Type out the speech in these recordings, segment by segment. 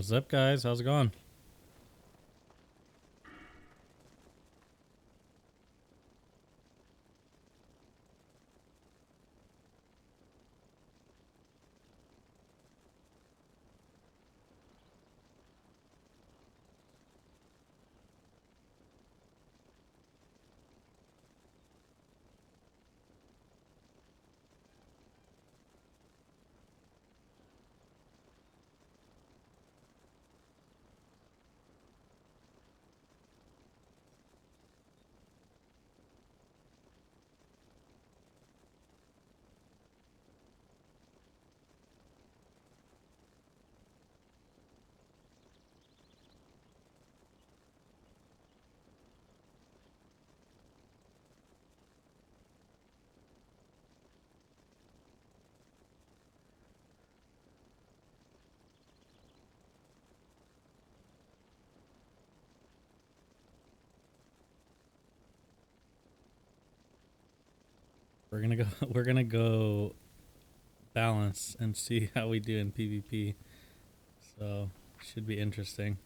What's up, guys? How's it going? We're gonna go balance and see how we do in PvP. So should be interesting.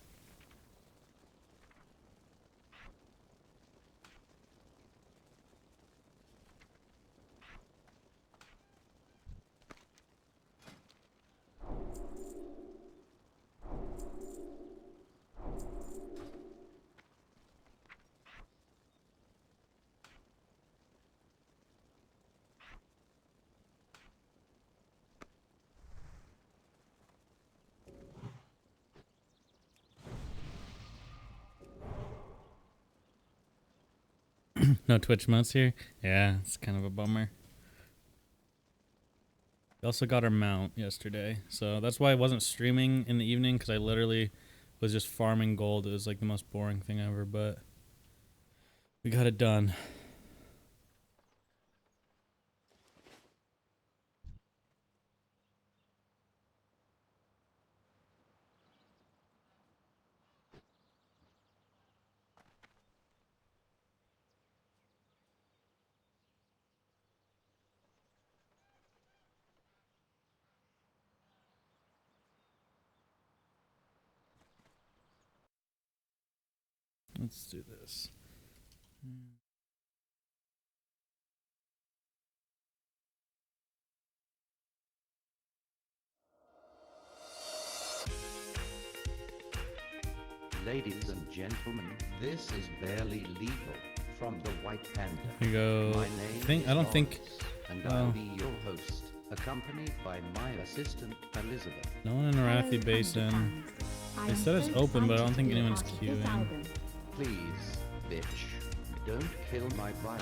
No Twitch modes here? Yeah, it's kind of a bummer. We also got our mount yesterday, so that's why I wasn't streaming in the evening, because I literally was just farming gold. It was like the most boring thing ever, but we got it done. Let's do this. Ladies and gentlemen, this is barely legal from the White Panda. Here we go. My name is I don't think. Lawrence, and I'll be your host, accompanied by my assistant Elizabeth. No one in Arathi Basin. They said it's open, but I don't think anyone's queuing. Please, bitch, don't kill my bride.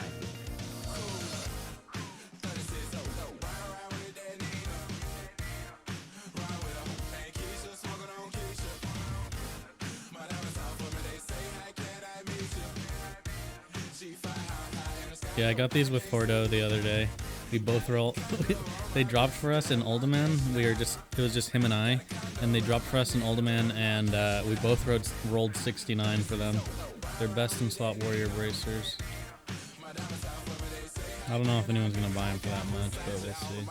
Yeah, I got these with Hordo the other day. We both rolled. They dropped for us in Uldaman. It was just him and I, and they dropped for us in Uldaman, and we both rolled 69 for them. They're best in slot warrior bracers. I don't know if anyone's gonna buy them for that much, but we'll see.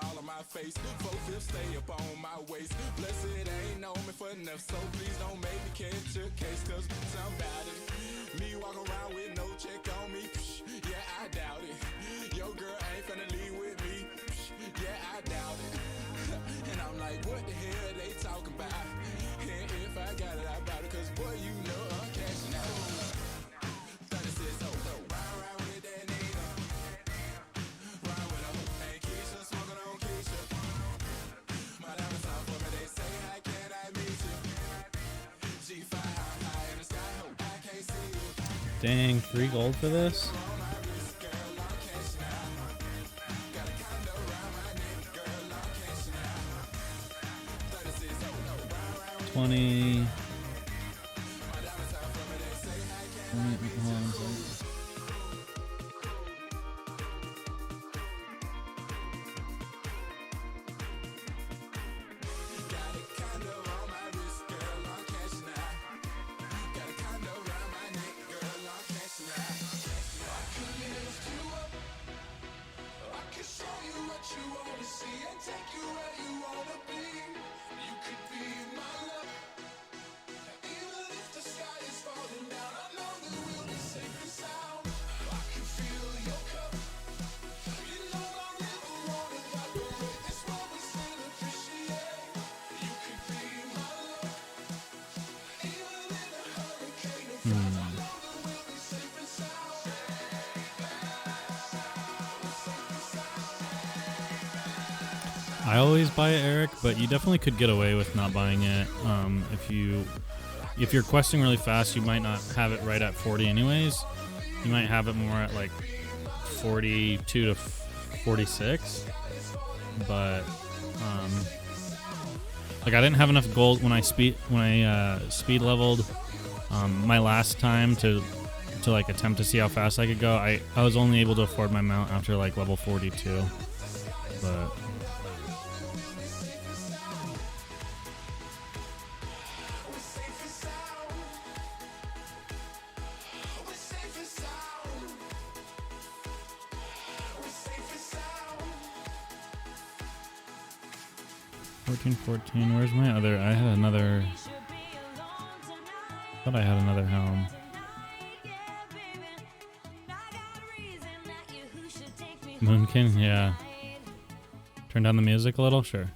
All on my face, focus, stay up on my waist. Blessed ain't know me for enough, so please don't make me catch a case, cause somebody, me walk around with no check on me, psh, yeah, I doubt it. Your girl ain't finna leave with me, psh, yeah, I doubt it. And I'm like, what the hell they talking about? And if I got it, I bought it, cause boy, you know I'm cashing out. 36, oh, round with that nigga. Round with a hoop and Keisha, smoking on Keisha. My diamonds off for me, they say, how can I meet you? G5 high in the sky, hope I can't see you. Dang, 3 gold for this? $20. Hold on a second. I always buy it, Eric, but you definitely could get away with not buying it. If you're questing really fast, you might not have it right at 40 anyways. You might have it more at like 42 to 46. But like I didn't have enough gold when I speed leveled my last time to like attempt to see how fast I could go. I was only able to afford my mount after like level 42. But where's my other? I had another. Thought I had another helm. Moonkin, yeah. Turn down the music a little, sure.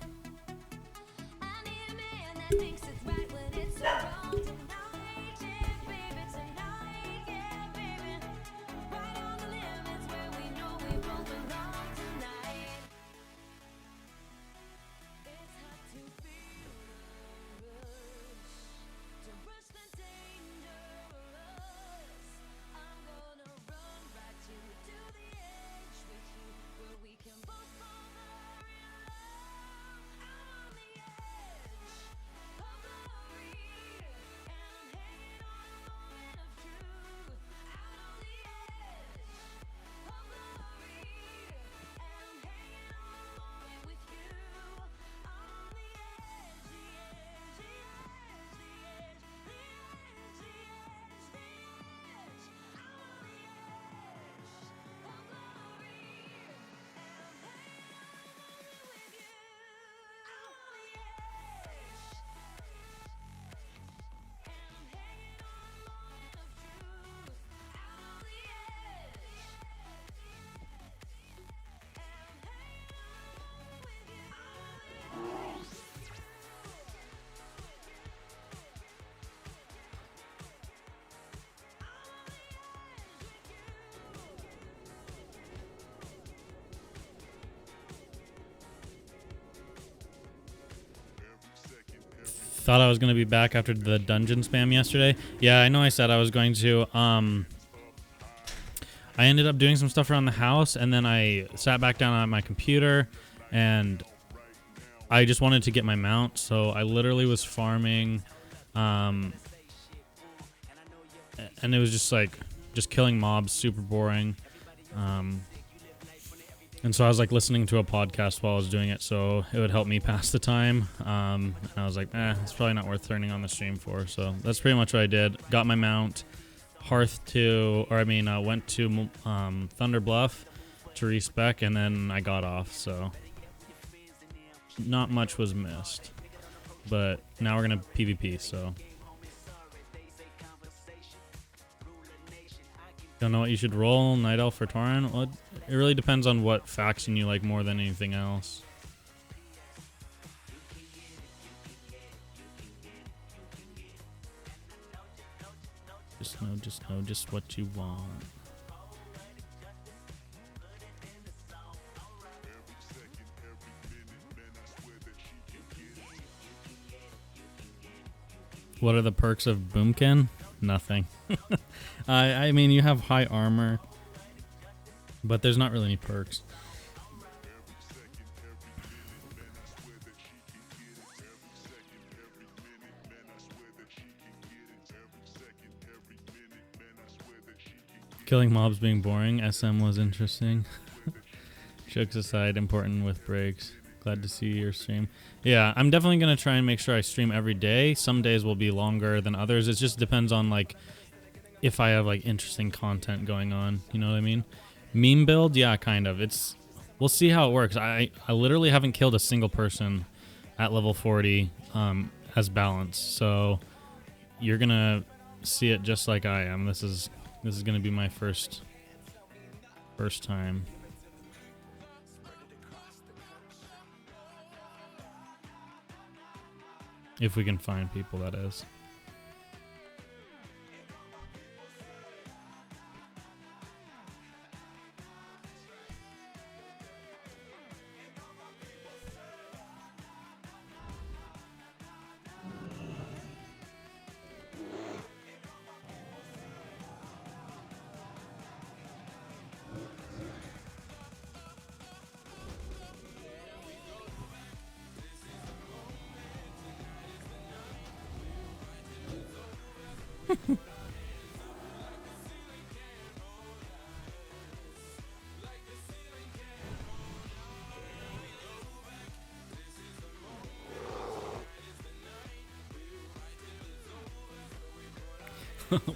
Thought I was going to be back after the dungeon spam yesterday. Yeah, I know I said I was going to. I ended up doing some stuff around the house, and then I sat back down on my computer, and I just wanted to get my mount, so I literally was farming, and it was just like, just killing mobs, super boring. And so I was like listening to a podcast while I was doing it, so it would help me pass the time. And I was like, it's probably not worth turning on the stream for. So that's pretty much what I did. Got my mount, went to Thunder Bluff to respec, and then I got off. So not much was missed. But now we're gonna PvP. So don't know what you should roll, Night Elf or Tauren? Well, it really depends on what faction you like more than anything else. Just know just what you want. What are the perks of Boomkin? Nothing. I mean, you have high armor, but there's not really any perks. Killing mobs being boring. SM was interesting. Jokes aside, important with breaks. Glad to see your stream. Yeah, I'm definitely going to try and make sure I stream every day. Some days will be longer than others. It just depends on, like, if I have, like, interesting content going on. You know what I mean? Meme build? Yeah, kind of. we'll see how it works. I literally haven't killed a single person at level 40 as balance, so you're gonna see it just like I am. This is gonna be my first time. If we can find people, that is.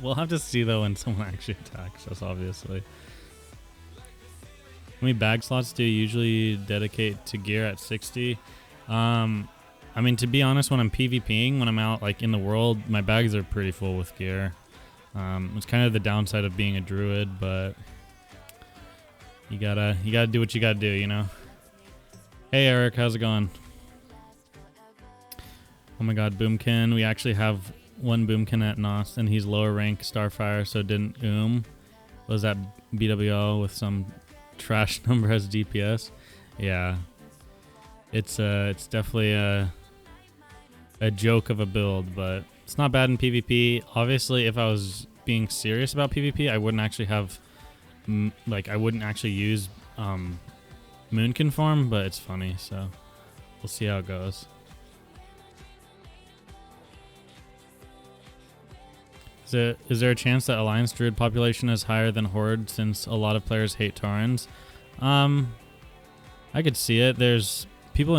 We'll have to see though when someone actually attacks us, obviously. How many bag slots do you usually dedicate to gear at 60? I mean, to be honest, when I'm PvPing, when I'm out like in the world, my bags are pretty full with gear. It's kind of the downside of being a druid, but you gotta do what you gotta do, you know? Hey Eric, how's it going? Oh my god, Boomkin. We actually have one Boomkin at Nos, and he's lower rank Starfire, so didn't was that BWL with some trash number as DPS? Yeah, it's definitely a joke of a build, but it's not bad in PvP. Obviously, if I was being serious about PvP, I wouldn't actually have I wouldn't actually use Moonkin form, but it's funny, so we'll see how it goes. Is there a chance that Alliance Druid population is higher than Horde since a lot of players hate Taurens? I could see it. There's people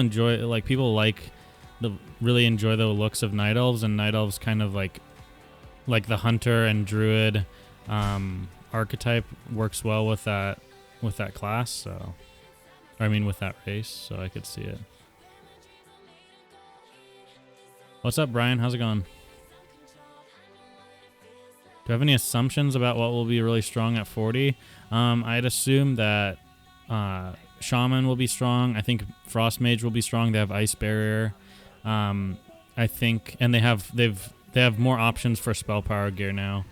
really enjoy the looks of Night Elves, and Night Elves kind of like the Hunter and Druid archetype works well with that class. So, I mean with that race. So I could see it. What's up, Brian? How's it going? Do you have any assumptions about what will be really strong at 40? I'd assume that Shaman will be strong. I think Frost Mage will be strong. They have Ice Barrier. I think, and they have more options for spell power gear now.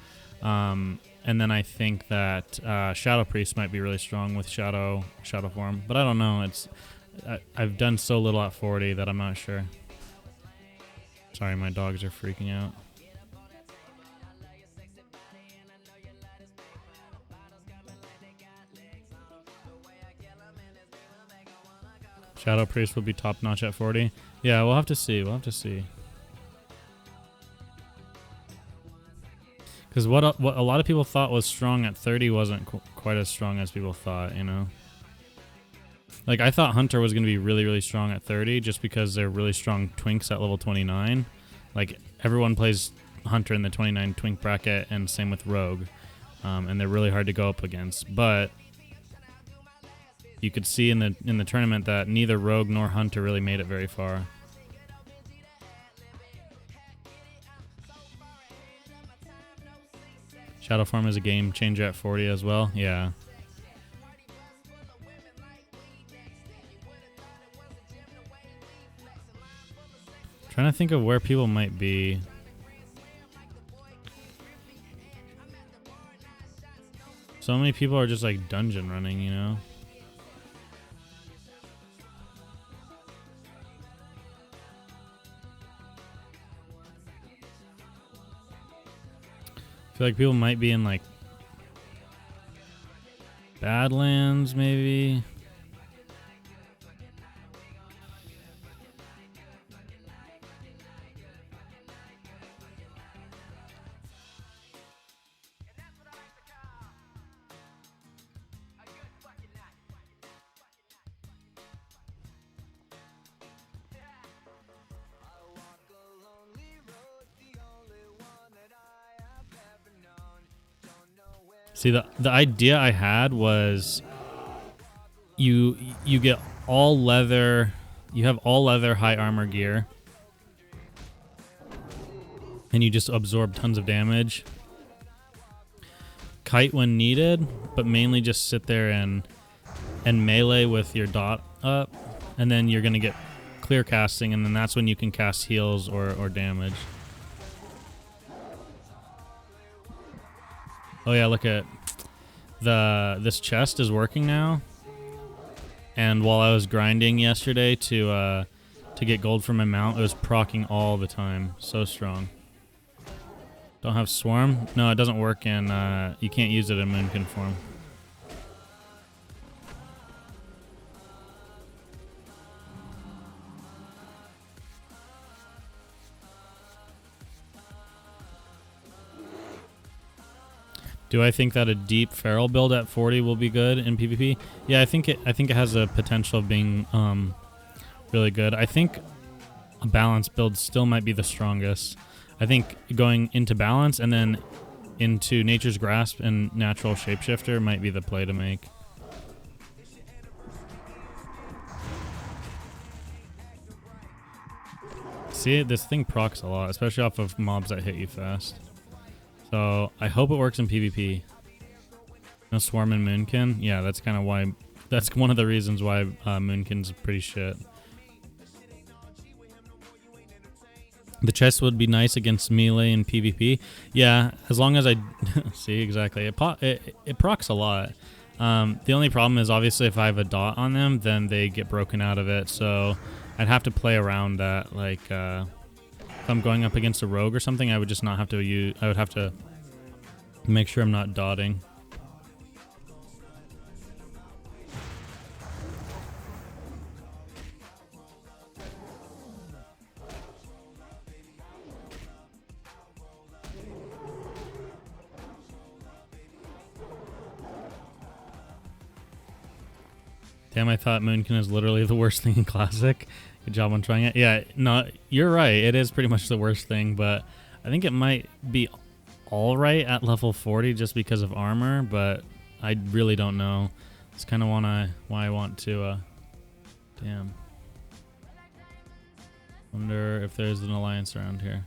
And then I think that Shadow Priest might be really strong with Shadow form, but I don't know. I've done so little at 40 that I'm not sure. Sorry, my dogs are freaking out. Shadow Priest will be top notch at 40. Yeah, we'll have to see. Because what a lot of people thought was strong at 30 wasn't quite as strong as people thought, you know? Like, I thought Hunter was going to be really, really strong at 30 just because they're really strong twinks at level 29. Like, everyone plays Hunter in the 29 twink bracket, and same with Rogue. And they're really hard to go up against. But you could see in the tournament that neither Rogue nor Hunter really made it very far. Shadow form is a game changer at 40 as well. Yeah. Trying to think of where people might be. So many people are just like dungeon running, you know? I feel like people might be in like Badlands, maybe. See, the idea I had was you get all leather. You have all leather high armor gear, and you just absorb tons of damage. Kite when needed, but mainly just sit there and melee with your dot up, and then you're gonna get clear casting, and then that's when you can cast heals or damage. Oh yeah, look at this chest is working now. And while I was grinding yesterday to get gold for my mount, it was proccing all the time. So strong. Don't have swarm? No, it doesn't work in you can't use it in Moonkin form. Do I think that a deep feral build at 40 will be good in PvP? Yeah, I think it has a potential of being really good. I think a balanced build still might be the strongest. I think going into balance and then into Nature's Grasp and Natural Shapeshifter might be the play to make. See, this thing procs a lot, especially off of mobs that hit you fast. So I hope it works in PvP. No swarm in Moonkin. Yeah, that's kind of why. That's one of the reasons why Moonkin's pretty shit. The chest would be nice against melee and PvP. Yeah, as long as I see exactly. It procs a lot. The only problem is obviously if I have a dot on them, then they get broken out of it. So I'd have to play around that. Like if I'm going up against a rogue or something, I would just not have to use. I would have to make sure I'm not dotting. Damn, I thought Moonkin is literally the worst thing in Classic. Good job on trying it. Yeah, no, you're right. It is pretty much the worst thing, but I think it might be all right at level 40 just because of armor, but I really don't know. It's kind of why I want to... damn. Wonder if there's an alliance around here.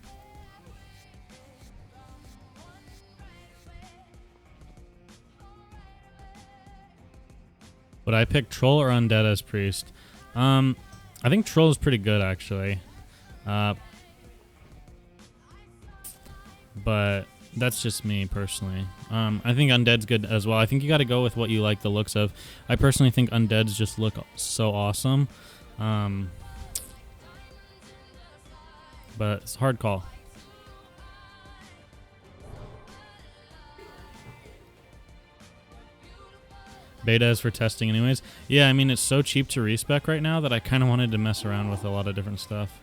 Would I pick Troll or Undead as Priest? I think Troll is pretty good, actually. But that's just me, personally. I think Undead's good as well. I think you got to go with what you like the looks of. I personally think Undeads just look so awesome. But it's a hard call. Beta is for testing anyways. Yeah, I mean, it's so cheap to respec right now that I kind of wanted to mess around with a lot of different stuff.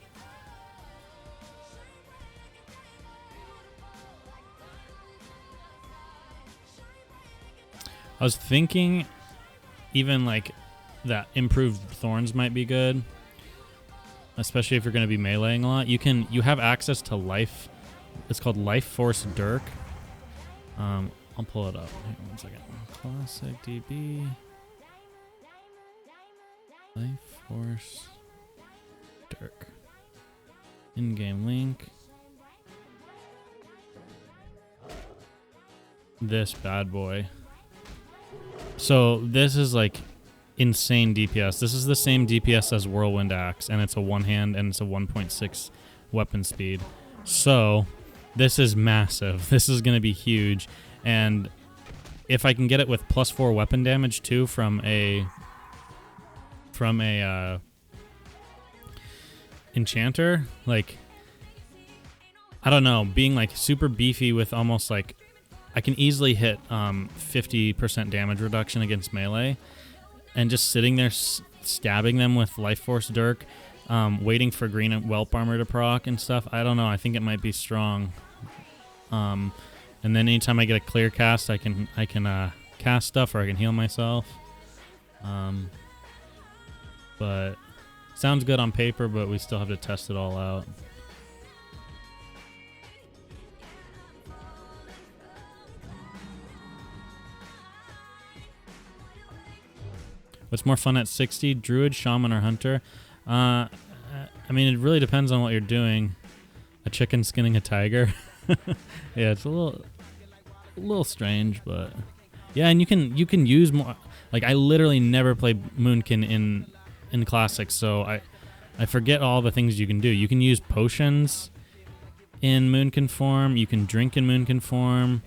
I was thinking even like that improved thorns might be good, especially if you're going to be meleeing a lot. You have access to life. It's called Life Force Dirk. I'll pull it up. Hang on one second. Classic DB. Life Force Dirk. In-game link. This bad boy. So this is like insane DPS. This is the same DPS as Whirlwind Axe, and it's a one-hand and it's a 1.6 weapon speed. So this is massive. This is going to be huge. And if I can get it with +4 weapon damage too from a enchanter, like, I don't know, being like super beefy with almost like, I can easily hit 50% damage reduction against melee, and just sitting there stabbing them with Life Force Dirk, waiting for green whelp armor to proc and stuff. I don't know. I think it might be strong. And then anytime I get a clear cast, I can cast stuff, or I can heal myself. But sounds good on paper, but we still have to test it all out. What's more fun at 60? Druid, Shaman, or Hunter? I mean, it really depends on what you're doing. A chicken skinning a tiger. Yeah, it's a little strange, but yeah, and you can use more. Like, I literally never play Moonkin in Classics, so I forget all the things you can do. You can use potions in Moonkin form. You can drink in Moonkin form.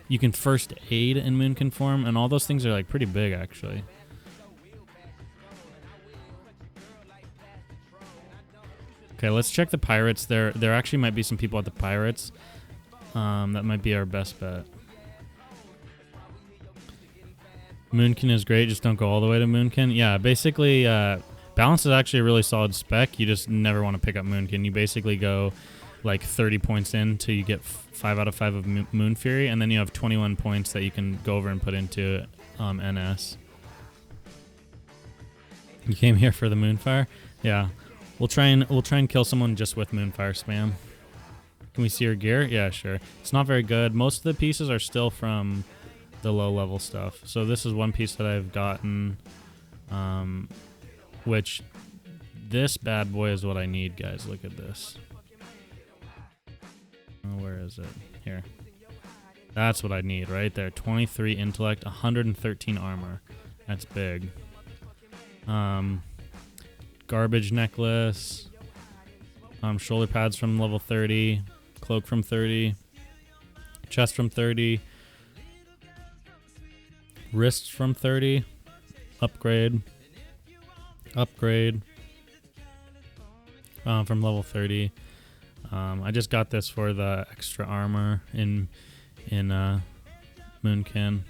You can first aid in Moonkin form, and all those things are like pretty big, actually. Okay, let's check the pirates. There actually might be some people at the pirates. That might be our best bet. Moonkin is great, just don't go all the way to Moonkin. Yeah, basically, balance is actually a really solid spec. You just never want to pick up Moonkin. You basically go like 30 points in till you get 5 out of 5 of Moon Fury, and then you have 21 points that you can go over and put into NS. You came here for the Moonfire? Yeah. We'll try and kill someone just with Moonfire spam. Can we see her gear? Yeah, sure. It's not very good. Most of the pieces are still from the low level stuff. So this is one piece that I've gotten, which this bad boy is what I need, guys. Look at this. Oh, where is it? Here. That's what I need right there. 23 intellect, 113 armor. That's big. Garbage necklace. Shoulder pads from level 30. Cloak from 30. Chest from 30. Wrists from 30. Upgrade. Upgrade. From level 30. I just got this for the extra armor in Moonkin.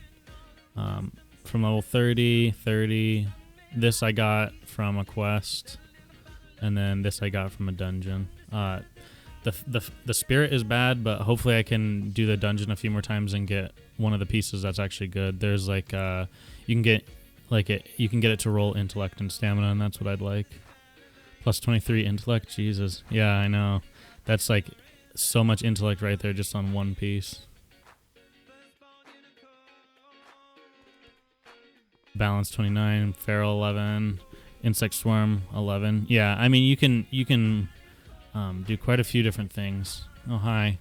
From level 30. This I got from a quest, and then this I got from a dungeon. The spirit is bad, but hopefully I can do the dungeon a few more times and get one of the pieces that's actually good. There's like you can get it to roll intellect and stamina, and that's what I'd like. Plus 23 intellect, Jesus. Yeah, I know. That's like so much intellect right there just on one piece. Balance 29, Feral 11, Insect Swarm 11. Yeah, I mean you can do quite a few different things. Oh, hi.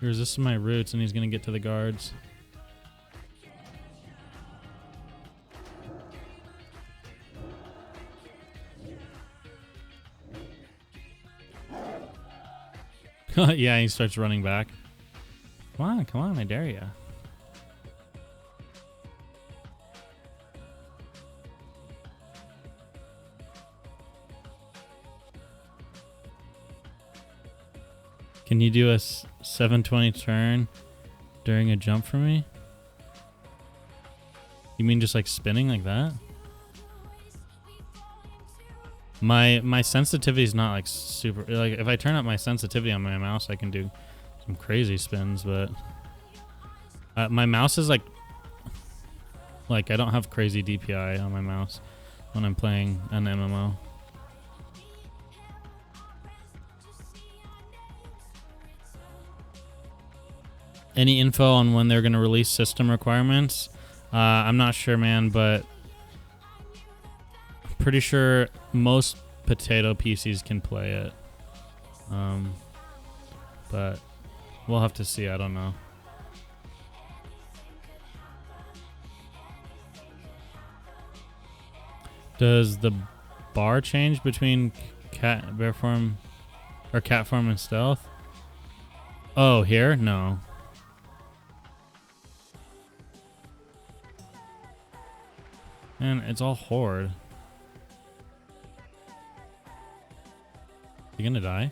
He resists my roots and he's gonna get to the guards. Yeah, he starts running back. Come on, I dare ya. Can you do a 720 turn during a jump for me? You mean just like spinning like that? My sensitivity is not like super, like if I turn up my sensitivity on my mouse I can do some crazy spins, but my mouse is like I don't have crazy DPI on my mouse when I'm playing an MMO. Any info on when they're going to release system requirements? I'm not sure, man, but pretty sure most potato PCs can play it. But we'll have to see. I don't know. Does the bar change between bear form or cat form and stealth? Oh, here? No. And it's all horde. You gonna die?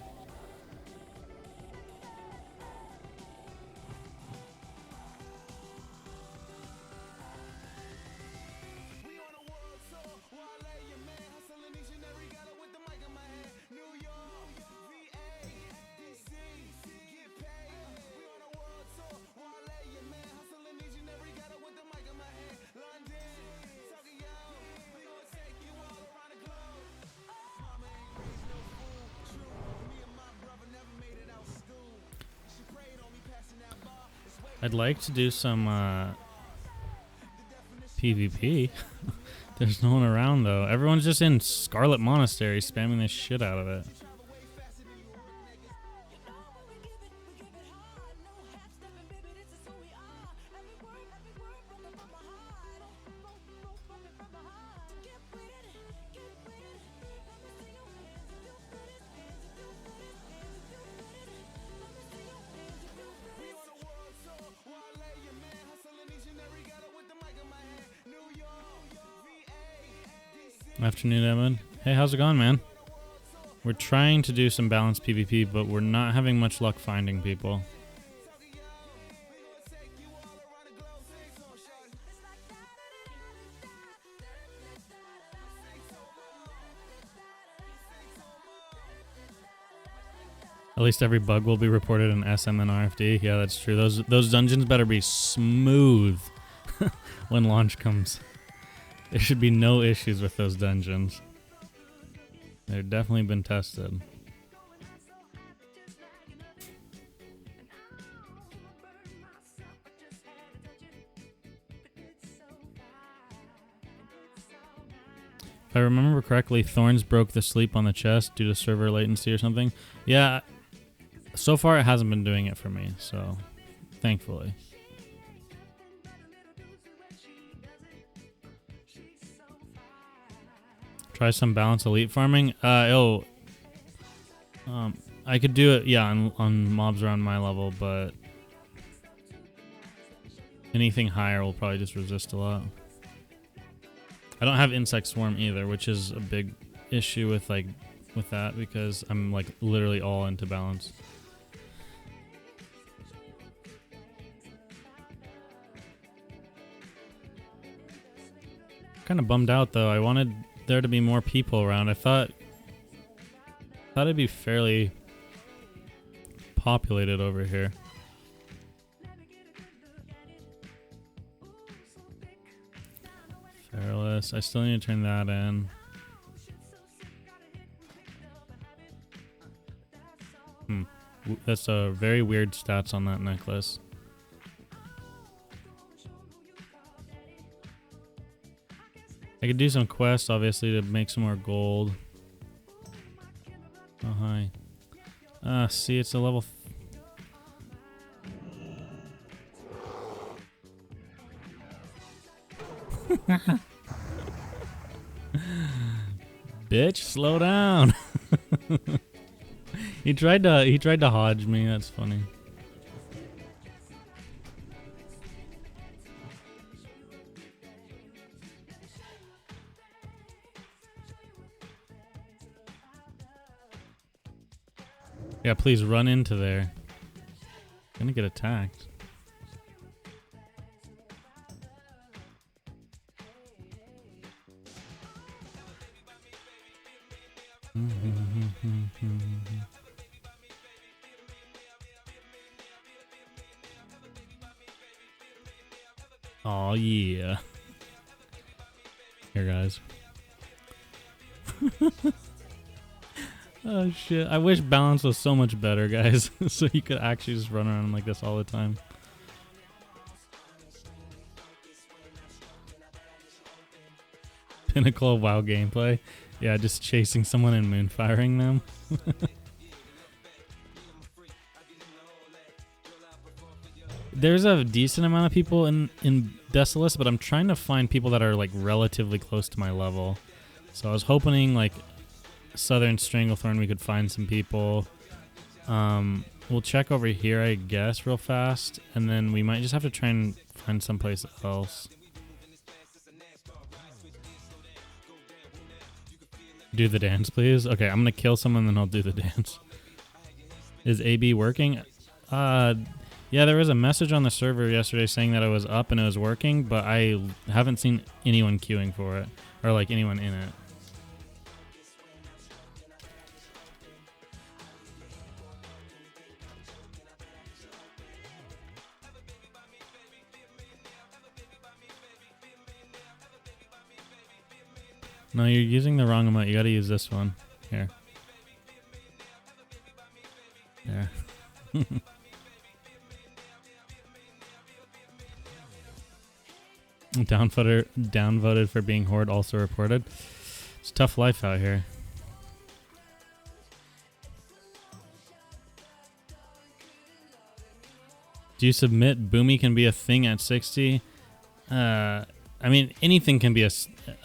I'd like to do some PvP. There's no one around though. Everyone's just in Scarlet Monastery spamming the shit out of it. Afternoon, Evan. Hey, how's it going, man? We're trying to do some balanced PvP, but we're not having much luck finding people. At least every bug will be reported in SM and RFD. Yeah, that's true. Those dungeons better be smooth when launch comes. There should be no issues with those dungeons. They've definitely been tested. If I remember correctly, Thorns broke the sleep on the chest due to server latency or something. Yeah, so far it hasn't been doing it for me, so thankfully. Try some balanced elite farming. I could do it, yeah, on mobs around my level, but anything higher will probably just resist a lot. I don't have insect swarm either, which is a big issue with that because I'm like literally all into balance. Kind of bummed out though. I wanted there to be more people around. I thought it'd be fairly populated over here. Feralus. I still need to turn that in. That's a very weird stats on that necklace. I could do some quests, obviously, to make some more gold. Oh, hi. See, it's a level... Bitch, slow down. He tried to hodge me. That's funny. Yeah, please run into there. I'm gonna get attacked. Oh yeah. Here, guys. Oh shit. I wish balance was so much better, guys. So you could actually just run around like this all the time. Pinnacle of WoW gameplay. Yeah, just chasing someone and moonfiring them. There's a decent amount of people in Desolus, but I'm trying to find people that are like relatively close to my level. So I was hoping like Southern Stranglethorn we could find some people. We'll check over here, I guess, real fast, and then we might just have to try and find someplace else. Do the dance, please. Okay, I'm gonna kill someone, then I'll do the dance. Is AB working? Yeah, there was a message on the server yesterday saying that it was up and it was working, but I haven't seen anyone queuing for it, or like anyone in it. No, you're using the wrong emote. You gotta use this one. Here. Yeah. Downvoted for being horde also reported. It's a tough life out here. Do you submit Boomy can be a thing at 60? I mean, anything can be a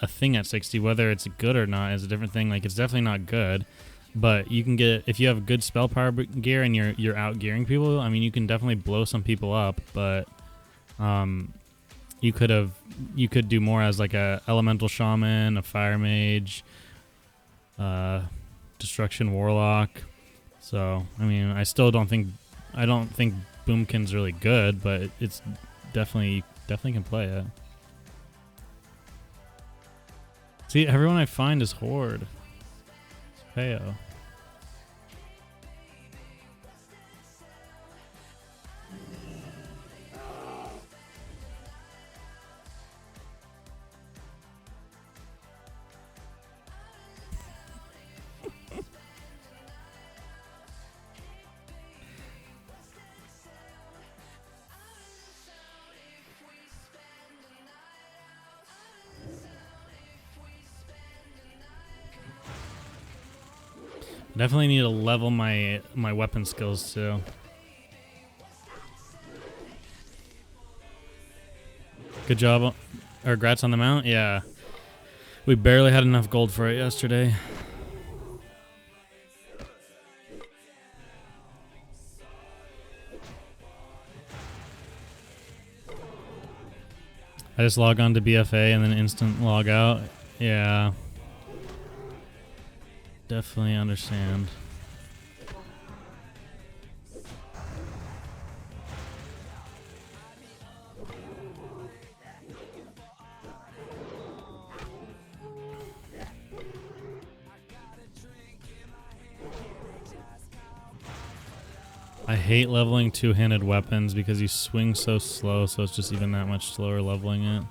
thing at 60. Whether it's good or not is a different thing. Like, it's definitely not good. But you can get, if you have good spell power gear and you're out gearing people, I mean, you can definitely blow some people up. But you could do more as like a elemental shaman, a fire mage, destruction warlock. So I mean, I don't think Boomkin's really good, but it's definitely can play it. See, everyone I find is horde. It's Peo. Definitely need to level my weapon skills too. Good job, or grats on the mount. Yeah, we barely had enough gold for it yesterday. I just log on to BFA and then instant log out. Yeah. Definitely understand. I hate leveling two-handed weapons because you swing so slow, so it's just even that much slower leveling it.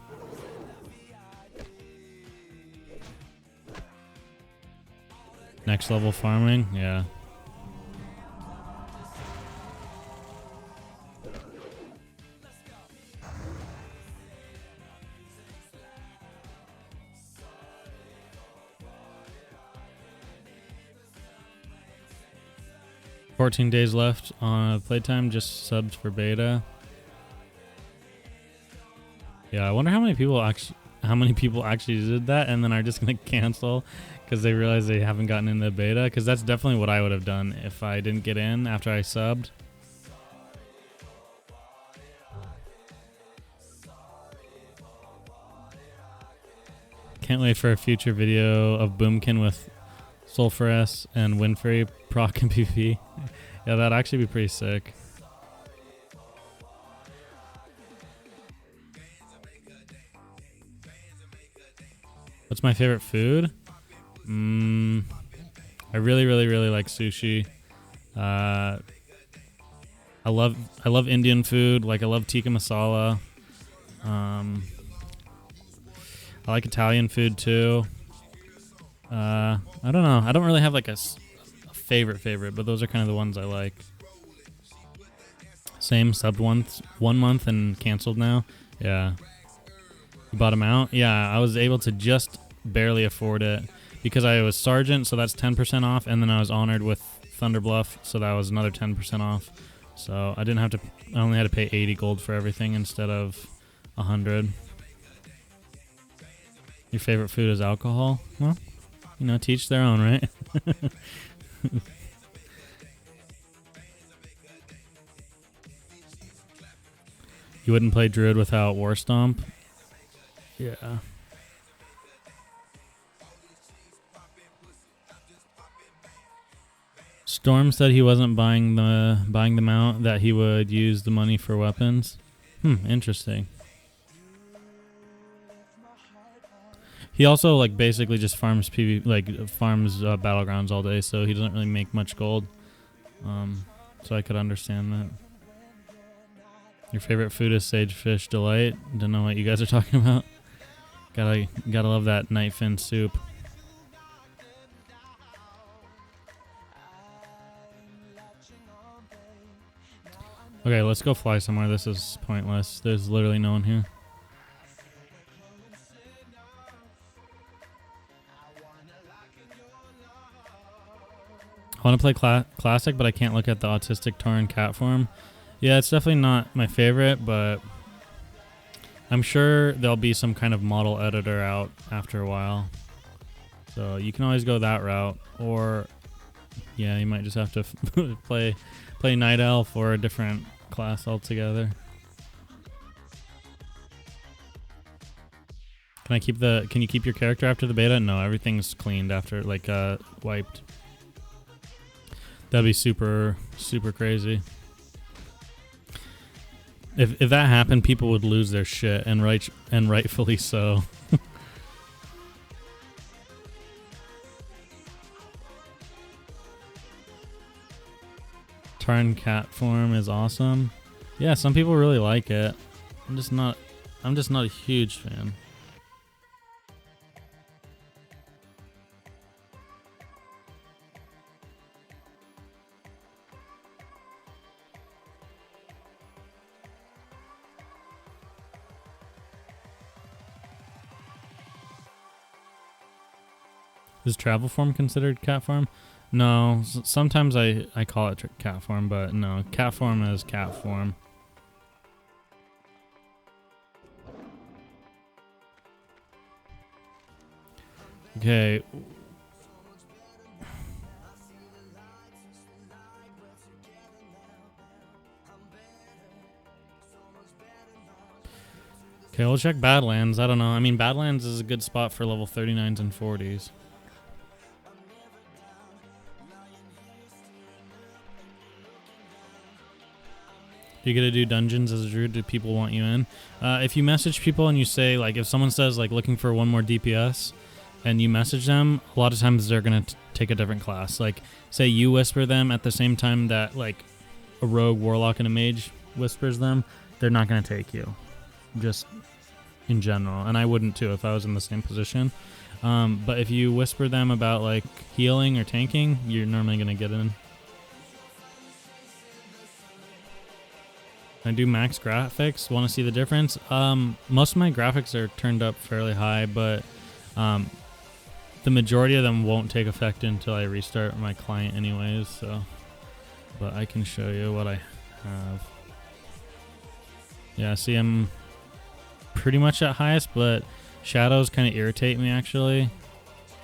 Next level farming, yeah. $14 days left on playtime, just subbed for beta. Yeah, I wonder how many people actually did that and then are just gonna cancel because they realize they haven't gotten into beta, because that's definitely what I would have done if I didn't get in after I subbed. Can't wait for a future video of Boomkin with Sulfuress and Winfrey proc and PvP. Yeah, that'd actually be pretty sick. What's my favorite food? I really like sushi. I love Indian food. Like, I love tikka masala. I like Italian food too. I don't know. I don't really have like a favorite, but those are kind of the ones I like. Same, subbed one month and canceled now. Yeah. You bought them out? Yeah, I was able to just barely afford it because I was Sergeant, so that's 10% off, and then I was honored with Thunderbluff, so that was another 10% off. So I didn't have to, I only had to pay 80 gold for everything instead of 100. Your favorite food is alcohol? Well, you know, teach their own, right? You wouldn't play Druid without War Stomp? Yeah. Storm said he wasn't buying the mount, that he would use the money for weapons. Interesting. He also like basically just farms battlegrounds all day, so he doesn't really make much gold. So I could understand that. Your favorite food is Sagefish Delight. Don't know what you guys are talking about. Gotta love that night fin soup. Okay, let's go fly somewhere. This is pointless. There's literally no one here. I want to play classic, but I can't look at the autistic Tauren cat form. Yeah, it's definitely not my favorite, but I'm sure there'll be some kind of model editor out after a while. So you can always go that route, or yeah, you might just have to play Night Elf or a different class altogether. Can you keep your character after the beta? No, everything's cleaned after, like, wiped. That'd be super crazy. If that happened, people would lose their shit, and rightfully so. Tauren cat form is awesome. Yeah, some people really like it. I'm just not a huge fan. Is travel form considered cat form? No, sometimes I call it cat form, but no, cat form is cat form. Okay. Okay, we'll check Badlands. I don't know. I mean, Badlands is a good spot for level 39s and 40s. You get to do dungeons as a druid. Do people want you in? If you message people and you say, like, if someone says, like, looking for one more DPS, and you message them, a lot of times they're going to take a different class. Like, say you whisper them at the same time that, like, a rogue, warlock, and a mage whispers them, they're not going to take you. Just in general. And I wouldn't, too, if I was in the same position. But if you whisper them about, like, healing or tanking, you're normally going to get in. I do max graphics. Want to see the difference? Most of my graphics are turned up fairly high, but the majority of them won't take effect until I restart my client anyways. So, but I can show you what I have. Yeah, see, I'm pretty much at highest, but shadows kind of irritate me actually.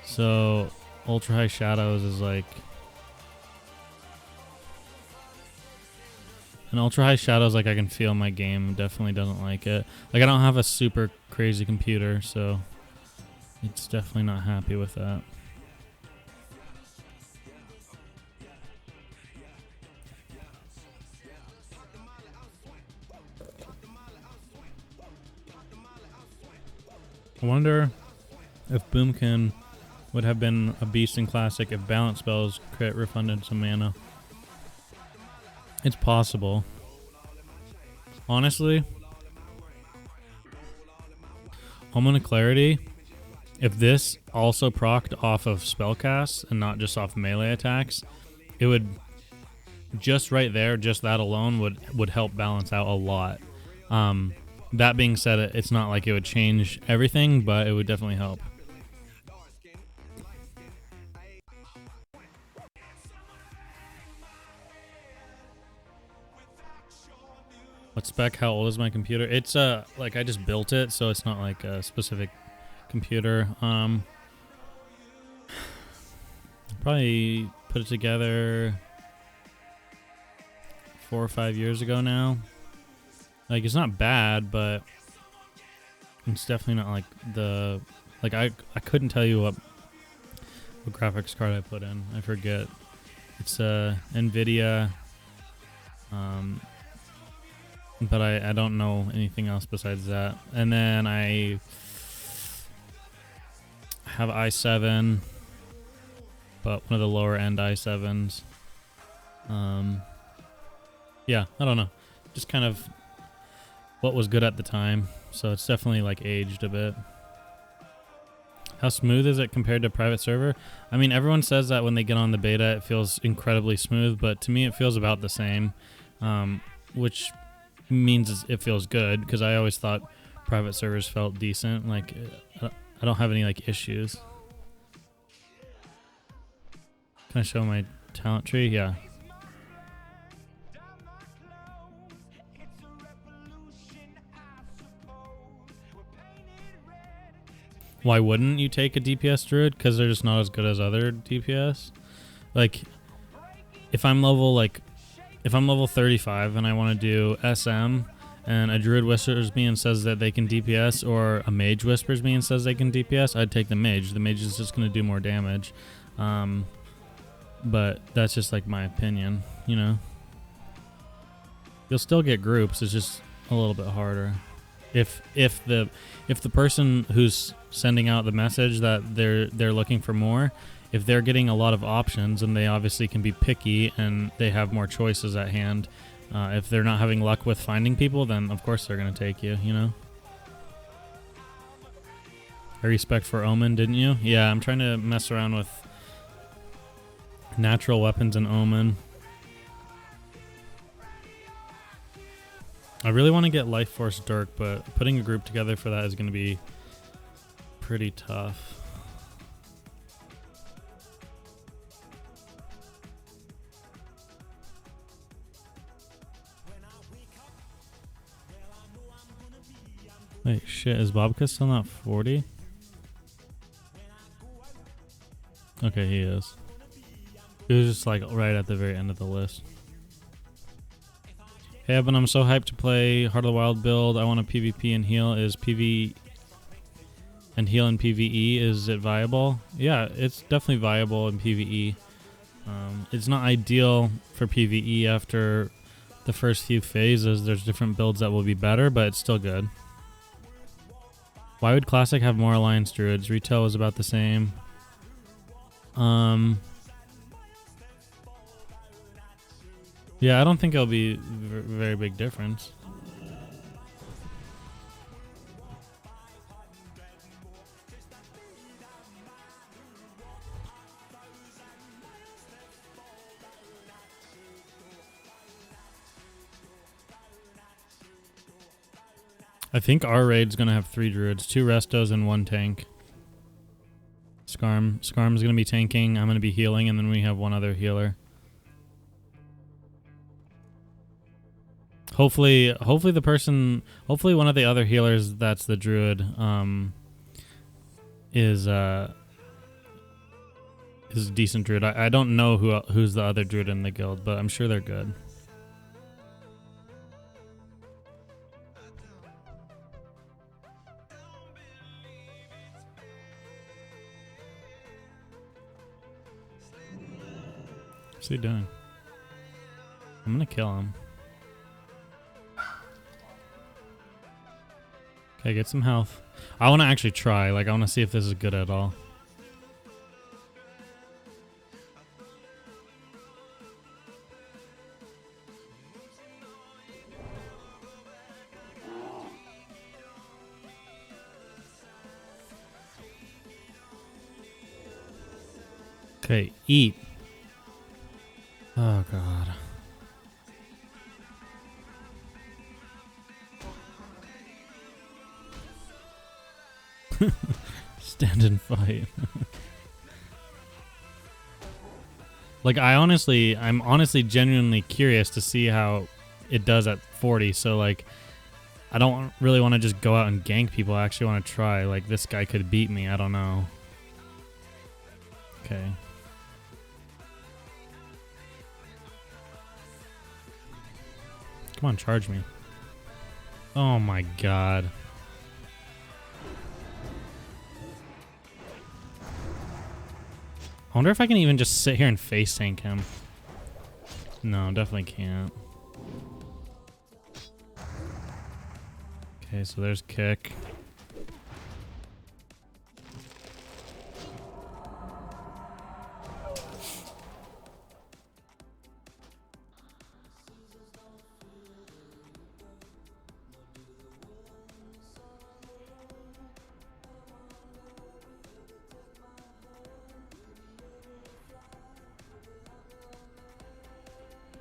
So ultra high shadows is like... And ultra high shadows, like, I can feel my game definitely doesn't like it. Like, I don't have a super crazy computer, so it's definitely not happy with that. I wonder if Boomkin would have been a beast in Classic if balance spells crit refunded some mana. It's possible. Honestly, Moment of Clarity, if this also procced off of spellcasts and not just off melee attacks, it would, just right there, just that alone would help balance out a lot. That being said, it's not like it would change everything, but it would definitely help. What spec? How old is my computer? It's like I just built it, so it's not like a specific computer. Probably put it together 4 or 5 years ago now. Like, it's not bad, but it's definitely not like the... Like, I couldn't tell you what graphics card I put in. I forget. It's NVIDIA. But I don't know anything else besides that. And then I have i7, but one of the lower end i7s. Yeah, I don't know. Just kind of what was good at the time. So it's definitely like aged a bit. How smooth is it compared to private server? I mean, everyone says that when they get on the beta, it feels incredibly smooth, but to me it feels about the same, which means it feels good, because I always thought private servers felt decent. Like, I don't have any like issues. Can I show my talent tree, yeah. Why wouldn't you take a DPS druid? Because they're just not as good as other DPS. Like, if I'm level 35 and I want to do SM, and a druid whispers me and says that they can DPS, or a mage whispers me and says they can DPS, I'd take the mage. The mage is just going to do more damage. But that's just like my opinion, you know. You'll still get groups. It's just a little bit harder. If the person who's sending out the message that they're looking for more, if they're getting a lot of options, and they obviously can be picky and they have more choices at hand, if they're not having luck with finding people, then of course they're going to take you, you know? I respect for Omen, didn't you? Yeah, I'm trying to mess around with natural weapons and Omen. I really want to get Life Force Dirk, but putting a group together for that is going to be pretty tough. Wait, shit, is Bobka still not 40? Okay, he is. He was just like right at the very end of the list. Hey Evan, I'm so hyped to play Heart of the Wild build. I want a PvP and heal. Is PV and heal in PvE, is it viable? Yeah, it's definitely viable in PvE. It's not ideal for PvE after the first few phases. There's different builds that will be better, but it's still good. Why would Classic have more Alliance Druids? Retail was about the same. Yeah, I don't think it'll be very big difference. I think our raid's gonna have 3 druids, 2 restos and 1 tank. Skarm's gonna be tanking, I'm gonna be healing, and then we have 1 other healer. Hopefully one of the other healers that's the druid is a decent druid. I don't know who's the other druid in the guild, but I'm sure they're good. What's he doing? I'm gonna kill him. Okay, get some health. I want to actually try. Like, I want to see if this is good at all. Okay, eat. Oh, God. Stand and fight. Like, I'm honestly genuinely curious to see how it does at 40. So, like, I don't really want to just go out and gank people. I actually want to try. Like, this guy could beat me. I don't know. Okay. Come on, charge me. Oh my God. I wonder if I can even just sit here and face tank him. No, definitely can't. Okay, so there's kick.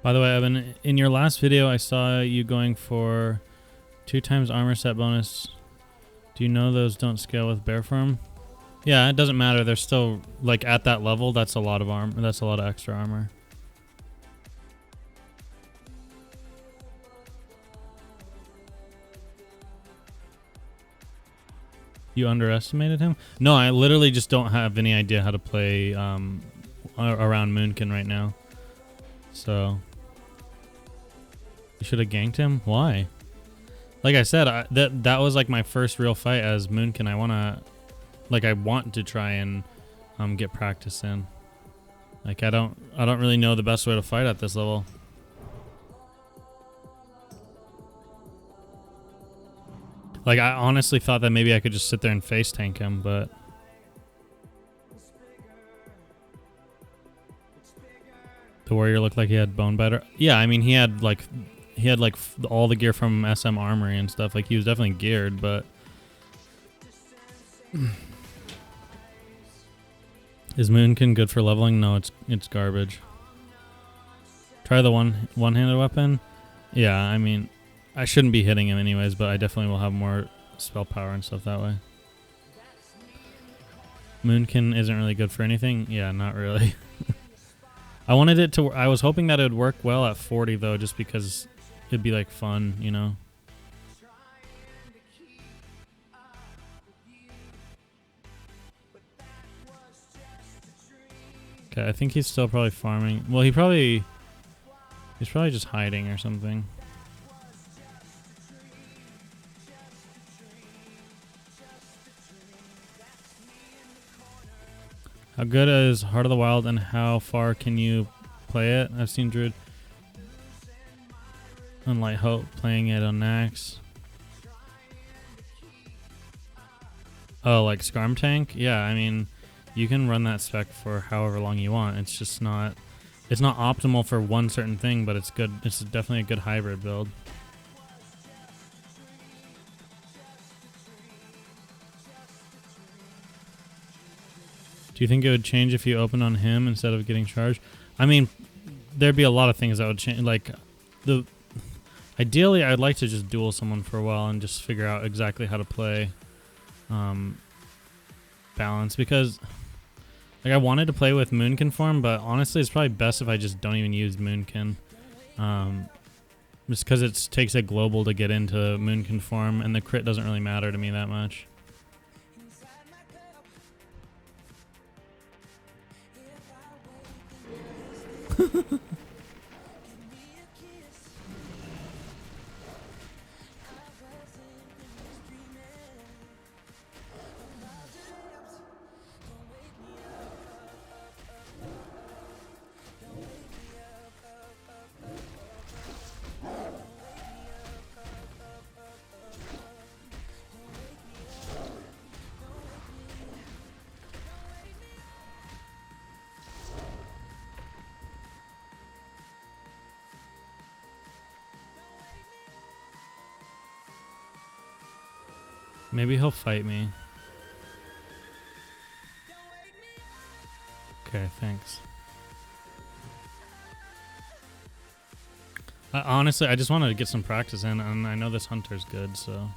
By the way, Evan, in your last video, I saw you going for 2 times armor set bonus. Do you know those don't scale with bear form? Yeah, it doesn't matter. They're still, like, at that level. That's a lot of armor. That's a lot of extra armor. You underestimated him? No, I literally just don't have any idea how to play around Moonkin right now. So you should have ganked him. Why? Like I said, that was like my first real fight as Moonkin. I want to try and get practice in. Like I don't really know the best way to fight at this level. Like I honestly thought that maybe I could just sit there and face tank him, but the warrior looked like he had bone biter. Yeah, I mean he had like all the gear from SM Armory and stuff. Like he was definitely geared, but is Moonkin good for leveling? No, it's garbage. Try the one-handed weapon. Yeah, I mean I shouldn't be hitting him anyways, but I definitely will have more spell power and stuff that way. Moonkin isn't really good for anything. Yeah, not really. I wanted it to. I was hoping that it would work well at 40 though, just because it'd be like fun, you know. Okay, I think he's still probably farming. Well, he's probably just hiding or something. How good is Heart of the Wild and how far can you play it? I've seen Druid and Light Hope playing it on Nax. Oh, like Skarm Tank? Yeah, I mean, you can run that spec for however long you want. It's just not optimal for one certain thing, but it's good. It's definitely a good hybrid build. Do you think it would change if you opened on him instead of getting charged? I mean, there'd be a lot of things that would change. Like, ideally, I'd like to just duel someone for a while and just figure out exactly how to play balance. Because, like, I wanted to play with Moonkin form, but honestly, it's probably best if I just don't even use Moonkin. Just because it takes a global to get into Moonkin form, and the crit doesn't really matter to me that much. Maybe he'll fight me. Okay, thanks. Honestly, I just wanted to get some practice in, and I know this hunter's good, so...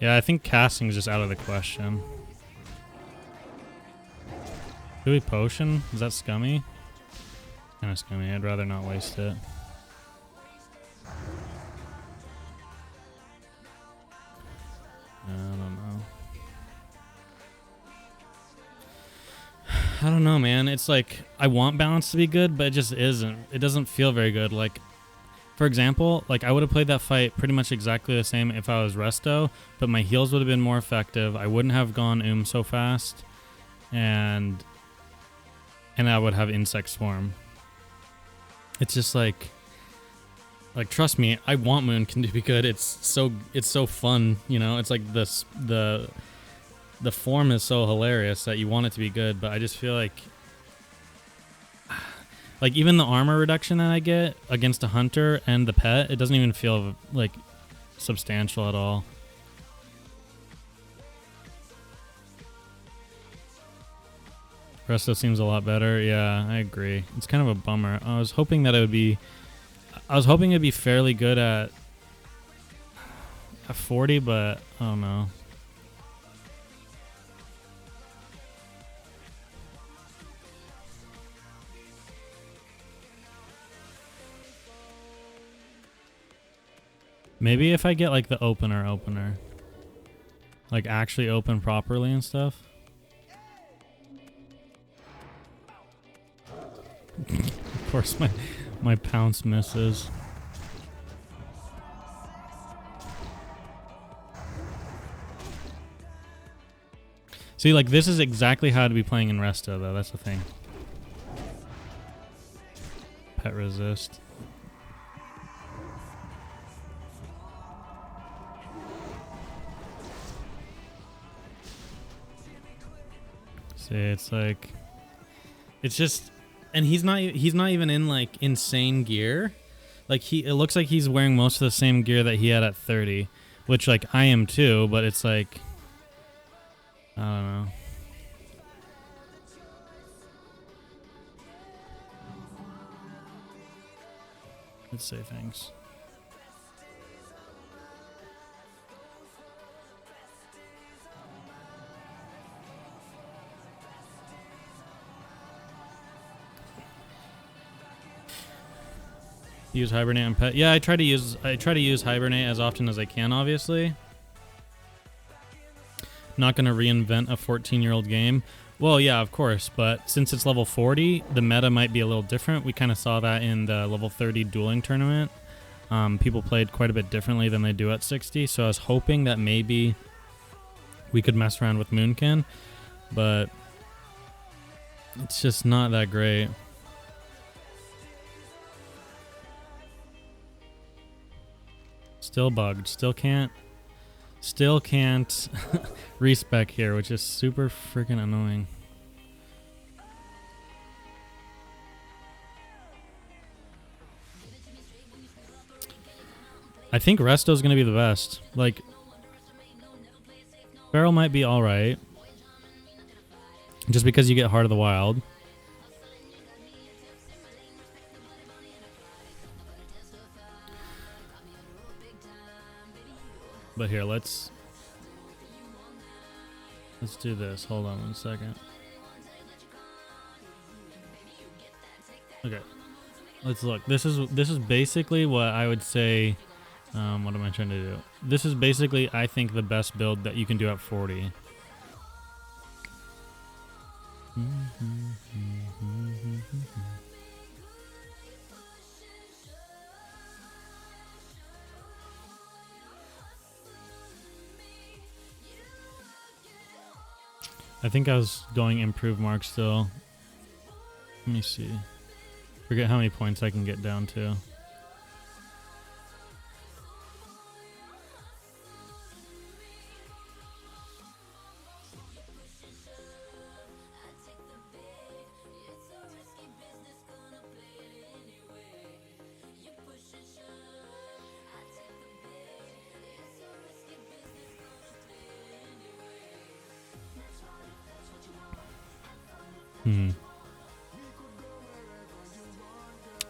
Yeah, I think casting is just out of the question. Do we potion? Is that scummy? Kind of scummy. I'd rather not waste it. I don't know, man. It's like, I want balance to be good, but it just isn't. It doesn't feel very good. Like, for example, like I would have played that fight pretty much exactly the same if I was resto, but my heals would have been more effective. I wouldn't have gone so fast, and I would have insect swarm. It's just like trust me, I want Moonkin to be good. It's so fun, you know. It's like the form is so hilarious that you want it to be good, but I just feel like even the armor reduction that I get against a hunter and the pet, it doesn't even feel like substantial at all. Resto seems a lot better. Yeah, I agree. It's kind of a bummer. I was hoping that it would be... I was hoping it'd be fairly good at 40, but I don't know. Maybe if I get like the opener, like actually open properly and stuff. Of course, my pounce misses. See, like this is exactly how to be playing in Resto, though. That's the thing. Pet resist. See, it's like, it's just, and he's not even in like insane gear. Like it looks like he's wearing most of the same gear that he had at 30, which like I am too, but it's like, I don't know. Let's say thanks. Use hibernate and pet. Yeah, I try to use hibernate as often as I can, obviously. Not going to reinvent a 14-year-old game. Well, yeah, of course, but since it's level 40, the meta might be a little different. We kind of saw that in the level 30 dueling tournament. People played quite a bit differently than they do at 60, so I was hoping that maybe we could mess around with Moonkin, but it's just not that great. Still bugged. Still can't respec here, which is super freaking annoying. I think Resto's gonna be the best. Like, Feral might be alright. Just because you get Heart of the Wild. But here, let's do this. Hold on 1 second. Okay. Let's look. This is basically what I would say. What am I trying to do? This is basically, I think, the best build that you can do at 40. I think I was going improve mark still. Let me see. Forget how many points I can get down to.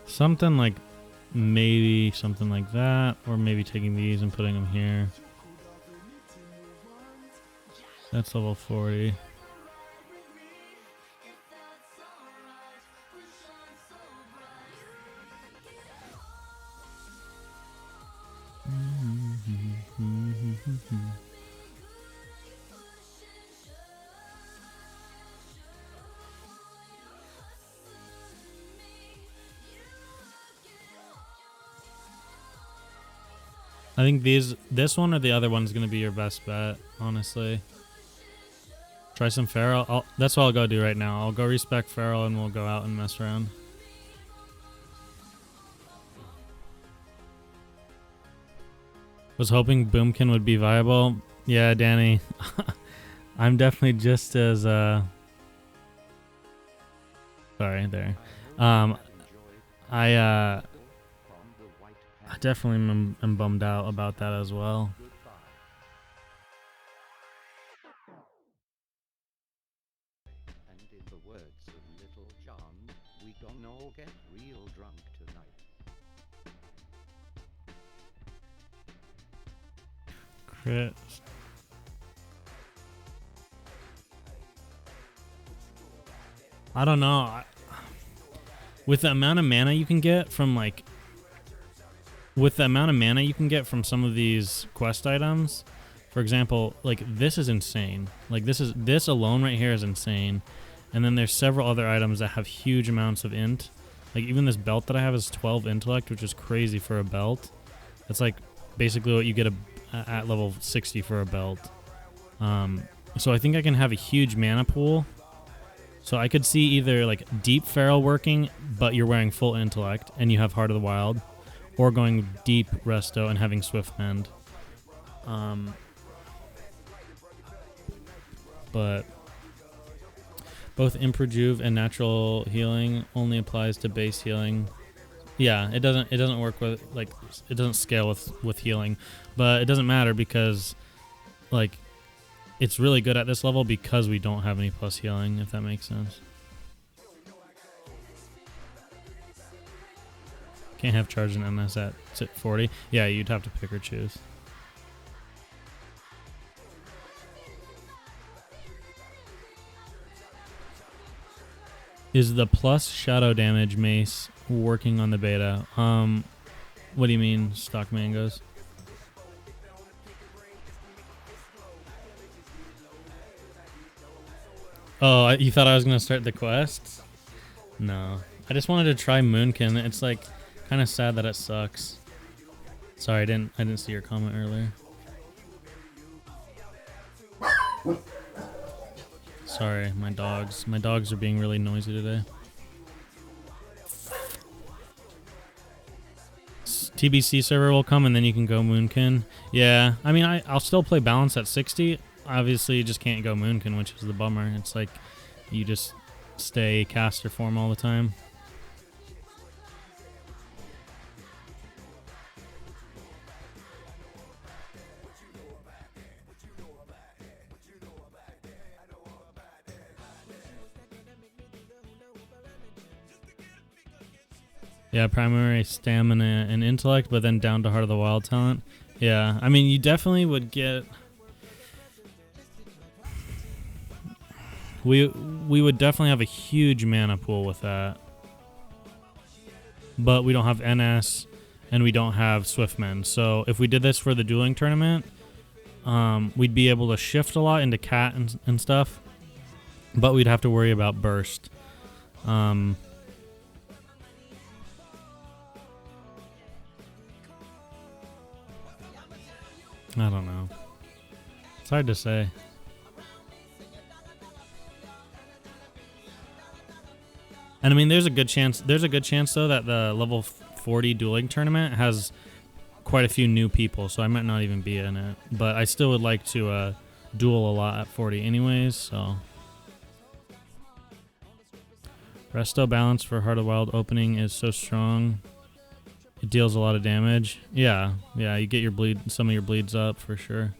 Something like, maybe something like that, or maybe taking these and putting them here. That's level 40. I think this one or the other one is going to be your best bet, honestly. Try some Feral. That's what I'll go do right now. I'll go respec Feral and we'll go out and mess around. Was hoping Boomkin would be viable. Yeah, Danny. I'm definitely just as... Sorry, there. I definitely am bummed out about that as well. And in the words of Little John, we gonna all get real drunk tonight. Crit. I don't know. With the amount of mana you can get from some of these quest items, for example, like this is insane. Like this alone right here is insane. And then there's several other items that have huge amounts of int. Like even this belt that I have is 12 intellect, which is crazy for a belt. That's like basically what you get at level 60 for a belt. So I think I can have a huge mana pool. So I could see either like deep feral working, but you're wearing full intellect and you have Heart of the Wild, or going deep resto and having swift mend. But both improjuve and natural healing only applies to base healing. Yeah, it doesn't work with it doesn't scale with healing, but it doesn't matter because like it's really good at this level because we don't have any plus healing, if that makes sense. Can't have charge and MS at 40. Yeah, you'd have to pick or choose. Is the plus shadow damage mace working on the beta? What do you mean, stock mangoes? Oh, you thought I was gonna start the quest? No, I just wanted to try Moonkin. It's like kind of sad that it sucks. Sorry, I didn't see your comment earlier. Sorry, my dogs are being really noisy today. TBC server will come and then you can go Moonkin. Yeah, I mean I'll still play balance at 60. Obviously, you just can't go Moonkin, which is the bummer. It's like you just stay caster form all the time. Yeah, primary stamina and intellect, but then down to Heart of the Wild talent. Yeah, I mean, you definitely would get... We would definitely have a huge mana pool with that. But we don't have NS, and we don't have Swiftmen. So if we did this for the dueling tournament, we'd be able to shift a lot into cat and stuff. But we'd have to worry about burst. I don't know. It's hard to say. And I mean, there's a good chance though that the level 40 dueling tournament has quite a few new people, so I might not even be in it. But I still would like to duel a lot at 40 anyways, so. Resto balance for Heart of Wild opening is so strong. It deals a lot of damage. Yeah, you get your some of your bleeds up for sure.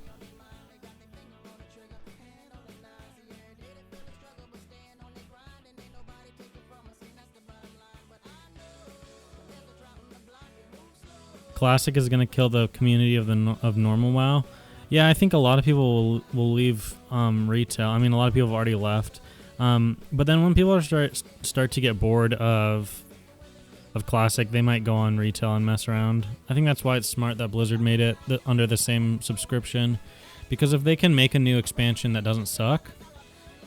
Classic is going to kill the community of normal WoW. Yeah, I think a lot of people will leave retail. I mean, a lot of people have already left. But then when people start to get bored of Classic, they might go on retail and mess around. I think that's why it's smart that Blizzard made it under the same subscription, because if they can make a new expansion that doesn't suck,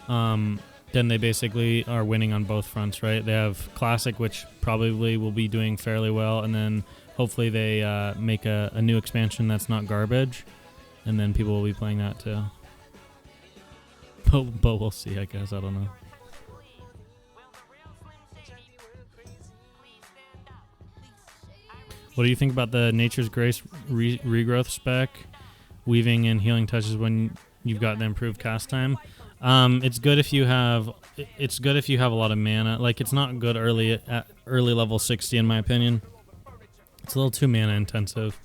then they basically are winning on both fronts, right? They have Classic, which probably will be doing fairly well, and then hopefully they make a new expansion that's not garbage, and then people will be playing that too. But we'll see, I guess. I don't know. What do you think about the Nature's Grace regrowth spec, weaving and healing touches when you've got the improved cast time? It's good if you have a lot of mana. Like, it's not good early level 60 in my opinion. It's a little too mana intensive.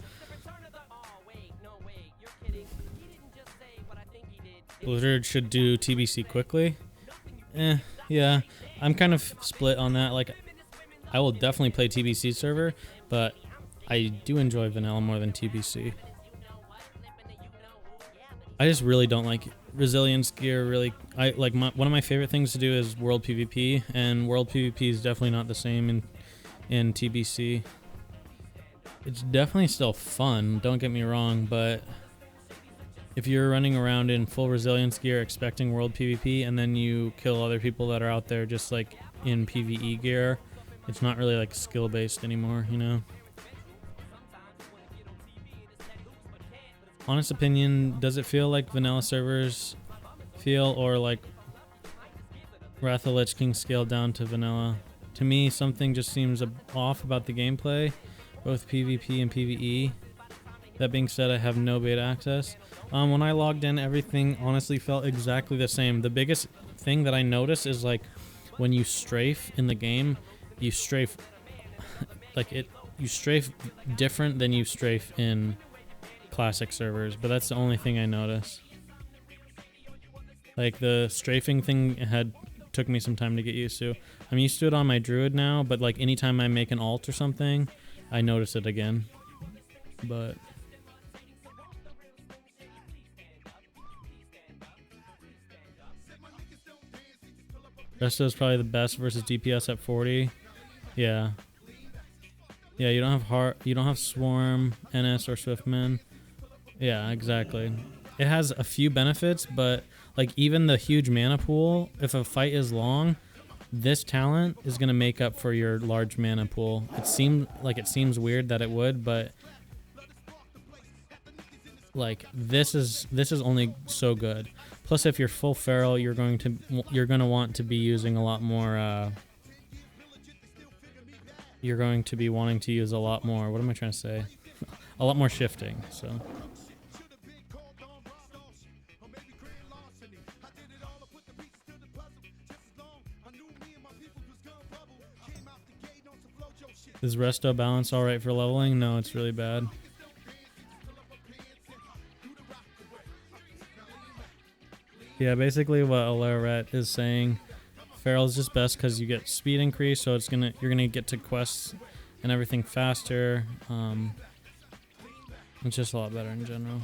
Blizzard should do TBC quickly. Yeah. I'm kind of split on that. Like, I will definitely play TBC server, but I do enjoy vanilla more than TBC. I just really don't like resilience gear. Really, one of my favorite things to do is world PvP, and world PvP is definitely not the same in TBC. It's definitely still fun, don't get me wrong, but if you're running around in full resilience gear expecting world PvP and then you kill other people that are out there just like in PvE gear, it's not really like skill based anymore, you know? Honest opinion, does it feel like vanilla servers feel, or like Wrath of the Lich King scaled down to vanilla? To me, something just seems off about the gameplay, both PvP and PvE. That being said, I have no beta access. When I logged in, everything honestly felt exactly the same. The biggest thing that I noticed is like when you strafe in the game, you strafe you strafe different than you strafe in classic servers, but that's the only thing I noticed. Like the strafing thing took me some time to get used to. I'm used to it on my Druid now, but like anytime I make an ult or something, I notice it again. But Resto is probably the best versus DPS at 40. Yeah. Yeah, you don't have Swarm, NS, or Swiftman. Yeah, exactly. It has a few benefits, but like even the huge mana pool, if a fight is long, this talent is gonna make up for your large mana pool. It seems weird that it would, but like this is only so good. Plus, if you're full feral, you're gonna want to be using a lot more. You're going to be wanting to use a lot more. What am I trying to say? A lot more shifting. So. Is Resto balance alright for leveling? No, it's really bad. Yeah, basically what Alaret is saying, Feral is just best because you get speed increase, so you're gonna get to quests and everything faster. It's just a lot better in general.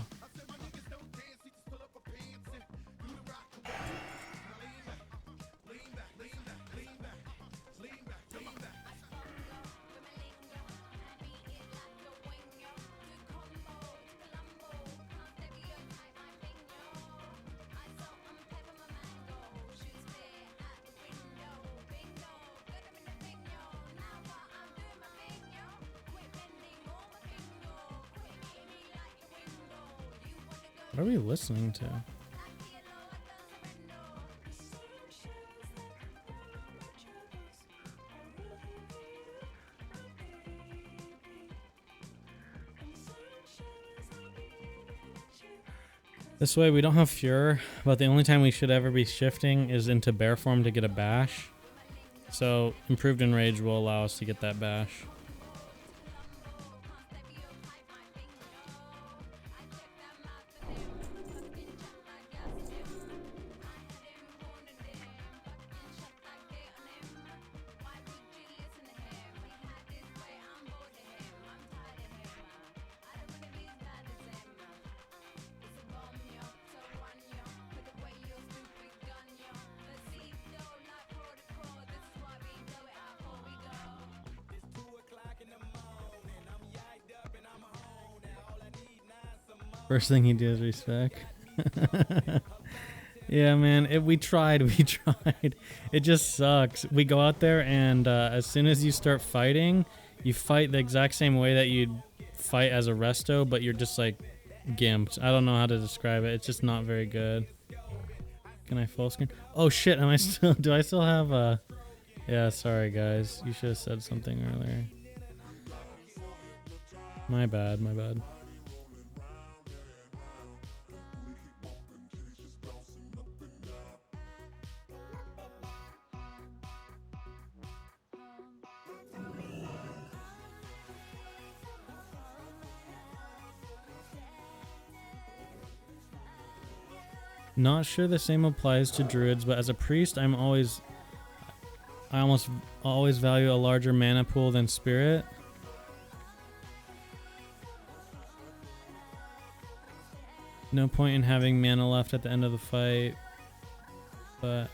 What are we listening to? This way we don't have Fure, but the only time we should ever be shifting is into bear form to get a bash. So improved enrage will allow us to get that bash. First thing he did is respec. Yeah, man. We tried. It just sucks. We go out there and as soon as you start fighting, you fight the exact same way that you'd fight as a resto, but you're just like gimped. I don't know how to describe it. It's just not very good. Can I full screen? Oh shit! Do I still have a? Yeah, sorry guys. You should have said something earlier. My bad. Not sure the same applies to druids, but as a priest, I almost always value a larger mana pool than spirit. No point in having mana left at the end of the fight. But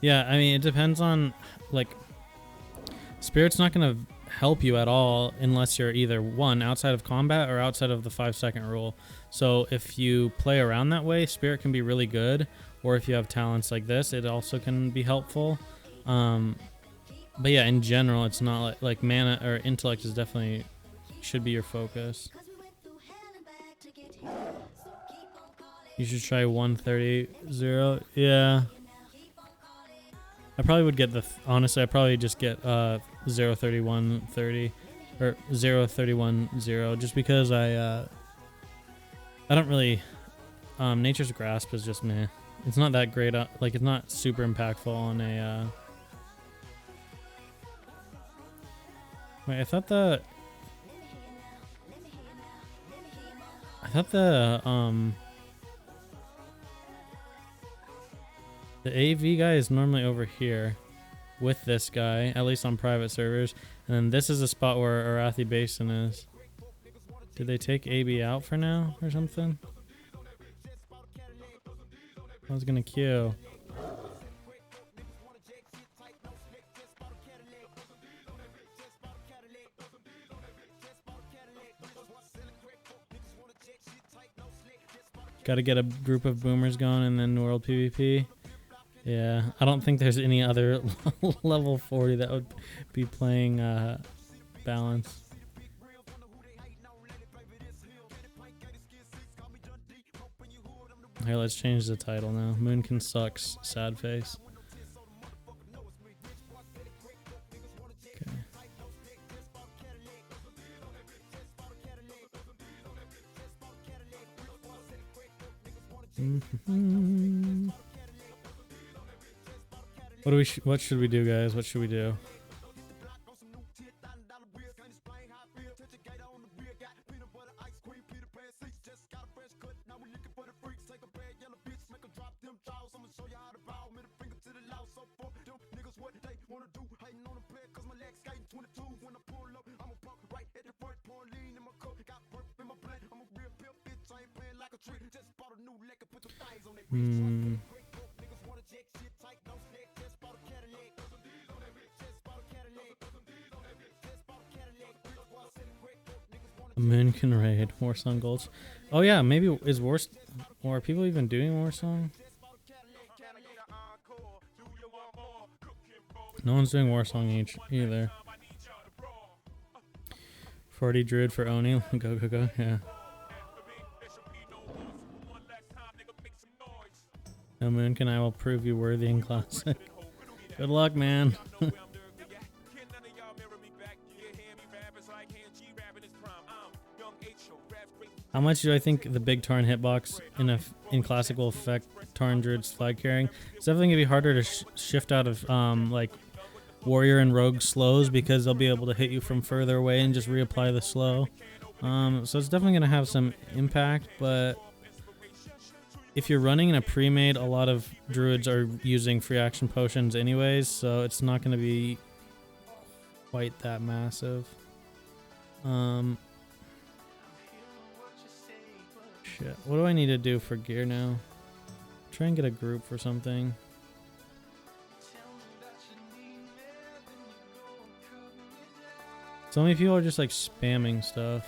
yeah, I mean, it depends on, like, spirit's not going to help you at all unless you're either one outside of combat or outside of the 5-second rule. So if you play around that way, spirit can be really good, or if you have talents like this, it also can be helpful. But yeah, in general, it's not like mana or intellect is definitely should be your focus. You should try 130-0. Yeah. I probably would get honestly, I probably just get 0-31-30 or 0-31-0 just because I don't really Nature's Grasp is just meh. It's not that great, like it's not super impactful on a wait, I thought the AV guy is normally over here with this guy, at least on private servers. And then this is a spot where Arathi Basin is. Did they take AB out for now or something? I was gonna queue. Gotta get a group of boomers going and then world PvP. Yeah, I don't think there's any other level 40 that would be playing balance. Here, let's change the title now. Moonkin sucks, sad face. Okay. What should we do, guys? What should we do? Moonkin raid, Warsong Gulch. Oh yeah, maybe is or are people even doing Warsong? No one's doing Warsong either. 40 Druid for Oni. Go, go, go. Yeah. No Moonkin, I will prove you worthy in Classic. Good luck, man. How much do I think the big Tarn hitbox in Classic will affect Tarn Druid's flag carrying? It's definitely going to be harder to shift out of like Warrior and Rogue slows because they'll be able to hit you from further away and just reapply the slow. So it's definitely going to have some impact, but if you're running in a pre-made, a lot of Druids are using free action potions anyways, so it's not going to be quite that massive. Shit. What do I need to do for gear now? Try and get a group for something. So many people are just like spamming stuff.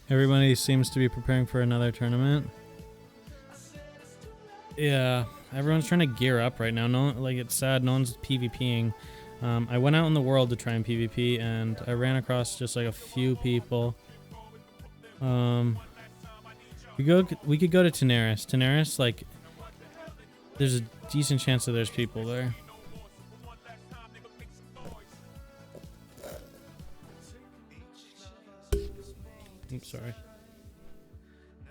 Everybody seems to be preparing for another tournament. Yeah, everyone's trying to gear up right now. No, like it's sad. No one's PvPing. I went out in the world to try and PvP, and I ran across just like a few people. We could go to Tenaris. Tenaris, like, there's a decent chance that there's people there. Oops, sorry.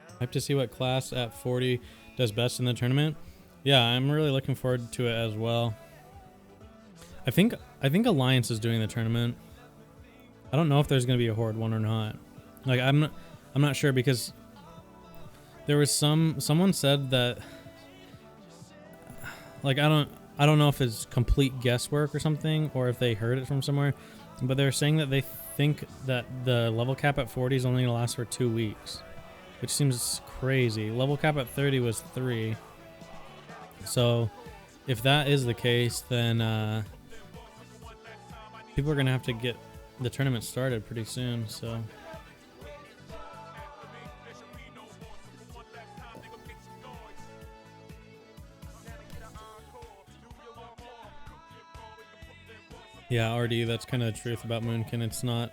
I have to see what class at 40 does best in the tournament. Yeah, I'm really looking forward to it as well. I think Alliance is doing the tournament. I don't know if there's gonna be a Horde one or not. Like I'm not sure because there was someone said that, like I don't know if it's complete guesswork or something or if they heard it from somewhere, but they're saying that they think that the level cap at 40 is only gonna last for 2 weeks, which seems crazy. Level cap at 30 was 3. So if that is the case, then people are gonna have to get the tournament started pretty soon. So yeah, RD, that's kind of the truth about Moonkin. It's not,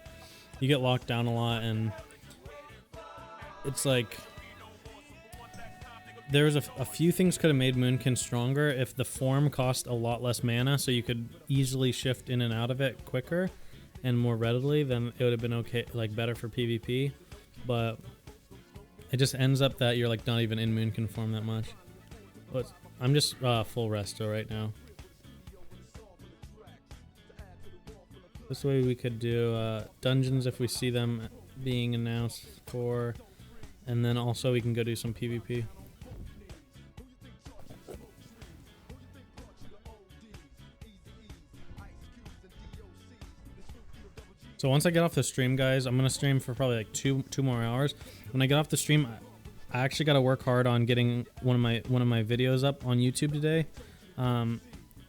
you get locked down a lot, and it's like there was a few things could have made Moonkin stronger if the form cost a lot less mana, so you could easily shift in and out of it quicker and more readily. Then it would have been okay, like better for PvP. But it just ends up that you're like not even in Moonkin form that much. But I'm just full resto right now. This way we could do dungeons if we see them being announced for, and then also we can go do some PvP. So once I get off the stream, guys, I'm gonna stream for probably like two more hours. When I get off the stream, I actually got to work hard on getting one of my videos up on YouTube today,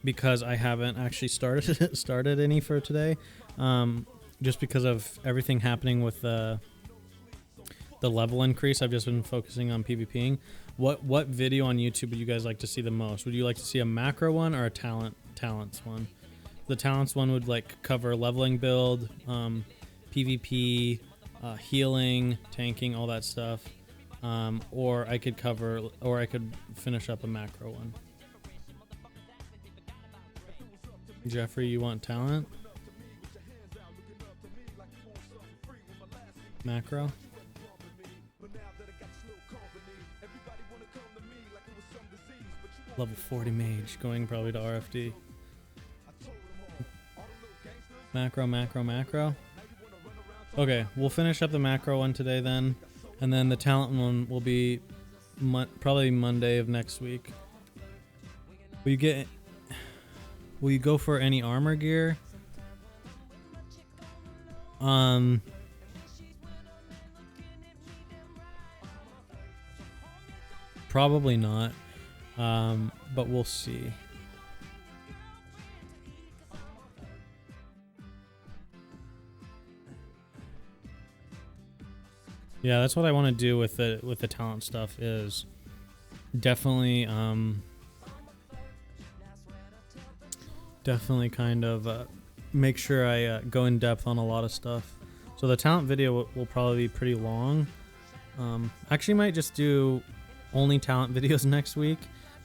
because I haven't actually started any for today, just because of everything happening with the level increase. I've just been focusing on PvPing. What video on YouTube would you guys like to see the most? Would you like to see a macro one or a talents one? The talents one would like cover leveling build, PvP, healing, tanking, all that stuff. Or I could finish up a macro one. Jeffrey, you want talent? Macro? Level 40 mage, going probably to RFD. Macro. Okay, we'll finish up the macro one today then, and then the talent one will be probably Monday of next week. Will you go for any armor gear? Probably not, but we'll see. Yeah, that's what I want to do with the talent stuff, is definitely kind of make sure I go in depth on a lot of stuff. So the talent video will probably be pretty long. Actually might just do only talent videos next week,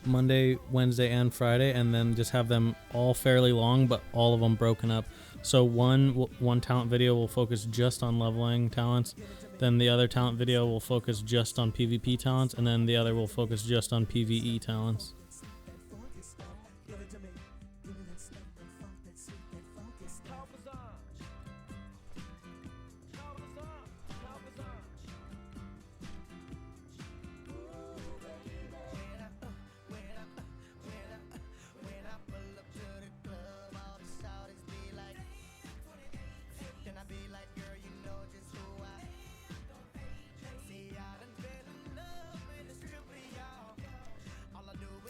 Monday, Wednesday, and Friday, and then just have them all fairly long, but all of them broken up. So one talent video will focus just on leveling talents, then the other talent video will focus just on PvP talents, and then the other will focus just on PvE talents.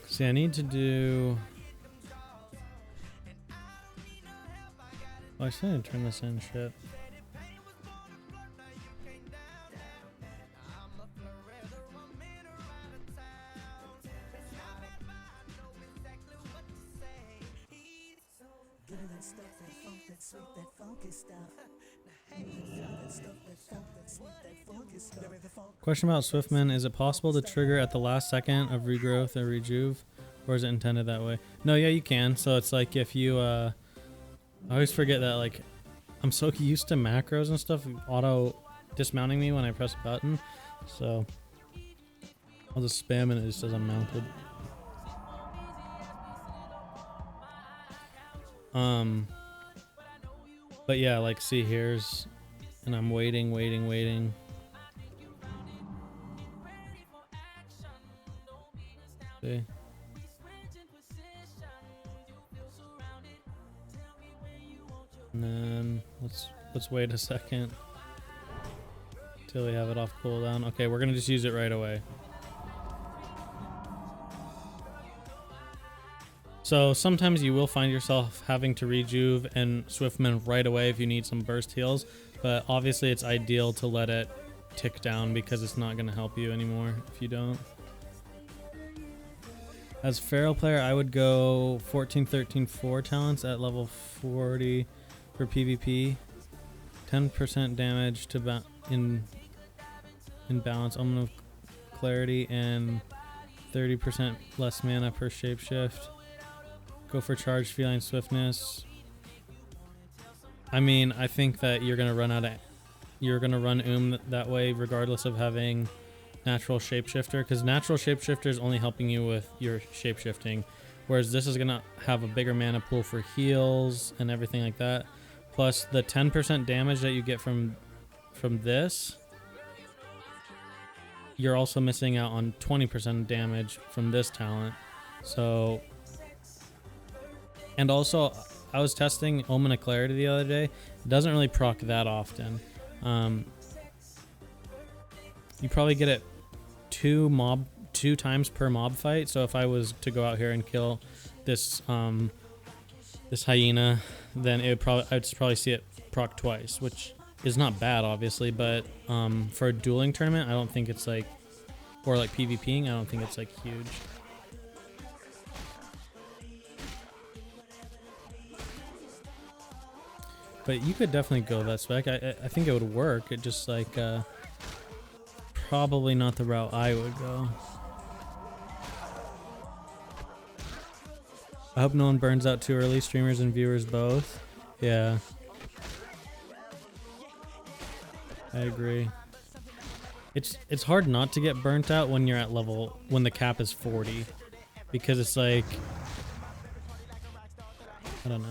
See, I need to do... Oh, I still need to turn this in, shit. Question about Swiftman: is it possible to trigger at the last second of regrowth or rejuve, or is it intended that way? No, yeah, you can. So it's like if you I always forget that, like, I'm so used to macros and stuff auto dismounting me when I press a button, so I'll just spam and it just says I'm mounted. But yeah, like see here's, and I'm waiting. See? And then let's wait a second till we have it off cooldown. Okay, we're gonna just use it right away. So sometimes you will find yourself having to rejuve and Swiftman right away if you need some burst heals, but obviously it's ideal to let it tick down because it's not gonna help you anymore if you don't. As Feral player, I would go 14, 13, 4 talents at level 40 for PvP. 10% damage to in balance, Omen of Clarity, and 30% less mana per shapeshift. Go for charged feline swiftness. I mean, I think that you're gonna run run that way regardless of having natural shapeshifter, because natural shapeshifter is only helping you with your shapeshifting, whereas this is gonna have a bigger mana pool for heals and everything like that. Plus the 10% damage that you get from this, you're also missing out on 20% damage from this talent. So, and also I was testing Omen of Clarity the other day. It doesn't really proc that often. You probably get it two times per mob fight. So if I was to go out here and kill this this hyena, then I'd probably see it proc twice, which is not bad obviously, but for a dueling tournament I don't think it's like, or like PvPing, I don't think it's like huge. But you could definitely go that spec. I think it would work. It just like probably not the route I would go. I hope no one burns out too early, streamers and viewers both. Yeah. I agree. It's hard not to get burnt out when you're at when the cap is 40. Because it's like, I don't know.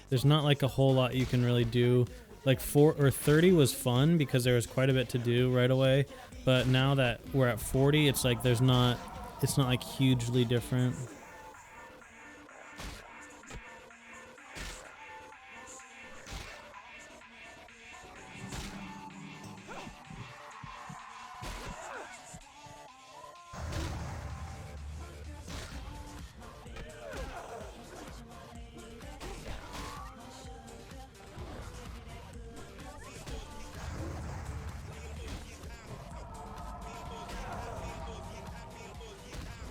There's not like a whole lot you can really do. Like 4 or 30 was fun because there was quite a bit to do right away. But now that we're at 40, it's like it's not like hugely different.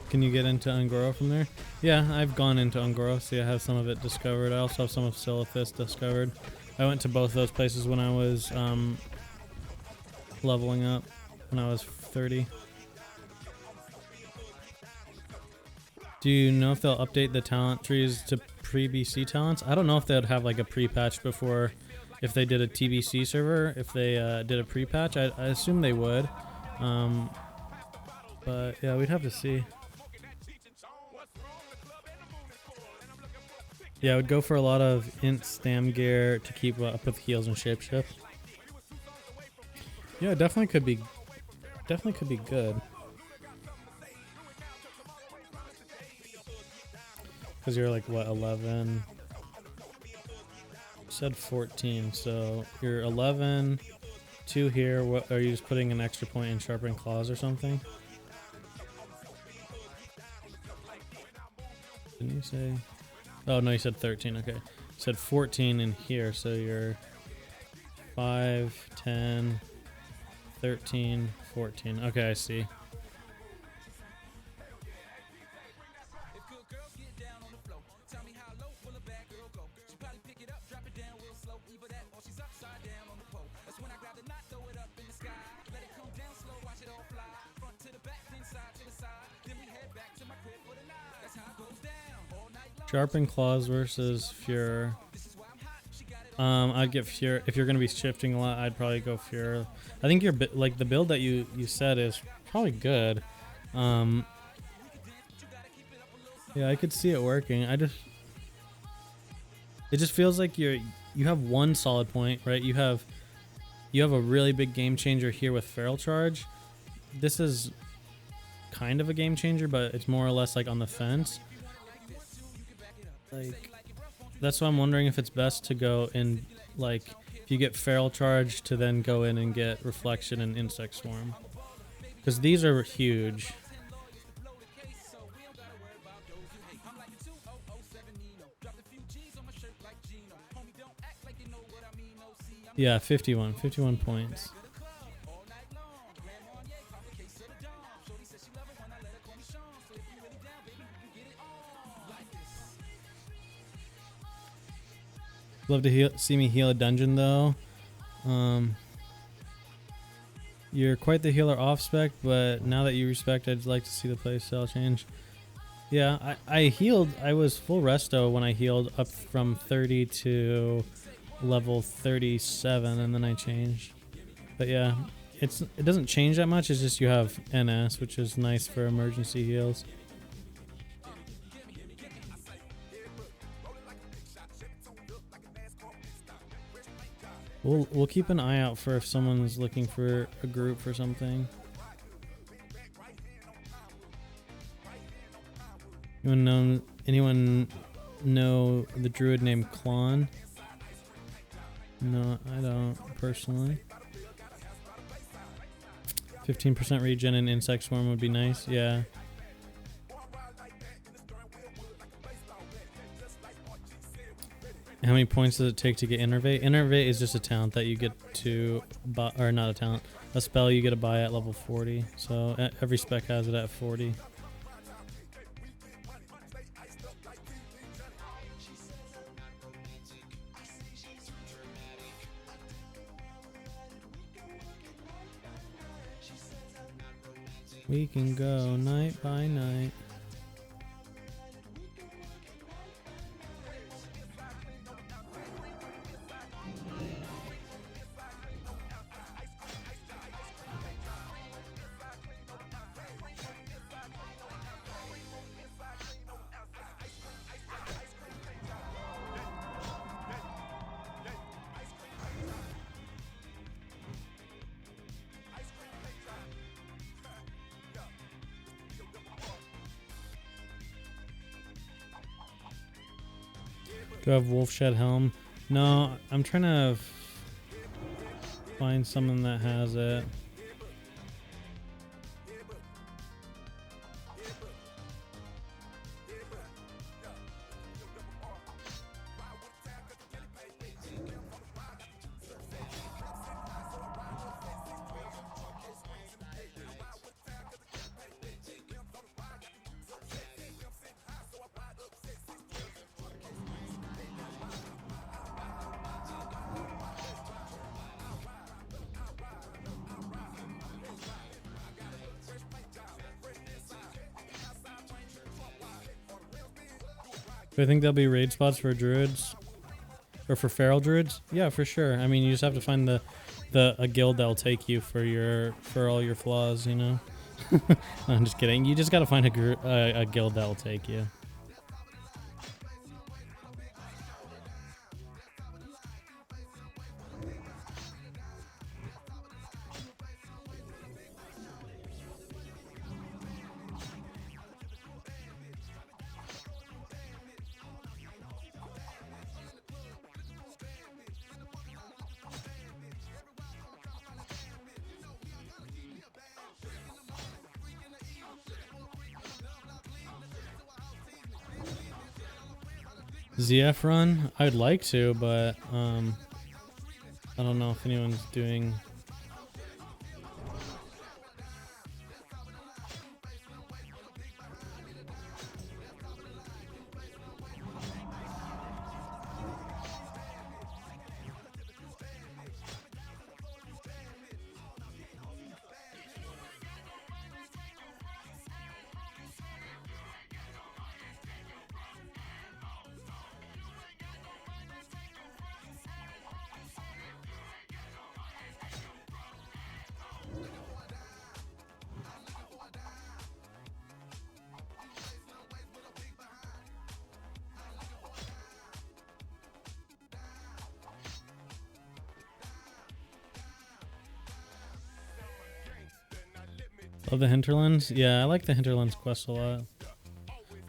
Can you get into Ungoro from there? Yeah, I've gone into Ungoro. See, I have some of it discovered. I also have some of Silithus discovered. I went to both those places when I was leveling up, when I was 30. Do you know if they'll update the talent trees to pre-BC talents? I don't know if they'd have like a pre-patch before, if they did a TBC server, if they did a pre-patch. I assume they would. But yeah, we'd have to see. Yeah, I would go for a lot of int stam gear to keep up with heals and shapeshift. Yeah, definitely could be good. Because you're like what, 11? You said 14, so you're 11. 2 here. What are you just putting an extra point in sharpened claws or something? Didn't you say? Oh no, you said 13. Okay, you said 14 in here, so you're 5, 10, 13, 14. Okay, I see. Sharpened Claws versus Fuhrer. I'd get Fuhrer. If you're going to be shifting a lot, I'd probably go Fuhrer. I think your like the build that you said is probably good. Yeah, I could see it working. It just feels like you have one solid point, right? You have a really big game changer here with Feral Charge. This is kind of a game changer, but it's more or less like on the fence. Like, that's why I'm wondering if it's best to go in, like, if you get Feral Charge to then go in and get Reflection and Insect Swarm. Because these are huge. Yeah, 51 points. Love to see me heal a dungeon though. You're quite the healer off spec, but now that you respect, I'd like to see the playstyle change. Yeah, I healed. I was full resto when I healed up from 30 to level 37, and then I changed. But yeah, it doesn't change that much. It's just you have NS, which is nice for emergency heals. We'll keep an eye out for if someone's looking for a group for something. Anyone know the druid named Klon? No, I don't personally. 15% regen and insect swarm would be nice. Yeah. How many points does it take to get Innervate? Innervate is just a talent that you get to buy, or not a talent, a spell you get to buy at level 40. So every spec has it at 40. We can go night by night. Do I have Wolfshed Helm? No, I'm trying to find someone that has it. Do I think there'll be raid spots for druids? Or for feral druids? Yeah, for sure. I mean, you just have to find a guild that'll take you for all your flaws, you know? I'm just kidding. You just gotta find a guild that'll take you. ZF run? I'd like to, but I don't know if anyone's doing. Oh, the hinterlands? Yeah, I like the hinterlands quest a lot.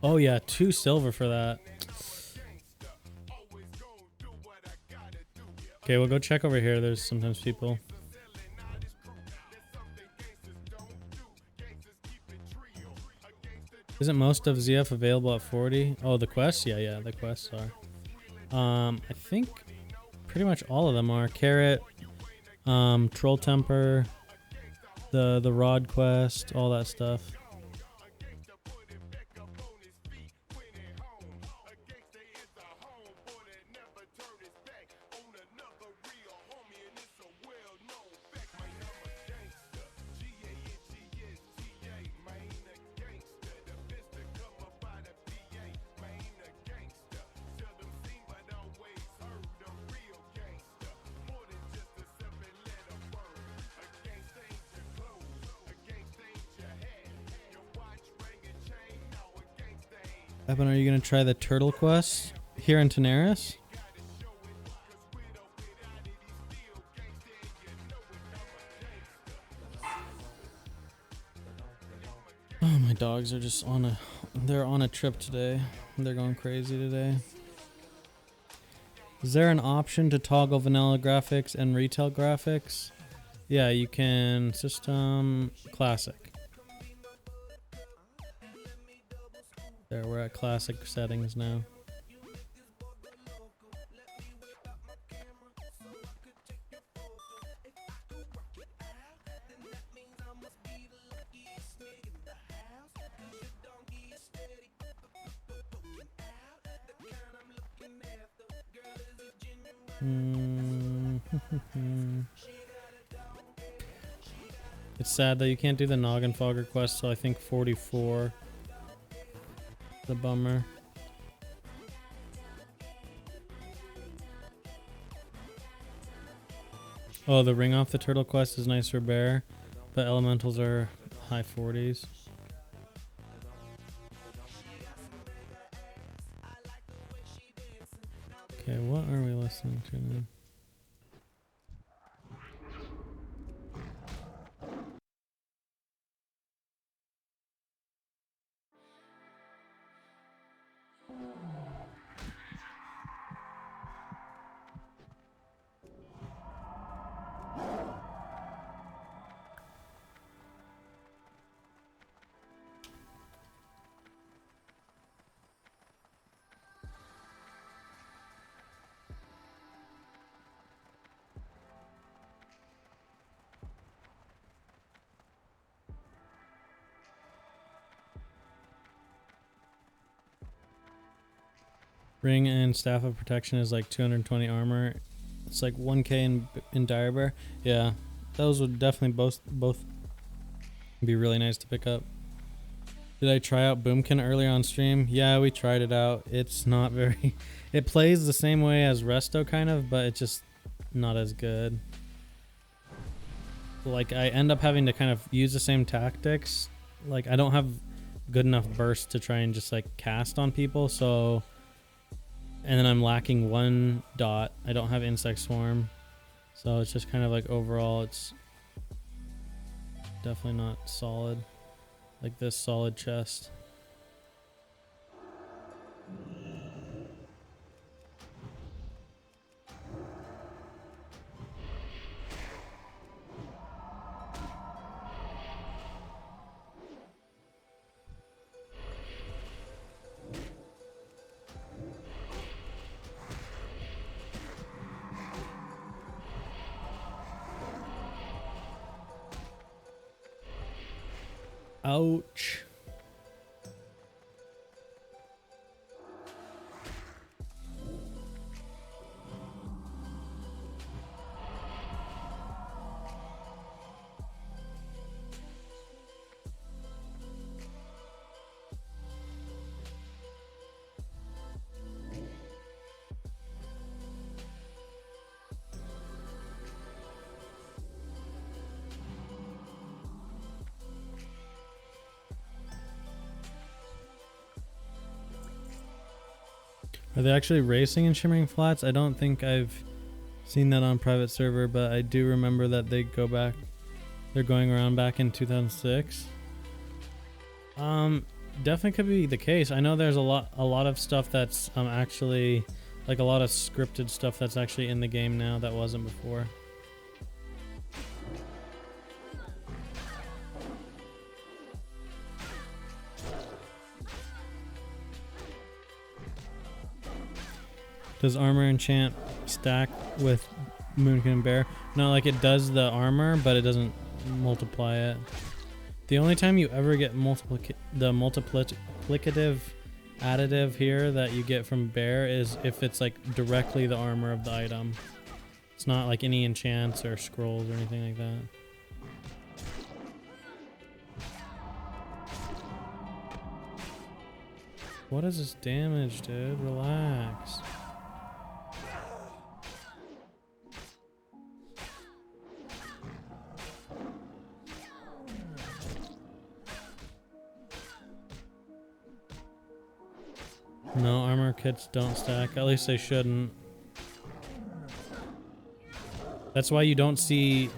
Oh yeah, 2 silver for that. Okay, we'll go check over here. There's sometimes people. Isn't most of ZF available at 40? Oh, the quests? Yeah, the quests are. I think pretty much all of them are. Carrot, Troll Temper, the Rod quest, all that stuff. Evan, are you gonna try the turtle quest here in Tanaris? Oh, my dogs are just they're on a trip today. They're going crazy today. Is there an option to toggle vanilla graphics and retail graphics? Yeah, you can. System classic. There, we're at classic settings now. It's sad that you can't do the Noggin Fogger quest till I think 44. The bummer. Oh, the ring off the turtle quest is nice for bear, but elementals are high 40s. Okay, what are we listening to now? Ring and Staff of Protection is like 220 armor. It's like 1k in Dire Bear. Yeah, those would definitely both be really nice to pick up. Did I try out Boomkin earlier on stream? Yeah, we tried it out. It's not very... It plays the same way as Resto kind of, but it's just not as good. Like, I end up having to kind of use the same tactics. Like, I don't have good enough burst to try and just like cast on people, so... And then I'm lacking 1 dot. I don't have Insect Swarm. So it's just kind of like overall it's definitely not solid. Like this solid chest. Ouch. Are they actually racing in Shimmering Flats? I don't think I've seen that on private server, but I do remember that they go back They're going around back in 2006. Definitely could be the case. I know there's a lot of stuff that's actually like a lot of scripted stuff that's actually in the game now that wasn't before. Does armor enchant stack with Moonkin and Bear? No, like it does the armor, but it doesn't multiply it. The only time you ever get the multiplicative additive here that you get from Bear is if it's like directly the armor of the item. It's not like any enchants or scrolls or anything like that. What is this damage, dude? Relax. No, armor kits don't stack. At least they shouldn't. That's why you don't see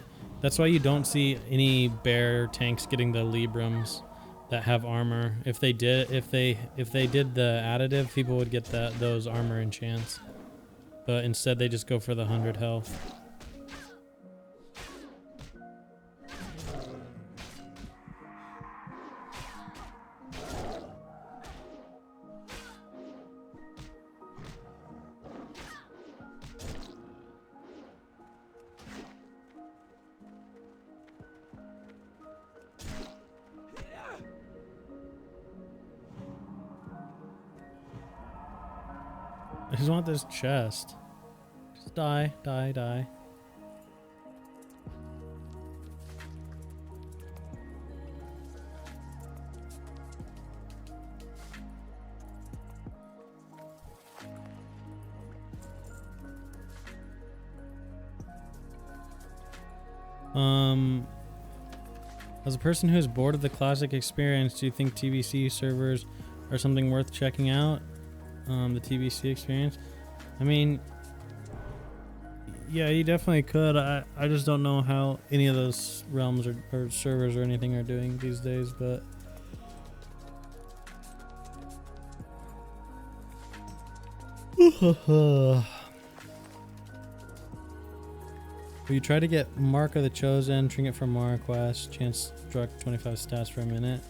any Bear tanks getting the Librams that have armor. If they did the additive, people would get those armor enchants. But instead they just go for the 100 health. I just want this chest. Just die, die, die. As a person who is bored of the classic experience, do you think TBC servers are something worth checking out? The TBC experience. I mean, yeah, you definitely could. I just don't know how any of those realms or servers or anything are doing these days, but you try to get Mark of the Chosen, trinket from Mara Quest, chance struck 25 stats for a minute.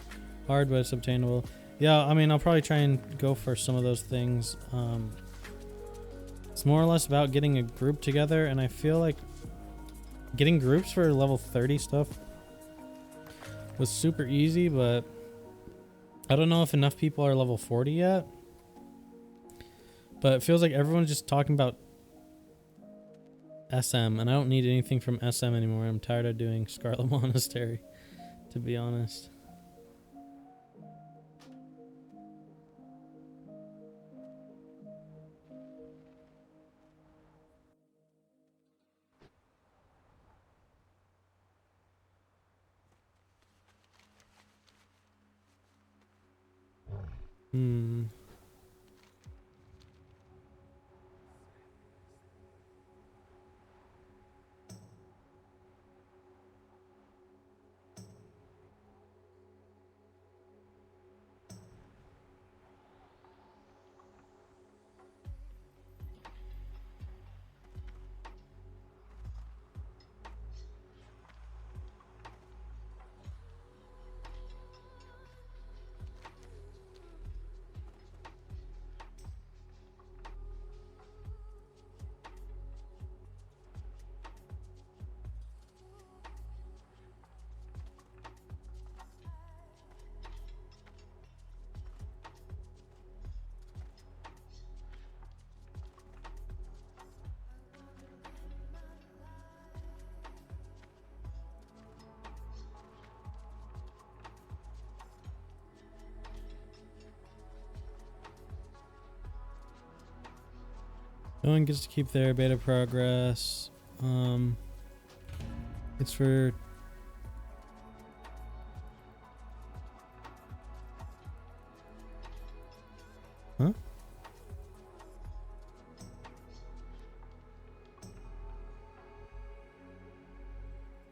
Hard, but it's obtainable. Yeah, I mean, I'll probably try and go for some of those things. It's more or less about getting a group together, and I feel like getting groups for level 30 stuff was super easy, but I don't know if enough people are level 40 yet. But it feels like everyone's just talking about SM, and I don't need anything from SM anymore. I'm tired of doing Scarlet Monastery, to be honest. No one gets to keep their beta progress. It's for... Huh?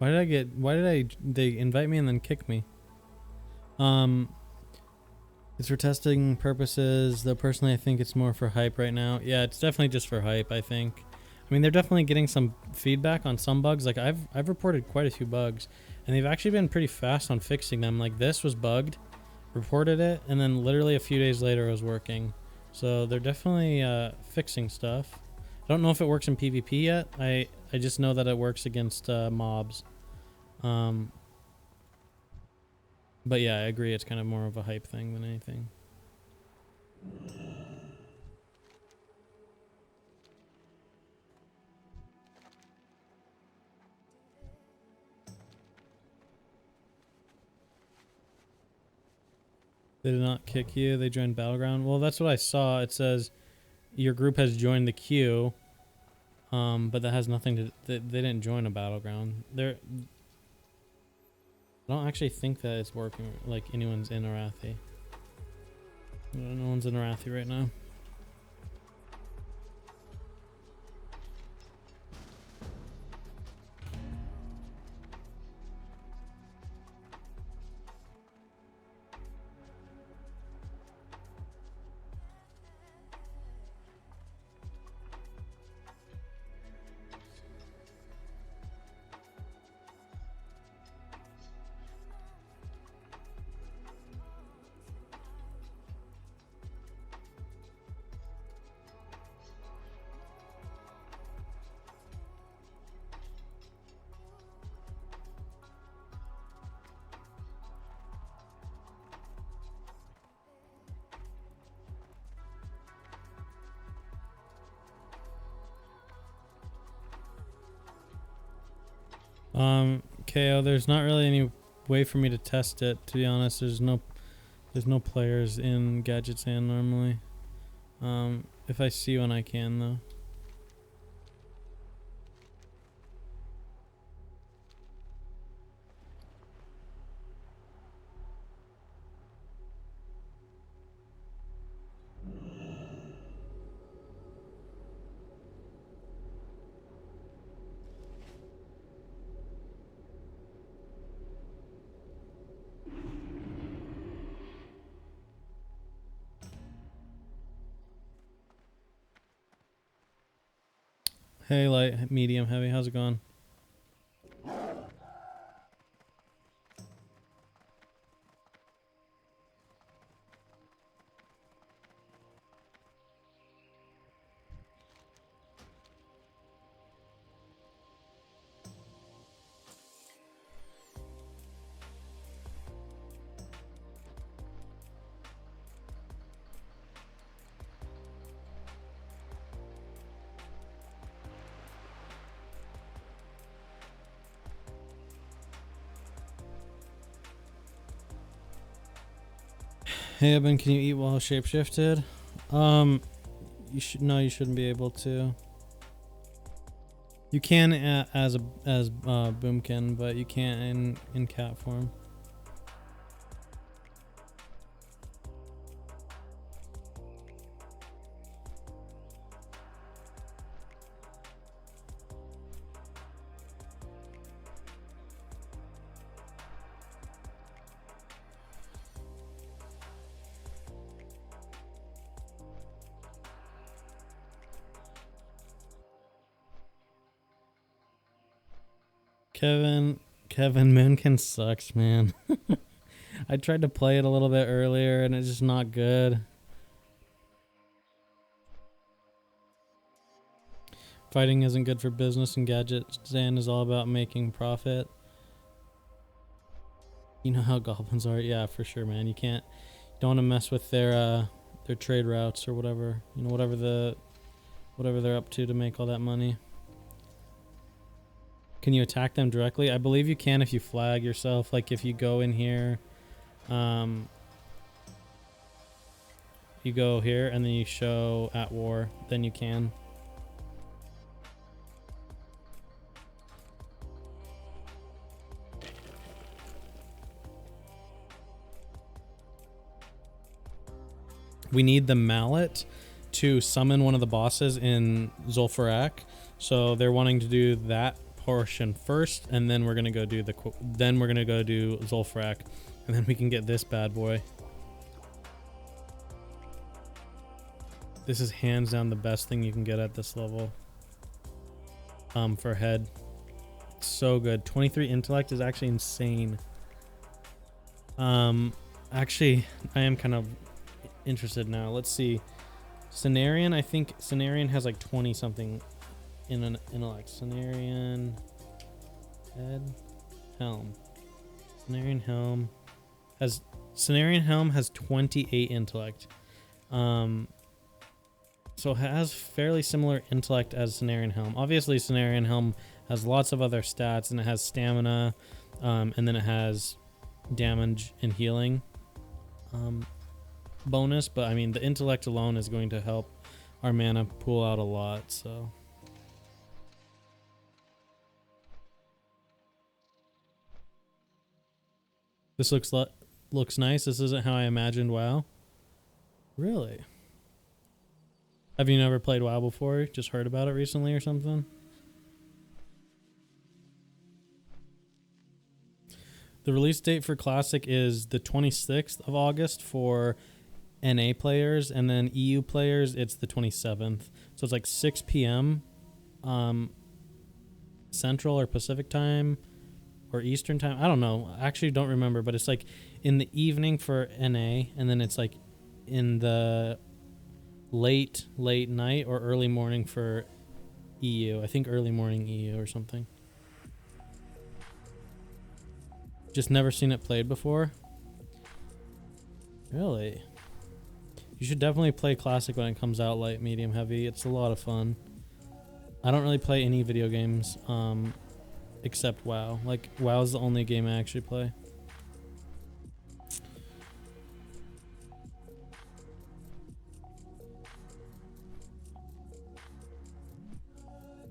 They invite me and then kick me? It's for testing purposes, though personally I think it's more for hype right now. Yeah, it's definitely just for hype, I think. I mean, they're definitely getting some feedback on some bugs. Like I've reported quite a few bugs, and they've actually been pretty fast on fixing them. Like this was bugged, reported it, and then literally a few days later it was working. So they're definitely fixing stuff. I don't know if it works in PvP yet. I just know that it works against mobs. But yeah, I agree. It's kind of more of a hype thing than anything. They did not kick you. They joined Battleground. Well, that's what I saw. It says your group has joined the queue, but that has nothing to. They didn't join a Battleground. I don't actually think that it's working. Like anyone's in Arathi. No one's in Arathi right now. KO, there's not really any way for me to test it, to be honest. There's no players in Gadgets and normally. If I see one I can though. Hey, light, medium, heavy, how's it going? Hey, Evan, can you eat while shapeshifted? You shouldn't be able to. You can as Boomkin, but you can't in cat form. Kevin, Moonkin sucks, man. I tried to play it a little bit earlier and it's just not good. Fighting isn't good for business, and Gadget Stand is all about making profit. You know how goblins are. Yeah, for sure, man. You don't want to mess with their trade routes or whatever. You know, whatever they're up to make all that money. Can you attack them directly? I believe you can if you flag yourself. Like if you go in here, you go here and then you show at war, then you can. We need the mallet to summon one of the bosses in Zul'Farrak. So they're wanting to do that portion first, and then we're gonna go do Zulfrak, and then we can get this bad boy. This is hands down the best thing you can get at this level. For head. So good. 23 intellect is actually insane. Actually, I am kind of interested now. Let's see. Cenarian, I think Cenarian has like 20 something in an intellect. Cenarian head helm. Cenarian helm has 28 intellect. So it has fairly similar intellect as Cenarian helm. Obviously Cenarian helm has lots of other stats, and it has stamina, and then it has damage and healing bonus, but I mean the intellect alone is going to help our mana pool out a lot. So this looks nice. This isn't how I imagined WoW. Really? Have you never played WoW before? Just heard about it recently or something? The release date for Classic is the 26th of August for NA players, and then EU players, it's the 27th. So it's like 6 p.m. Central or Pacific time or Eastern time. I don't know. I actually don't remember, but it's like in the evening for NA, and then it's like in the late night or early morning for EU. I think early morning EU or something. Just never seen it played before. Really? You should definitely play Classic when it comes out, light, medium, heavy. It's a lot of fun. I don't really play any video games except WoW. Like, WoW is the only game I actually play.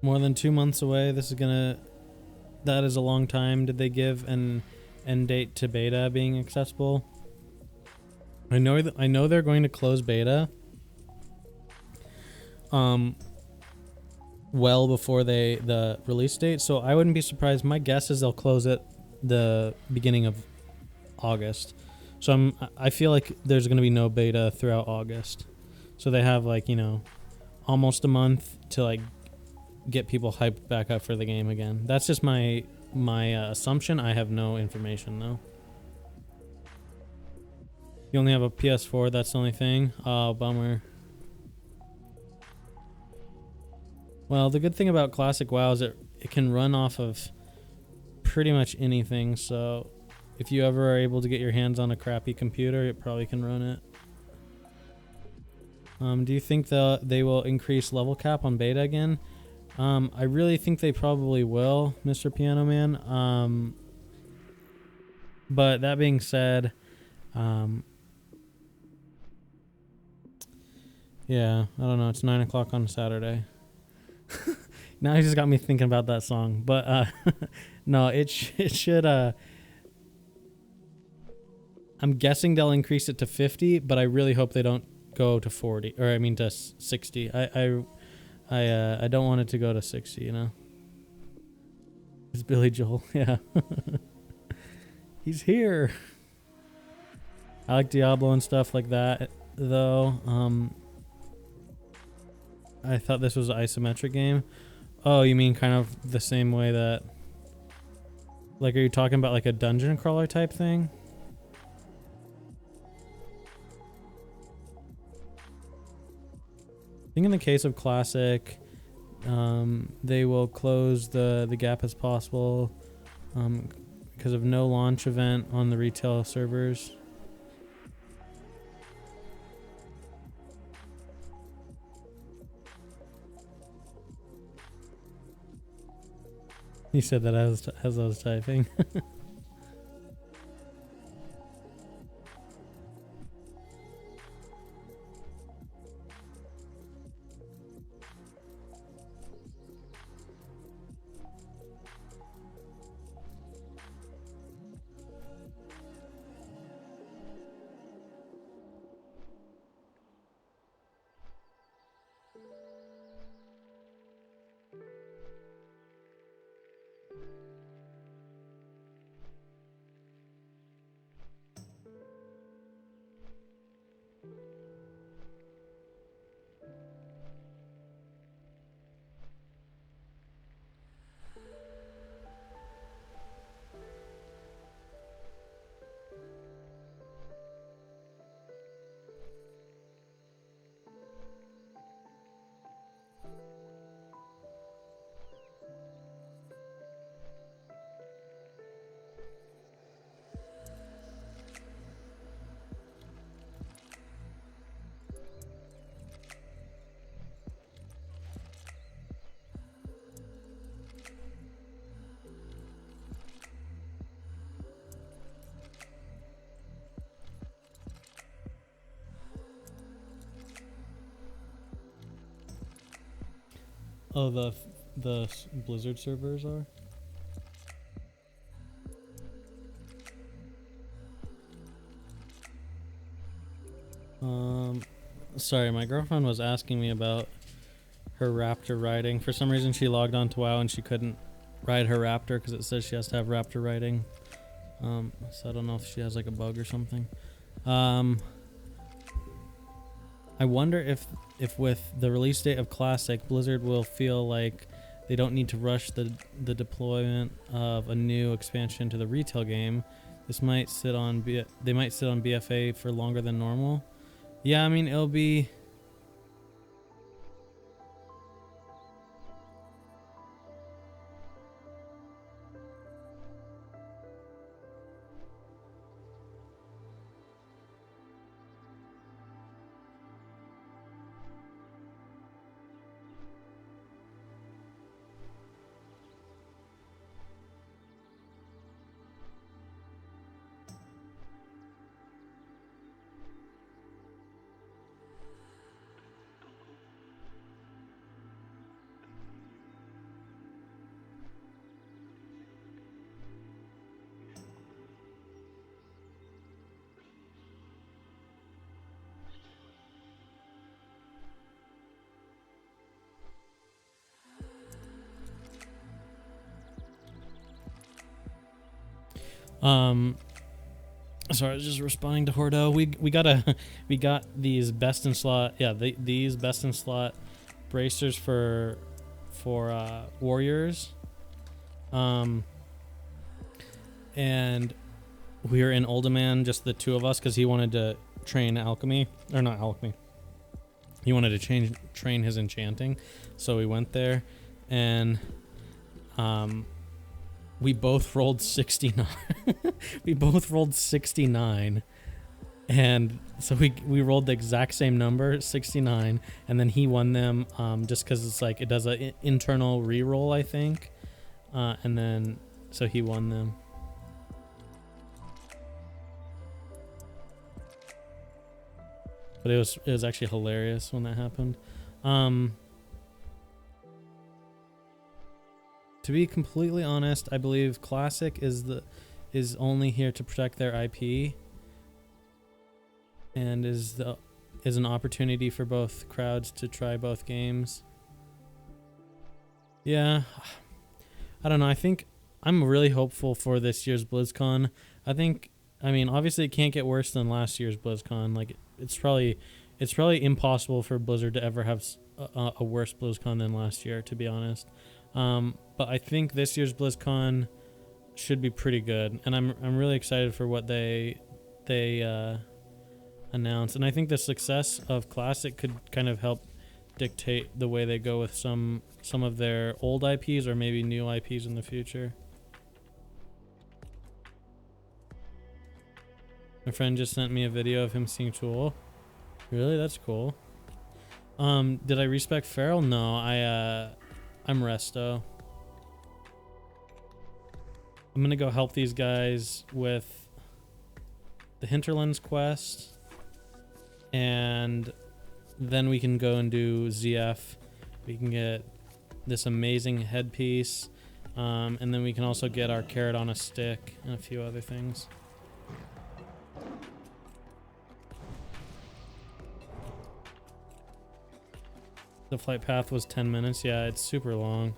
More than 2 months away. That is a long time. Did they give an end date to beta being accessible? I know they're going to close beta well before the release date, so I wouldn't be surprised. My guess is they'll close it the beginning of August. So I feel like there's going to be no beta throughout August. So they have, like, you know, almost a month to like get people hyped back up for the game again. That's just my assumption. I have no information though. You only have a PS4, that's the only thing. Oh, bummer. Well, the good thing about Classic WoW is it can run off of pretty much anything, so if you ever are able to get your hands on a crappy computer, it probably can run it. Do you think they will increase level cap on beta again? I really think they probably will, Mr. Piano Man. But that being said, yeah, I don't know. It's 9 o'clock on Saturday. Now you just got me thinking about that song. But no, it should. I'm guessing they'll increase it to 50, but I really hope they don't go to 40, or I mean to 60. I don't want it to go to 60. You know. It's Billy Joel. Yeah. He's here. I like Diablo and stuff like that, though. I thought this was an isometric game. Oh, you mean kind of the same way that... Like, are you talking about like a dungeon crawler type thing? I think in the case of Classic, they will close the gap as possible because of no launch event on the retail servers. He said that as I was typing. Oh, the Blizzard servers are. Sorry, my girlfriend was asking me about her raptor riding. For some reason, she logged on to WoW and she couldn't ride her raptor because it says she has to have raptor riding. So I don't know if she has like a bug or something. I wonder if with the release date of Classic, Blizzard will feel like they don't need to rush the deployment of a new expansion to the retail game. This might sit on they might sit on BFA for longer than normal. Yeah, I mean it'll be. Sorry, I was just responding to Hordo. We got these best in slot. Yeah, these best in slot bracers for warriors. And we were in Uldaman, just the two of us, because he wanted to train alchemy, or not alchemy. He wanted to train his enchanting, so we went there, and we both rolled 69. We both rolled 69. And so we rolled the exact same number, 69, and then he won them just because it's like it does an internal reroll, I think. And then so he won them. But it was actually hilarious when that happened. To be completely honest, I believe Classic is only here to protect their IP, and is an opportunity for both crowds to try both games. Yeah, I don't know. I think I'm really hopeful for this year's BlizzCon. I mean, obviously it can't get worse than last year's BlizzCon. Like it's probably impossible for Blizzard to ever have a worse BlizzCon than last year, to be honest. But I think this year's BlizzCon should be pretty good, and I'm really excited for what they announce. And I think the success of Classic could kind of help dictate the way they go with some of their old IPs or maybe new IPs in the future. My friend just sent me a video of him seeing Tool. Really? That's cool. Did I respec Feral? No, I'm Resto. I'm gonna go help these guys with the Hinterlands quest, and then we can go and do ZF. We can get this amazing headpiece, and then we can also get our carrot on a stick and a few other things. The flight path was 10 minutes. Yeah, it's super long.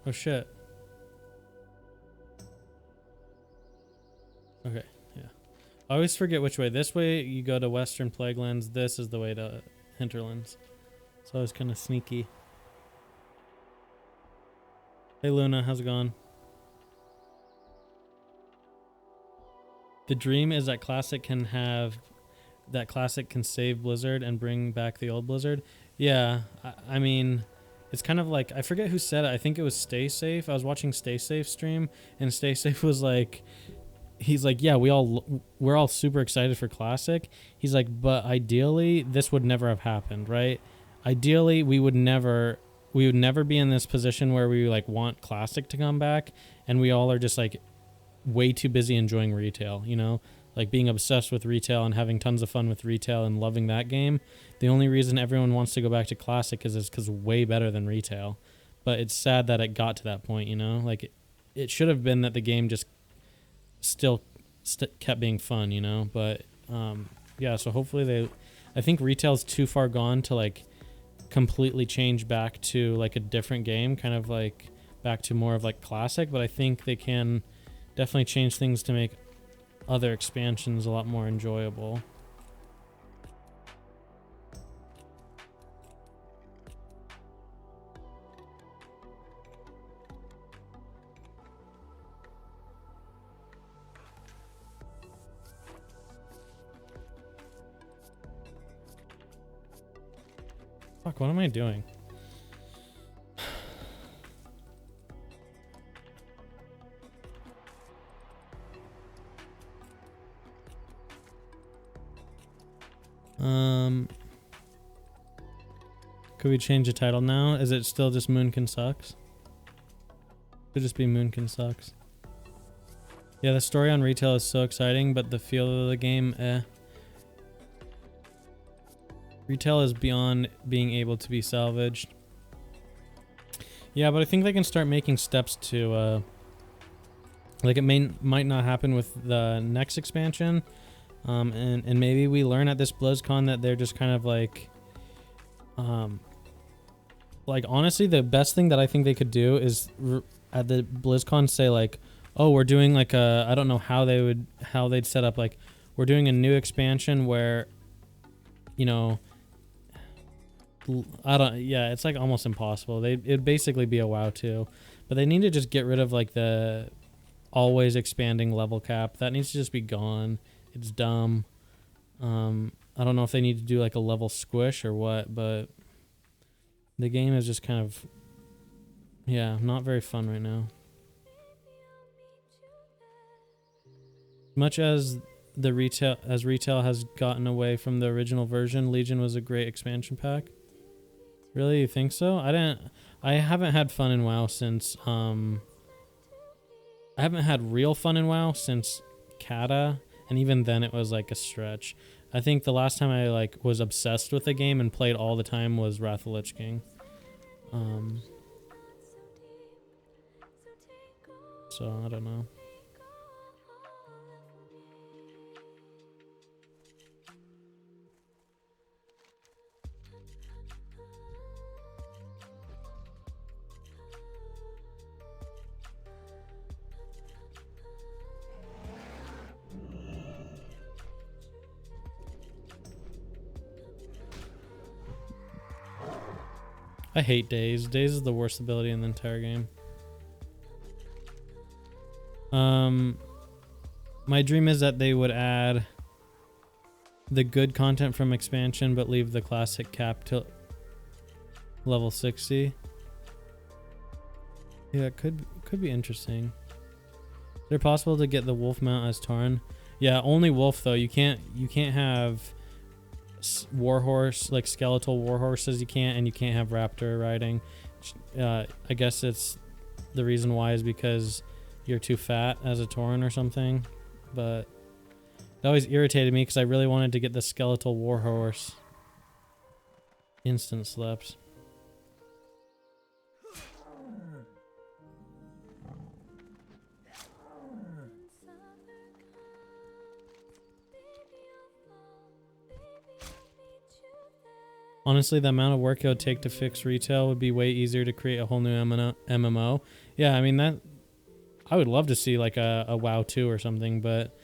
Oh shit. Okay, yeah. I always forget which way. This way you go to Western Plaguelands. This is the way to Hinterlands. So I was kind of sneaky. Hey Luna, how's it going? The dream is that Classic can save Blizzard and bring back the old Blizzard. Yeah, I mean, it's kind of like, I forget who said it. I think it was Stay Safe. I was watching Stay Safe stream, and Stay Safe was like, he's like, yeah, we're all super excited for Classic. He's like, but ideally this would never have happened, right? Ideally we would never be in this position where we like want Classic to come back, and we all are just like way too busy enjoying retail, you know? like being obsessed with retail and having tons of fun with retail and loving that game. The only reason everyone wants to go back to classic is because way better than retail. But it's sad that it got to that point, you know? Like it should have been that the game just still kept being fun, you know? But yeah, so hopefully I think retail's too far gone to like completely change back to like a different game, kind of like back to more of like classic, but I think they can definitely change things to make other expansions a lot more enjoyable. Fuck, what am I doing? Could we change the title now? Is it still just Moonkin Sucks? Could just be Moonkin Sucks. Yeah, the story on retail is so exciting, but the feel of the game, Retail is beyond being able to be salvaged. Yeah, but I think they can start making steps to, like it might not happen with the next expansion, and maybe we learn at this BlizzCon that they're just kind of like honestly, the best thing that I think they could do is at the BlizzCon say like, oh, we're doing like I don't know how they'd set up, like we're doing a new expansion where, you know, it's like almost impossible. It'd basically be a WoW 2, but they need to just get rid of like the always expanding level cap. That needs to just be gone. It's dumb. I don't know if they need to do like a level squish or what, but the game is just kind of, yeah, not very fun right now. Much as retail has gotten away from the original version, Legion was a great expansion pack. Really, you think so? I haven't had fun in WoW since I haven't had real fun in WoW since Kata, and even then it was like a stretch. I think the last time I like was obsessed with the game and played all the time was Wrath of the Lich King. So I don't know. I hate Daze. Daze is the worst ability in the entire game. My dream is that they would add the good content from expansion, but leave the classic cap till level 60. Yeah, it could be interesting. Is it possible to get the wolf mount as Tauren? Yeah, only wolf though. You can't have warhorse, like skeletal warhorses. You can't, and you can't have raptor riding. I guess it's the reason why is because you're too fat as a Tauren or something. But it always irritated me because I really wanted to get the skeletal warhorse. Instant slept. Honestly, the amount of work it would take to fix retail would be way easier to create a whole new MMO. Yeah, I mean, that I would love to see like a WoW 2 or something, but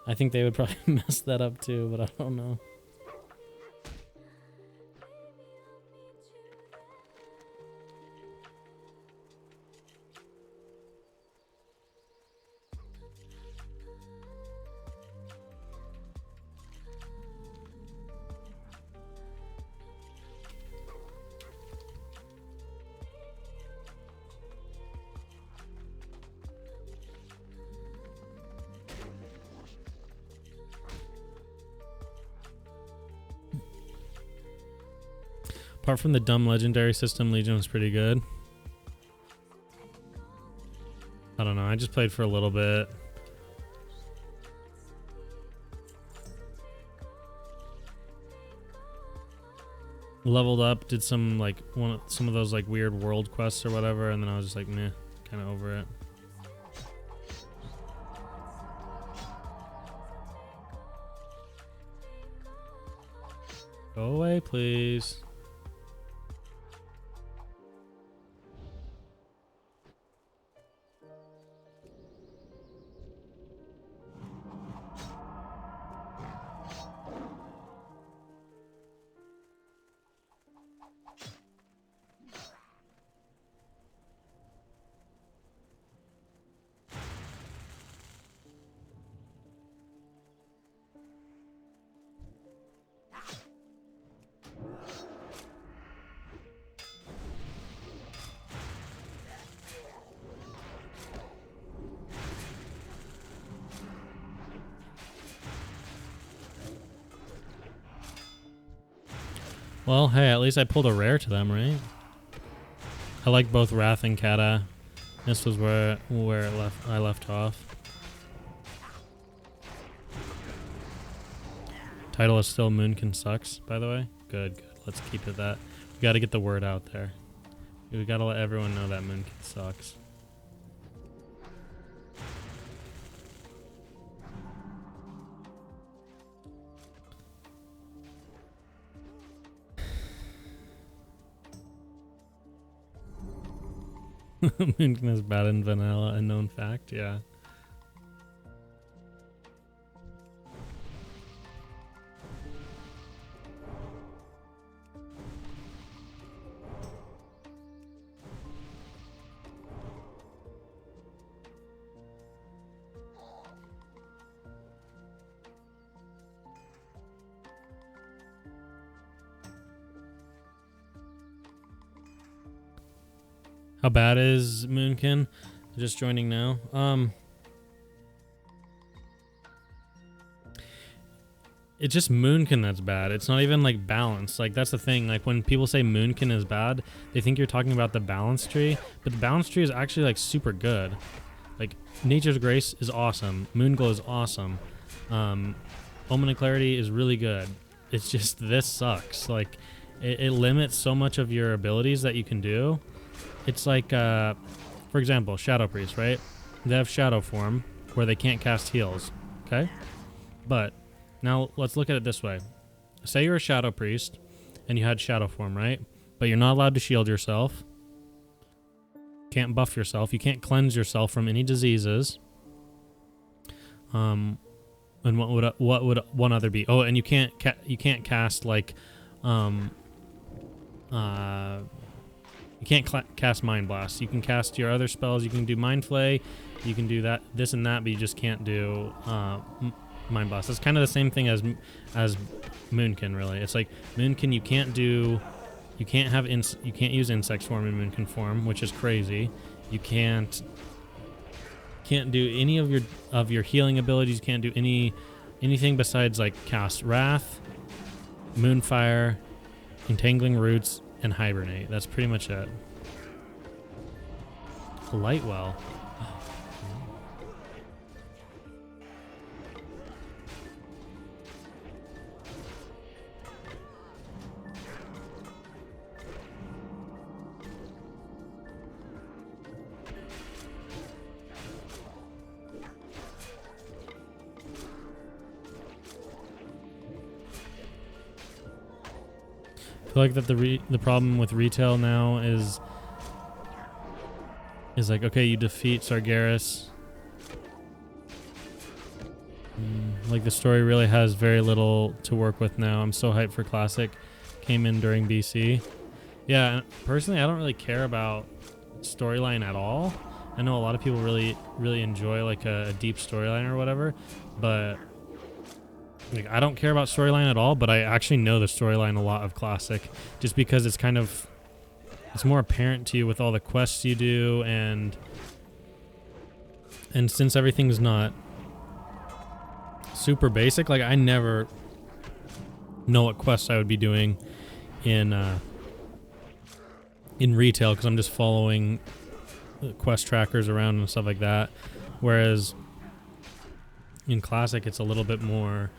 I think they would probably mess that up too, but I don't know. Apart from the dumb legendary system, Legion was pretty good. I don't know. I just played for a little bit. leveled up, did some like some of those like weird world quests or whatever, and then I was just like, meh, kind of over it. Go away, please. Well, hey, at least I pulled a rare to them, right? I like both Wrath and Kata. This was where I left off. Title is still Moonkin sucks, by the way. Good, good. Let's keep it that. We got to get the word out there. We got to let everyone know that Moonkin sucks. Moonkin is bad in vanilla, a known fact, yeah. How bad is Moonkin? Just joining now. It's just Moonkin that's bad. It's not even like balance. Like that's the thing. Like when people say Moonkin is bad, they think you're talking about the balance tree, but the balance tree is actually like super good. Like Nature's Grace is awesome. Moonglow is awesome. Omen of Clarity is really good. It's just this sucks. Like it limits so much of your abilities that you can do. It's like, for example, Shadow Priest, right? They have Shadow form where they can't cast heals, okay? But now let's look at it this way. Say you're a Shadow Priest and you had Shadow form, right? But you're not allowed to shield yourself. Can't buff yourself. You can't cleanse yourself from any diseases. And what would one other be? Oh, and you can't cast like you can't cast Mind Blast. You can cast your other spells. You can do Mind Flay. You can do that, this and that, but you just can't do Mind Blast. It's kind of the same thing as Moonkin, really. It's like Moonkin, you can't use Insect form in Moonkin form, which is crazy. You can't do any of your healing abilities. You can't do anything besides like cast Wrath, Moonfire, Entangling Roots, and Hibernate. That's pretty much it. Lightwell. I feel like that the problem with retail now is like, okay, you defeat Sargeras. Like the story really has very little to work with now. I'm so hyped for Classic. Came in during BC. Yeah, personally, I don't really care about storyline at all. I know a lot of people really enjoy like a deep storyline or whatever, but like, I don't care about storyline at all, but I actually know the storyline a lot of Classic, just because it's kind of, it's more apparent to you with all the quests you do, and since everything's not super basic, like I never know what quests I would be doing in retail, because I'm just following quest trackers around and stuff like that, whereas in Classic it's a little bit more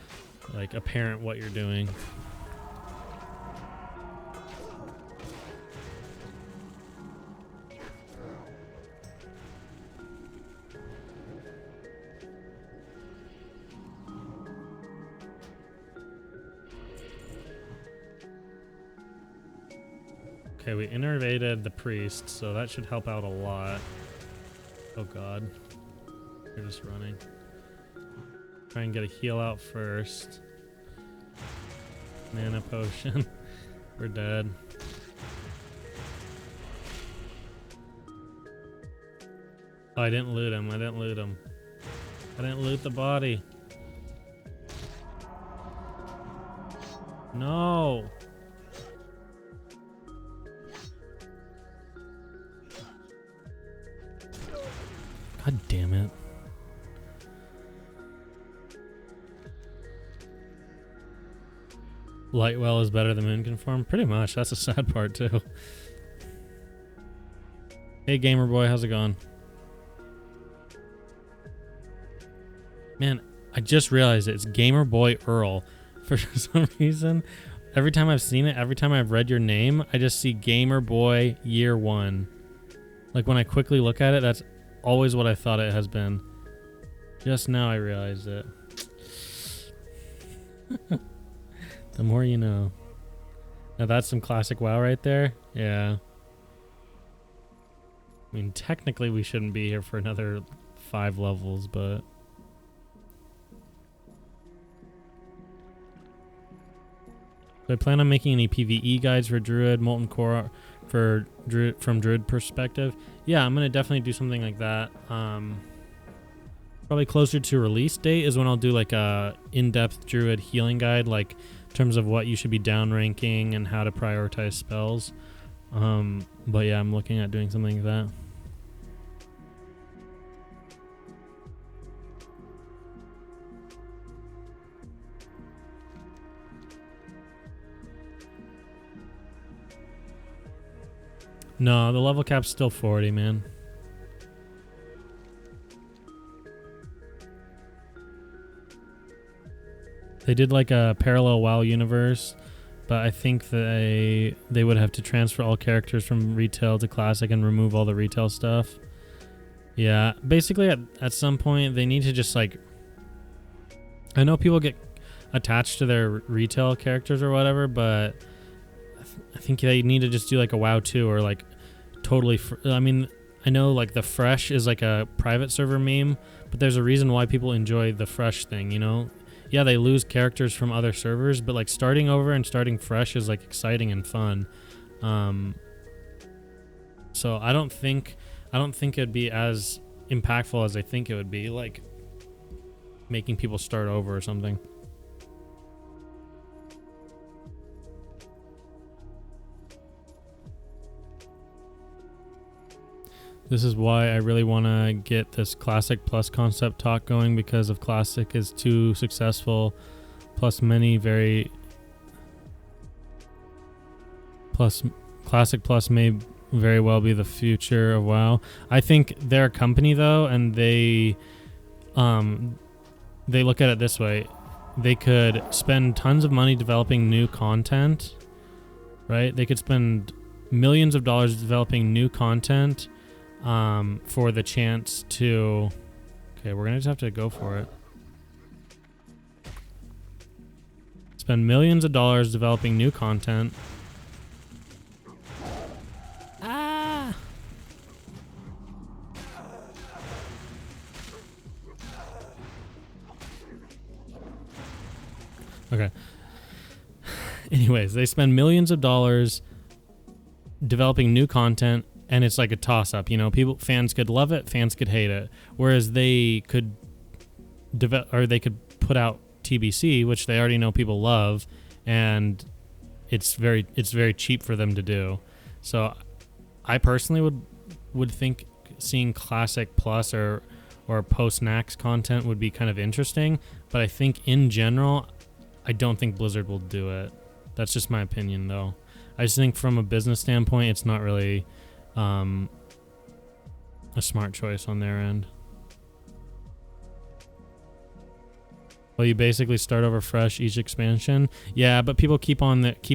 like apparent what you're doing. Okay, we innervated the priest, so that should help out a lot. Oh god. They're just running. Try and get a heal out first. Mana potion. We're dead. Oh, I didn't loot him. I didn't loot him. I didn't loot the body. No. God damn it. Lightwell is better than Moonkin form? Pretty much. That's a sad part, too. Hey, gamer boy. How's it going? Man, I just realized it's Gamer Boy Earl. For some reason, every time I've seen it, every time I've read your name, I just see Gamer Boy Year 1. Like, when I quickly look at it, that's always what I thought it has been. Just now I realized it. The more you know. Now that's some classic WoW right there. Yeah. I mean, technically we shouldn't be here for another 5 levels, but... Do I plan on making any PvE guides for Druid, Molten Core, for Druid, from Druid perspective? Yeah, I'm going to definitely do something like that. Probably closer to release date is when I'll do like a in-depth Druid healing guide, like in terms of what you should be downranking and how to prioritize spells. But yeah, I'm looking at doing something like that. No, the level cap's still 40, man. They did like a parallel WoW universe, but I think they would have to transfer all characters from retail to classic and remove all the retail stuff. Yeah, basically at some point they need to just like... I know people get attached to their retail characters or whatever, but I think they need to just do like a WoW 2 or like totally... I mean, I know like the Fresh is like a private server meme, but there's a reason why people enjoy the Fresh thing, you know? Yeah, they lose characters from other servers, but like starting over and starting fresh is like exciting and fun. So I don't think it'd be as impactful as I think it would be, like making people start over or something. This is why I really want to get this Classic Plus concept talk going, because if Classic is too successful, plus Classic Plus may very well be the future of WoW. I think they're a company though, and they look at it this way. They could spend tons of money developing new content, right? They could spend millions of dollars developing new content for the chance to... Okay, we're gonna just have to go for it. Spend millions of dollars developing new content. Ah! Okay. Anyways, they spend millions of dollars developing new content, and it's like a toss-up, you know. Fans could love it, fans could hate it. Whereas they could put out TBC, which they already know people love, and it's very cheap for them to do. So I personally would think seeing Classic Plus or post-Nax content would be kind of interesting, but I think in general, I don't think Blizzard will do it. That's just my opinion, though. I just think from a business standpoint, it's not really a smart choice on their end. Well, you basically start over fresh each expansion. Yeah, but people keep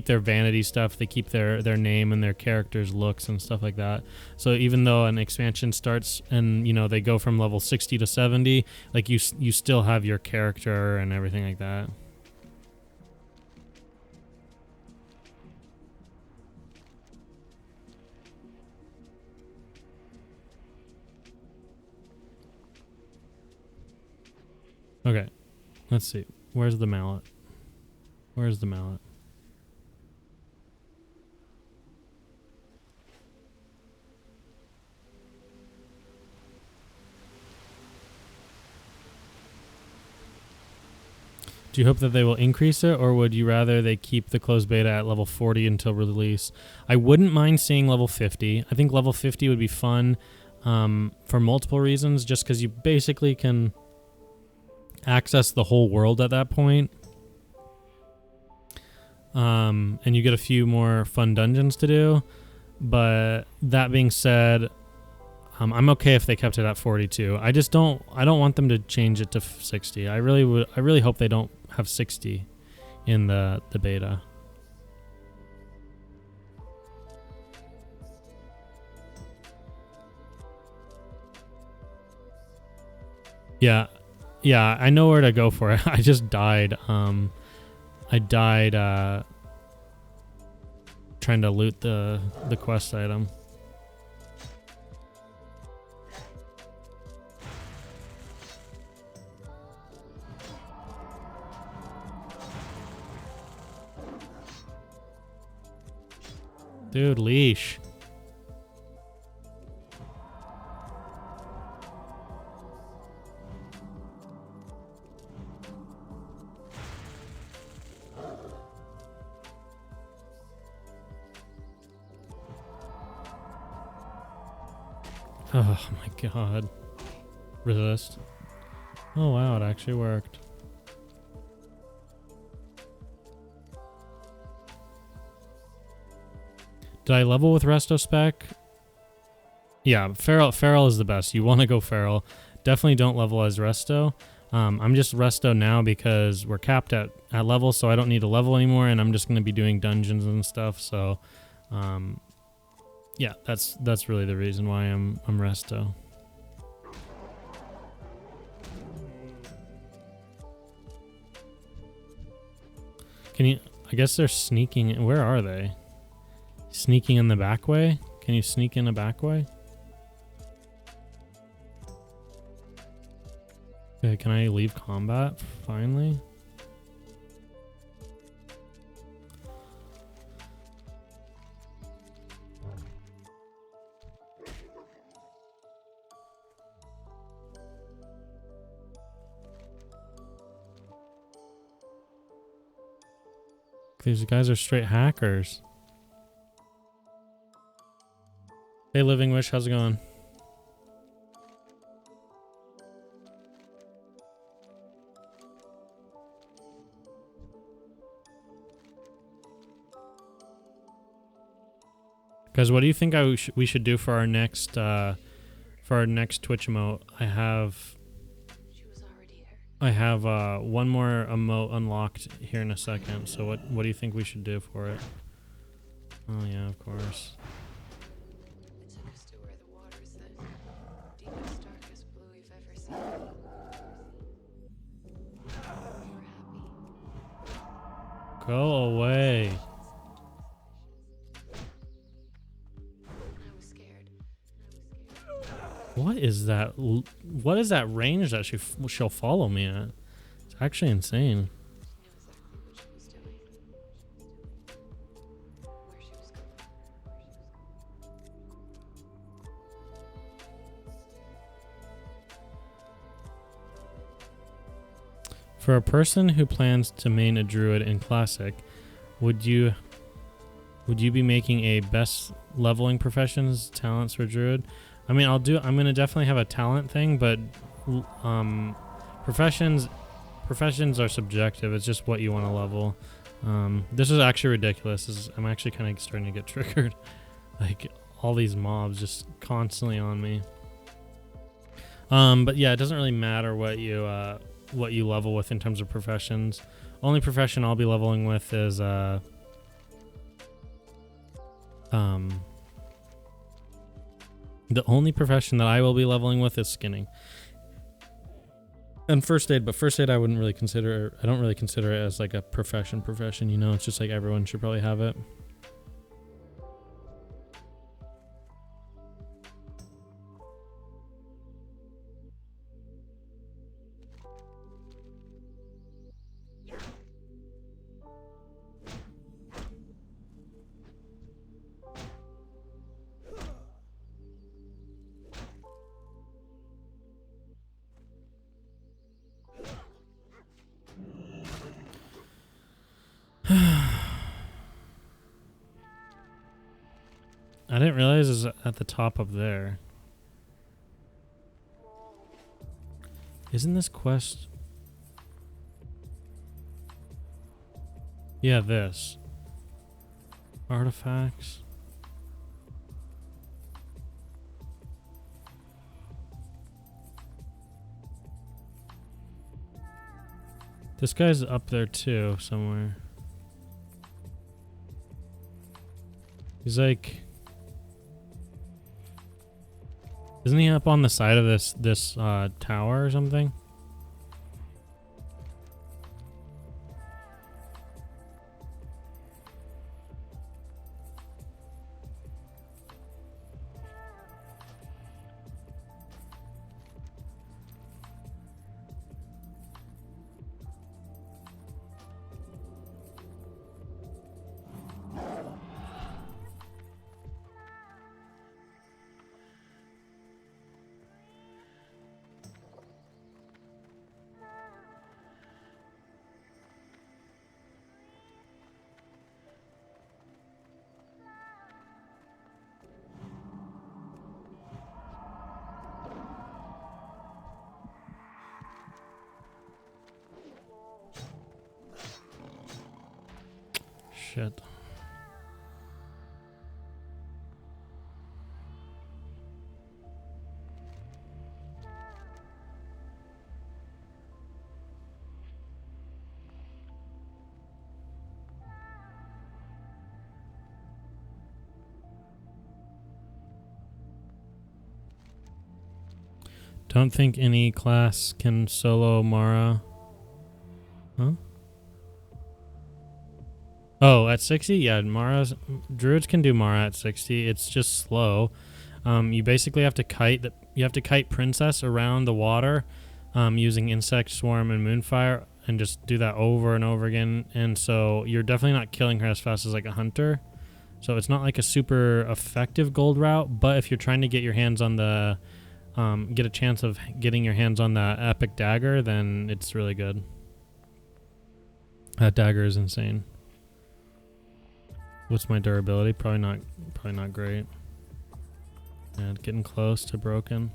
their vanity stuff. They keep their name and their characters' looks and stuff like that. So even though an expansion starts and, you know, they go from level 60 to 70, like you still have your character and everything like that. Let's see. Where's the mallet? Where's the mallet? Do you hope that they will increase it, or would you rather they keep the closed beta at level 40 until release? I wouldn't mind seeing level 50. I think level 50 would be fun for multiple reasons, just because you basically can access the whole world at that point. And you get a few more fun dungeons to do. But that being said, I'm okay if they kept it at 42. I don't want them to change it to 60. I really hope they don't have 60 in the beta. Yeah, I know where to go for it. I just died. I died trying to loot the quest item. Dude, leash. Oh my god. Resist. Oh wow, it actually worked. Did I level with Resto Spec? Yeah, Feral is the best. You want to go Feral. Definitely don't level as Resto. I'm just Resto now because we're capped at level, so I don't need to level anymore, and I'm just going to be doing dungeons and stuff. So, yeah, that's really the reason why I'm Resto. Can you? I guess they're sneaking. Where are they? Sneaking in the back way? Can you sneak in a back way? Okay, can I leave combat finally? These guys are straight hackers. Hey, Living Wish, how's it going? Guys, what do you think we should do for our next Twitch emote? I have one more emote unlocked here in a second. So what do you think we should do for it? Oh yeah, of course. Go away. What is that? What is that range that she'll follow me at? It's actually insane. For a person who plans to main a druid in classic, would you be making a best leveling professions talents for druid? I mean, I'm gonna definitely have a talent thing, but professions are subjective. It's just what you want to level. This is actually ridiculous. I'm actually kind of starting to get triggered. Like all these mobs just constantly on me. But yeah, it doesn't really matter what you level with in terms of professions. Only profession I'll be leveling with is the only profession that I will be leveling with is skinning. And first aid, but first aid I don't really consider it as like a profession, you know, it's just like everyone should probably have it. I didn't realize it was at the top up there. Isn't this quest? Yeah, this. Artifacts. This guy's up there too, somewhere. He's like... Isn't he up on the side of this tower or something? Shit. Don't think any class can solo Mara. Huh? Oh, at 60? Yeah, Druids can do Mara at 60. It's just slow. You basically have to kite Princess around the water using Insect Swarm and Moonfire and just do that over and over again. And so you're definitely not killing her as fast as like a hunter. So it's not like a super effective gold route, but if you're trying to get your hands on the get a chance of getting your hands on that epic dagger, then it's really good. That dagger is insane. What's my durability? Probably not great. And getting close to broken.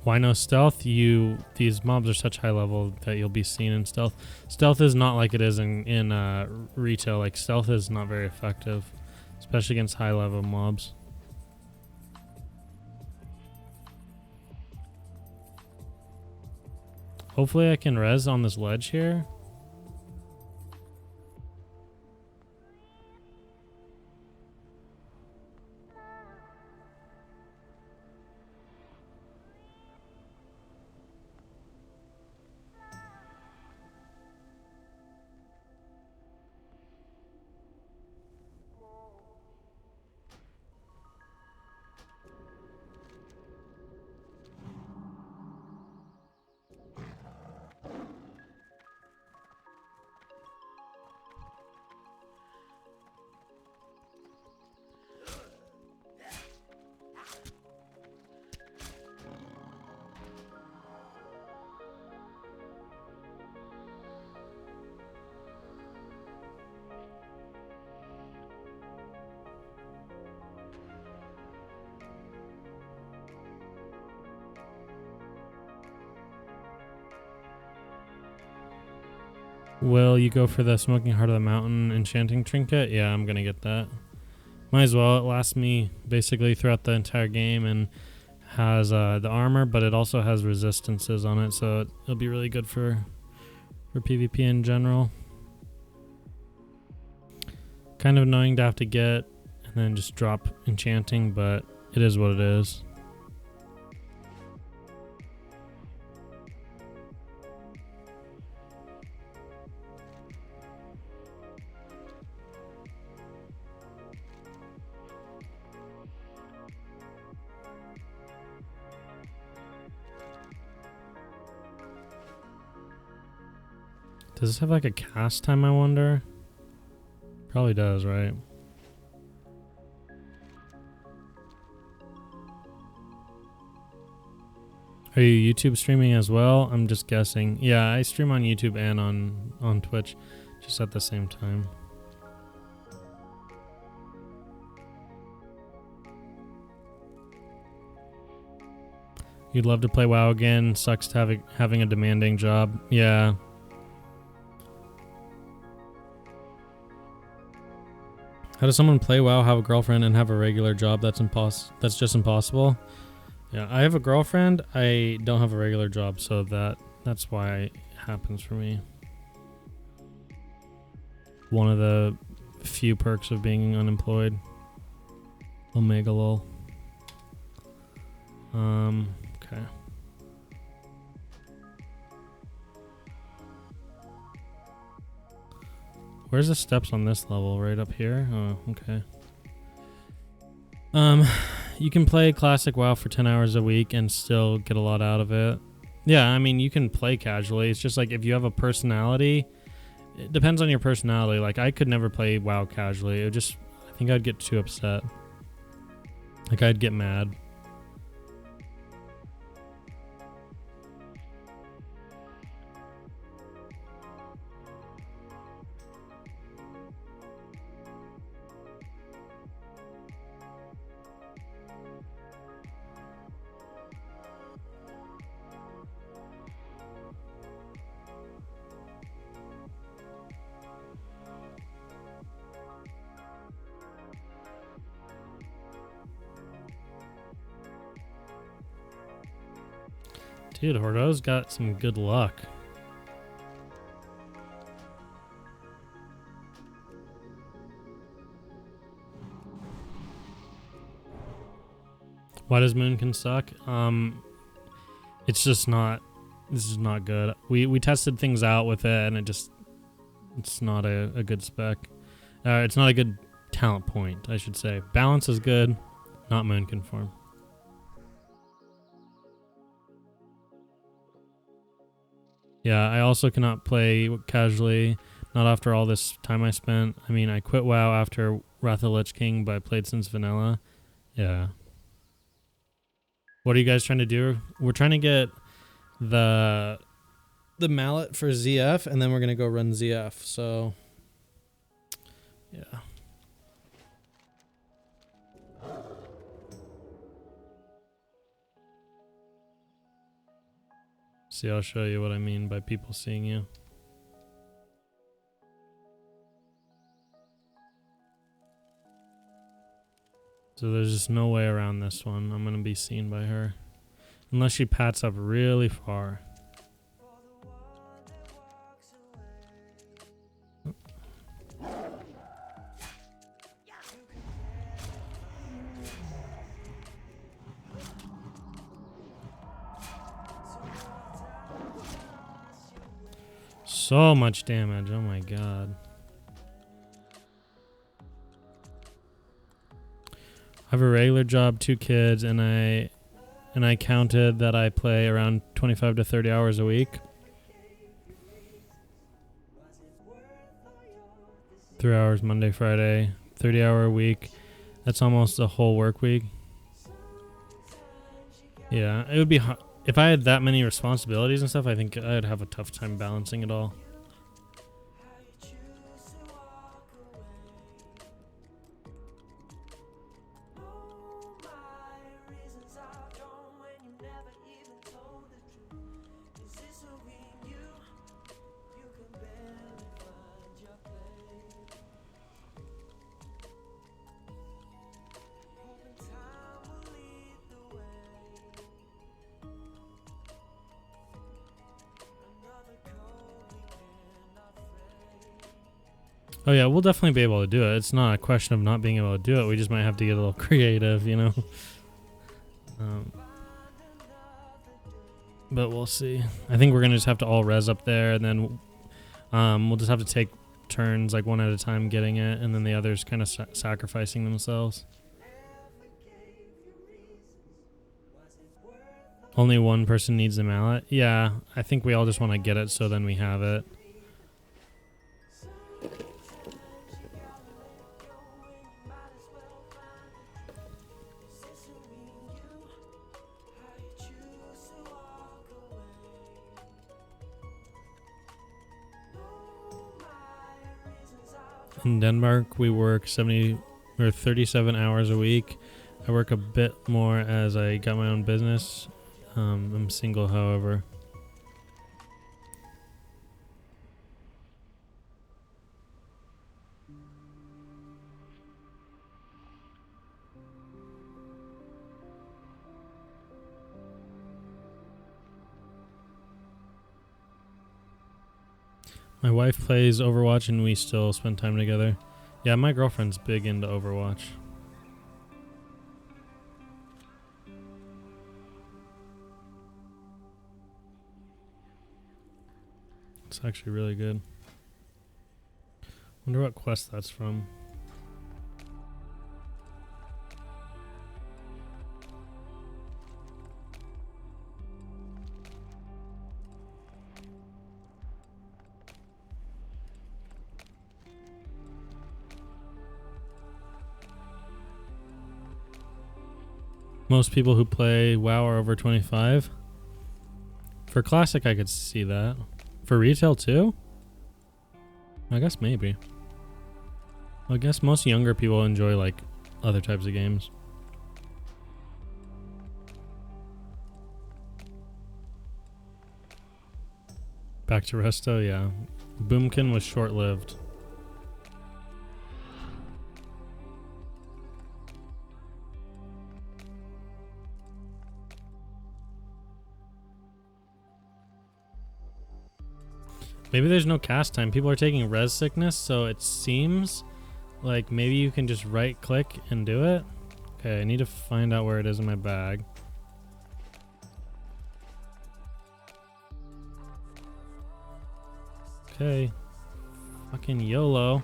Why no stealth? These mobs are such high level that you'll be seen in stealth. Stealth is not like it is in retail. Like stealth is not very effective, especially against high level mobs. Hopefully I can res on this ledge here. Will you go for the Smoking Heart of the Mountain enchanting trinket? Yeah, I'm gonna get that. Might as well. It lasts me basically throughout the entire game and has the armor, but it also has resistances on it, so it'll be really good for PvP in general. Kind of annoying to have to get and then just drop enchanting, but it is what it is. Does this have like a cast time, I wonder? Probably does, right? Are you YouTube streaming as well? I'm just guessing. Yeah, I stream on YouTube and on Twitch, just at the same time. You'd love to play WoW again. Sucks to having a demanding job. Yeah. How does someone play WoW, have a girlfriend, and have a regular job? That's just impossible. Yeah, I have a girlfriend. I don't have a regular job, so that's why it happens for me. One of the few perks of being unemployed. Omega lol. Okay. Where's the steps on this level? Right up here? Oh, okay. You can play classic WoW for 10 hours a week and still get a lot out of it. Yeah, I mean, you can play casually. It's just like if you have a personality, it depends on your personality. Like I could never play WoW casually. I think I'd get too upset. Like I'd get mad. Dude, Hordo's got some good luck. Why does Moonkin suck? It's just not. This is not good. We tested things out with it, and it's not a good spec. It's not a good talent point, I should say. Balance is good, not Moonkin form. Yeah, I also cannot play casually, not after all this time I spent. I mean, I quit WoW after Wrath of the Lich King, but I played since vanilla. Yeah. What are you guys trying to do? We're trying to get the mallet for ZF, and then we're going to go run ZF, so yeah. See, I'll show you what I mean by people seeing you. So there's just no way around this one. I'm going to be seen by her. Unless she pats up really far. So much damage, oh my god. I have a regular job, 2 kids, and I counted that I play around 25 to 30 hours a week. 3 hours Monday, Friday, 30-hour a week. That's almost a whole work week. Yeah, it would be hard. If I had that many responsibilities and stuff, I think I'd have a tough time balancing it all. Oh yeah, we'll definitely be able to do it. It's not a question of not being able to do it. We just might have to get a little creative, you know. But we'll see. I think we're gonna just have to all res up there, and then we'll just have to take turns, like one at a time, getting it, and then the others kind of sacrificing themselves. Only one person needs the mallet. Yeah, I think we all just want to get it, so then we have it. In Denmark, we work 70 or 37 hours a week. I work a bit more as I got my own business. I'm single, however. My wife plays Overwatch and we still spend time together. Yeah, my girlfriend's big into Overwatch. It's actually really good. Wonder what quest that's from. Most people who play WoW are over 25. For Classic, I could see that. For retail, too? I guess maybe. I guess most younger people enjoy, like, other types of games. Back to Resto, yeah. Boomkin was short-lived. Maybe there's no cast time. People are taking res sickness, so it seems like maybe you can just right click and do it. Okay, I need to find out where it is in my bag. Okay. Fucking YOLO.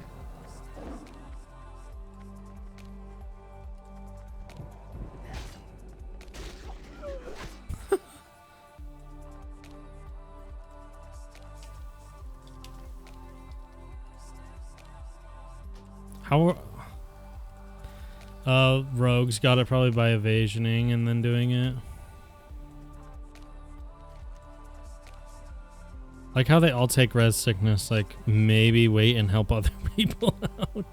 How? Rogues got it probably by evasioning and then doing it. Like how they all take res sickness, like maybe wait and help other people out.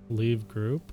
Leave group.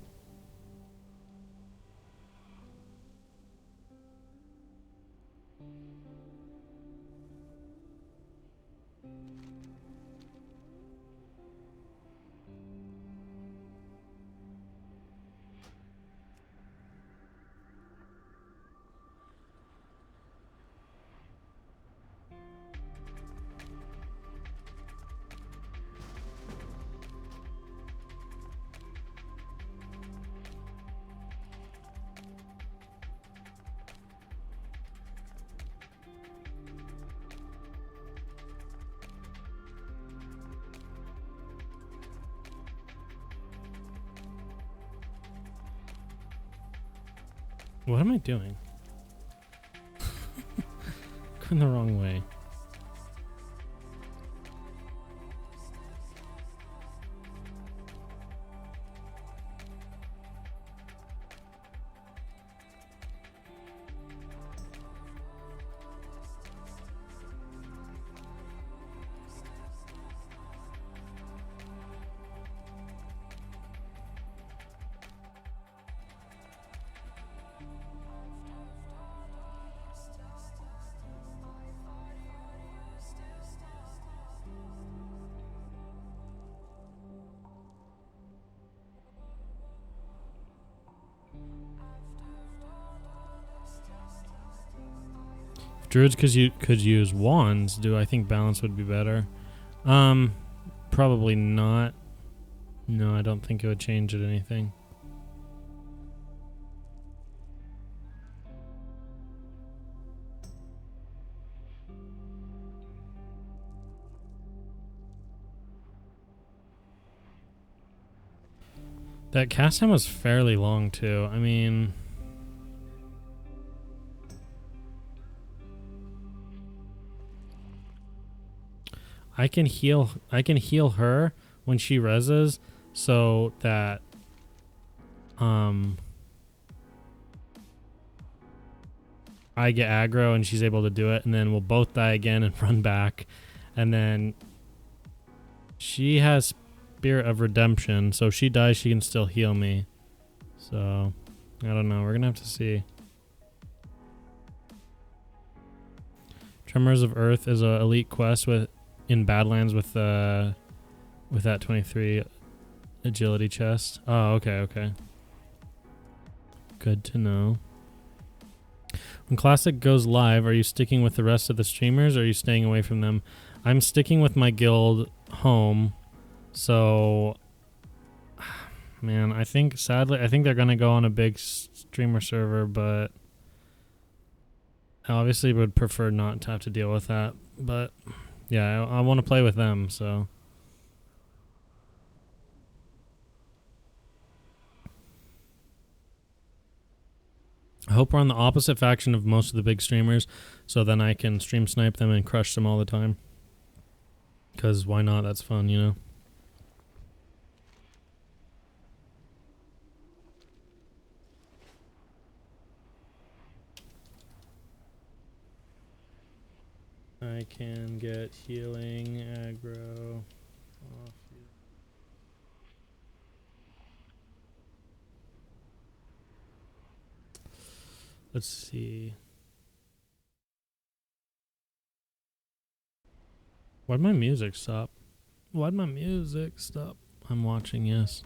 What am I doing? Going the wrong way. Druids could use wands. Do I think balance would be better? Probably not. No, I don't think it would change it anything. That cast time was fairly long too. I mean, I can heal her when she reses so that I get aggro and she's able to do it, and then we'll both die again and run back. And then she has Spirit of Redemption, so if she dies, she can still heal me. So, I don't know. We're going to have to see. Tremors of Earth is a elite quest in Badlands with that 23 agility chest. Oh, okay. Good to know. When Classic goes live, are you sticking with the rest of the streamers or are you staying away from them? I'm sticking with my guild home. So, man, sadly, I think they're going to go on a big streamer server, but I obviously would prefer not to have to deal with that. But, yeah, I want to play with them, so. I hope we're on the opposite faction of most of the big streamers, so then I can stream snipe them and crush them all the time. Because why not? That's fun, you know? I can get healing, aggro, off you. Let's see. Why'd my music stop? I'm watching, yes.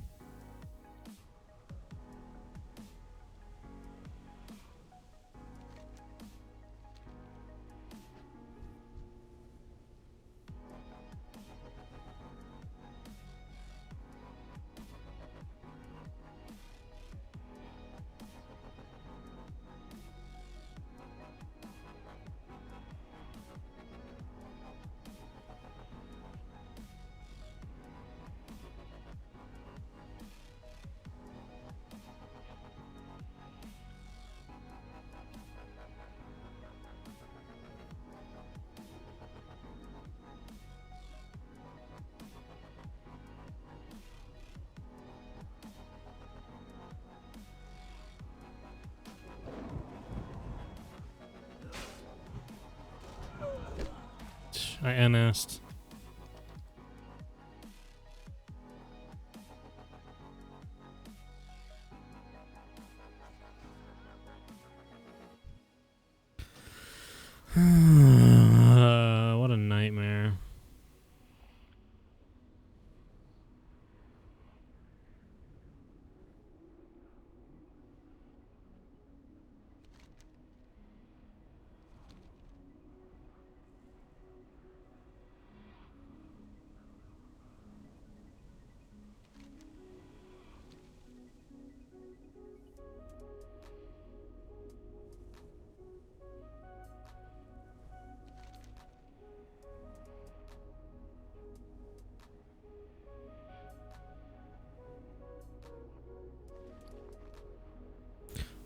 I NS'd. What a nightmare.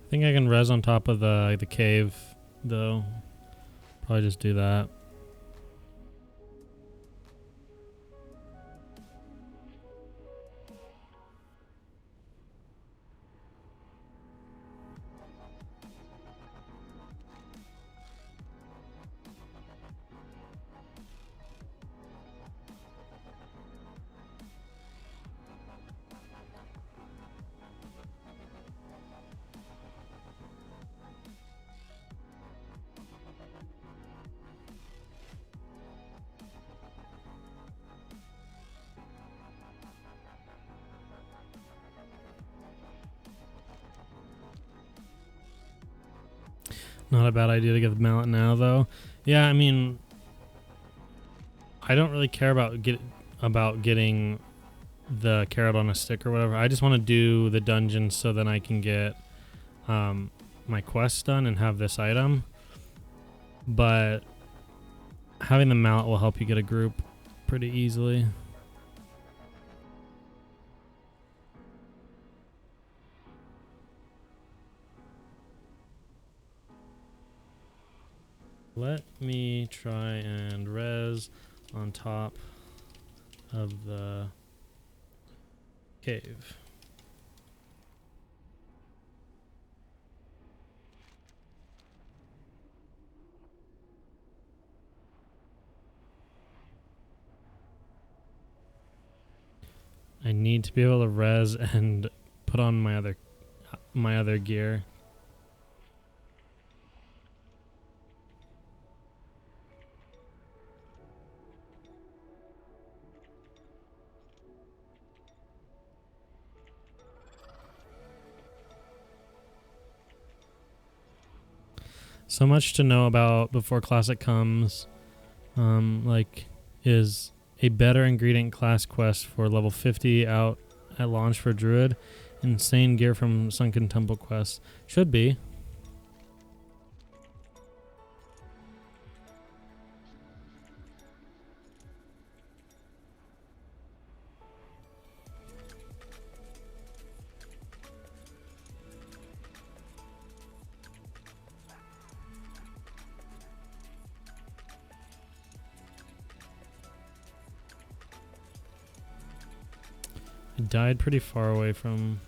I think I can res on top of the cave, though. Probably just do that. Not a bad idea to get the mallet now, though. Yeah, I mean, I don't really care about getting the carrot on a stick or whatever. I just want to do the dungeon so then I can get my quest done and have this item. But having the mallet will help you get a group pretty easily. Let me try and res on top of the cave. I need to be able to res and put on my other gear. So much to know about before Classic comes. Like, is a better ingredient class quest for level 50 out at launch for Druid. Insane gear from Sunken Temple quest. Should be. I died pretty far away from...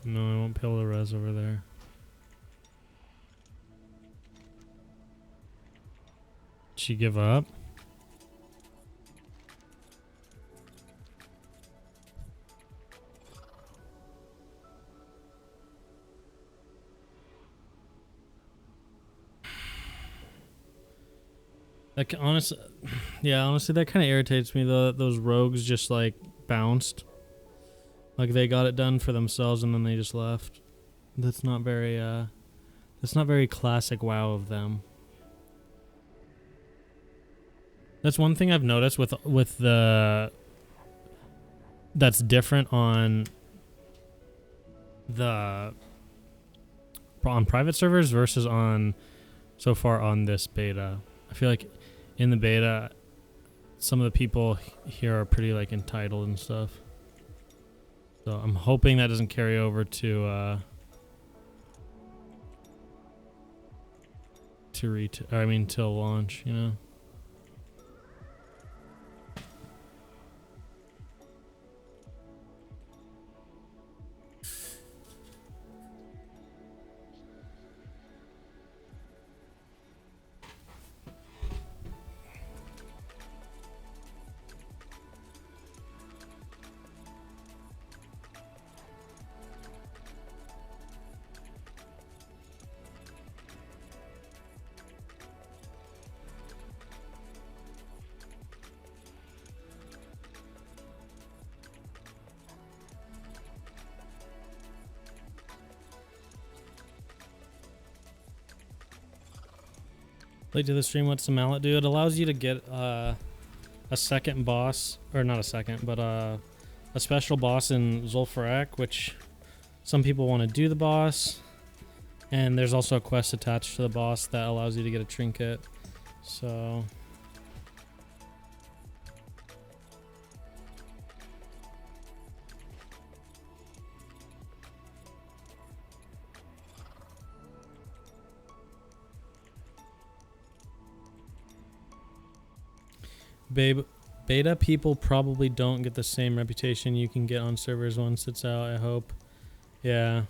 No, I won't be able to res over there. Did she give up? That honestly, yeah, honestly, that kind of irritates me though. That those rogues just like bounced, like they got it done for themselves and then they just left. That's not very classic WoW of them. That's one thing I've noticed with the that's different on private servers versus on so far on this beta. I feel like in the beta, some of the people here are pretty like entitled and stuff. So I'm hoping that doesn't carry over to till launch, you know. Late to the stream, what's the mallet do? It allows you to get a second boss, or not a second, but a special boss in Zul'Farrak, which some people want to do the boss, and there's also a quest attached to the boss that allows you to get a trinket. So beta people probably don't get the same reputation you can get on servers once it's out, I hope. Yeah.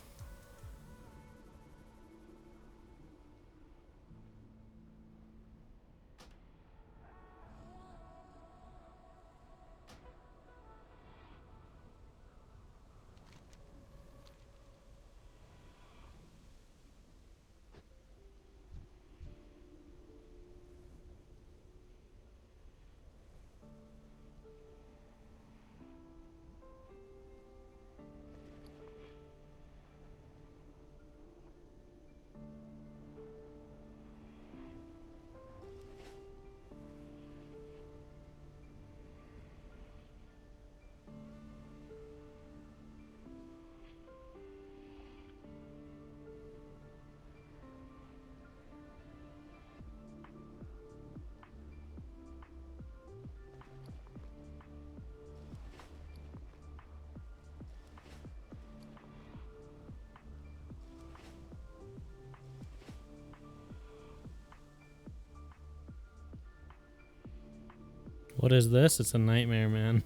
What is this? It's a nightmare, man.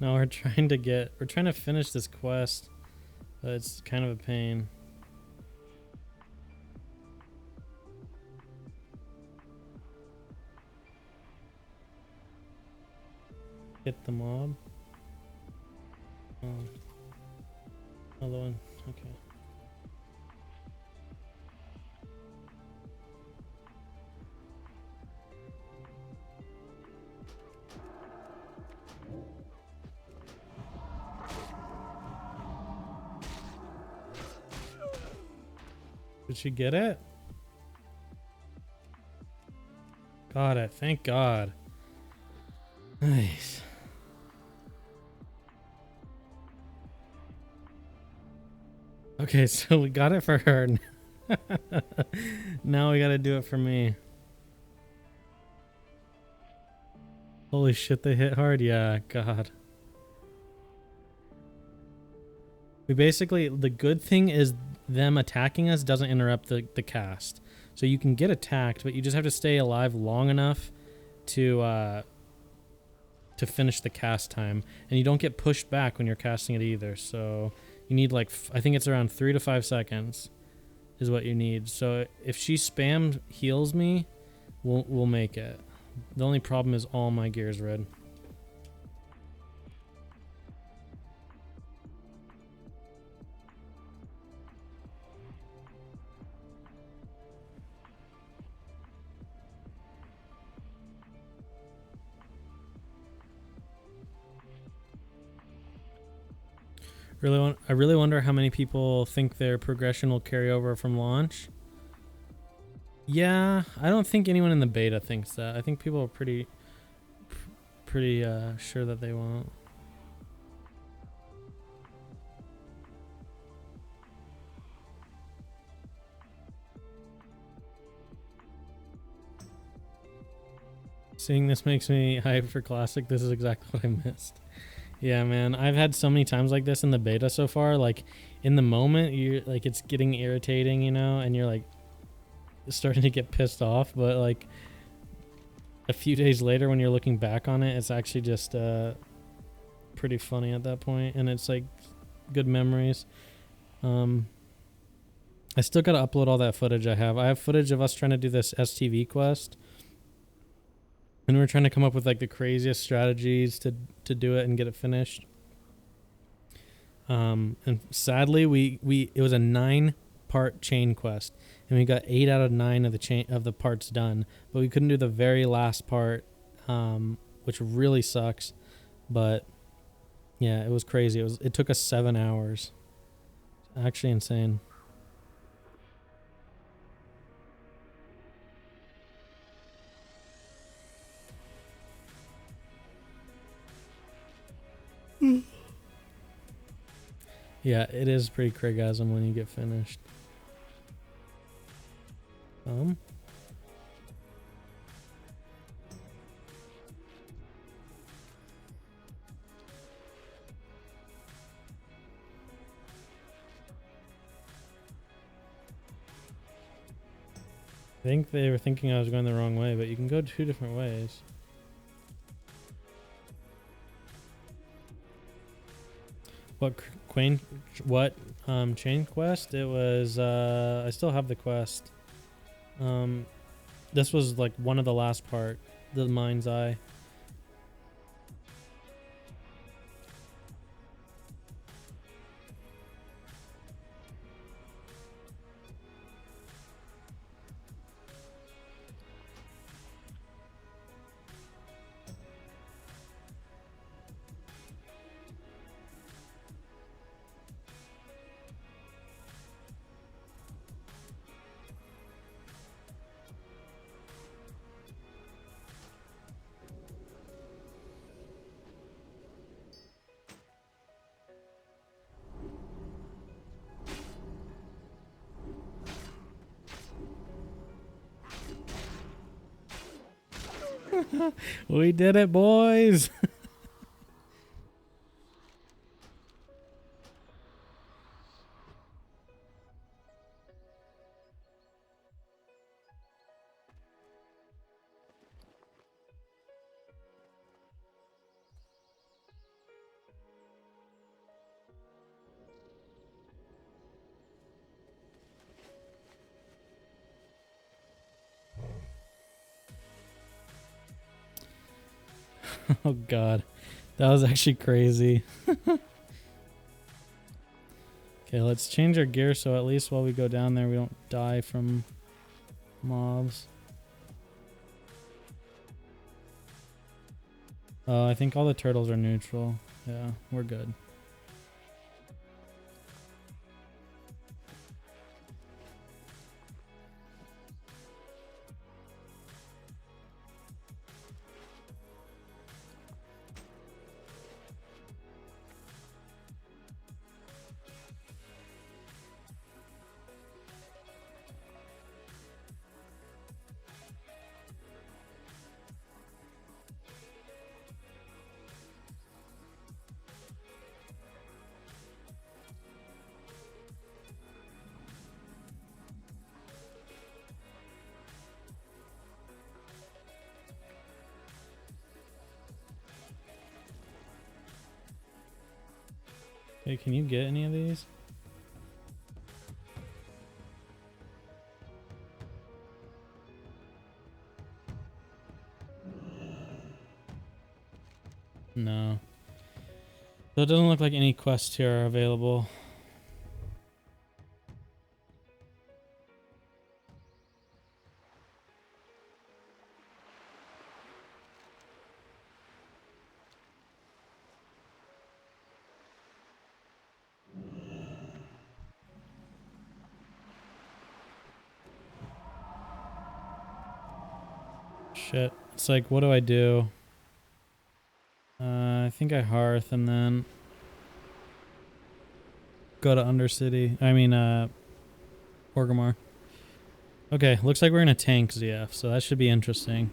No, we're trying to finish this quest, but it's kind of a pain. Hit the mob. Oh. Another one. Okay. Did she get it? Got it. Thank God. Nice. Okay, so we got it for her. Now we gotta do it for me. Holy shit, they hit hard. Yeah, God. We basically, the good thing is them attacking us doesn't interrupt the cast. So you can get attacked, but you just have to stay alive long enough to finish the cast time. And you don't get pushed back when you're casting it either. So you need like, I think it's around 3 to 5 seconds is what you need. So if she spam heals me, we'll make it. The only problem is all my gear's red. I really wonder how many people think their progression will carry over from launch. Yeah, I don't think anyone in the beta thinks that. I think people are pretty sure that they won't. Seeing this makes me hyped for Classic. This is exactly what I missed. Yeah, man, I've had so many times like this in the beta so far. Like, in the moment, you're like, it's getting irritating, you know, and you're like starting to get pissed off. But like a few days later, when you're looking back on it, it's actually just pretty funny at that point, and it's like good memories. I still gotta upload all that footage I have. I have footage of us trying to do this STV quest. And we're trying to come up with like the craziest strategies to do it and get it finished. And sadly, it was a 9-part chain quest, and we got 8 out of 9 of the parts done, but we couldn't do the very last part, which really sucks. But yeah, it was crazy. It took us 7 hours. Actually insane. Yeah, it is pretty craigasm when you get finished. I think they were thinking I was going the wrong way, but you can go 2 different ways. Chain quest? It was I still have the quest. This was like one of the last part, the mind's eye. We did it, boys. Oh god. That was actually crazy. Okay, let's change our gear so at least while we go down there we don't die from mobs. I think all the turtles are neutral. Yeah, we're good. Hey, can you get any of these? No. So it doesn't look like any quests here are available. Shit. It's like, what do I do? I think I hearth and then go to Undercity. I mean, Orgrimmar. Okay, looks like we're in a tank ZF, so that should be interesting.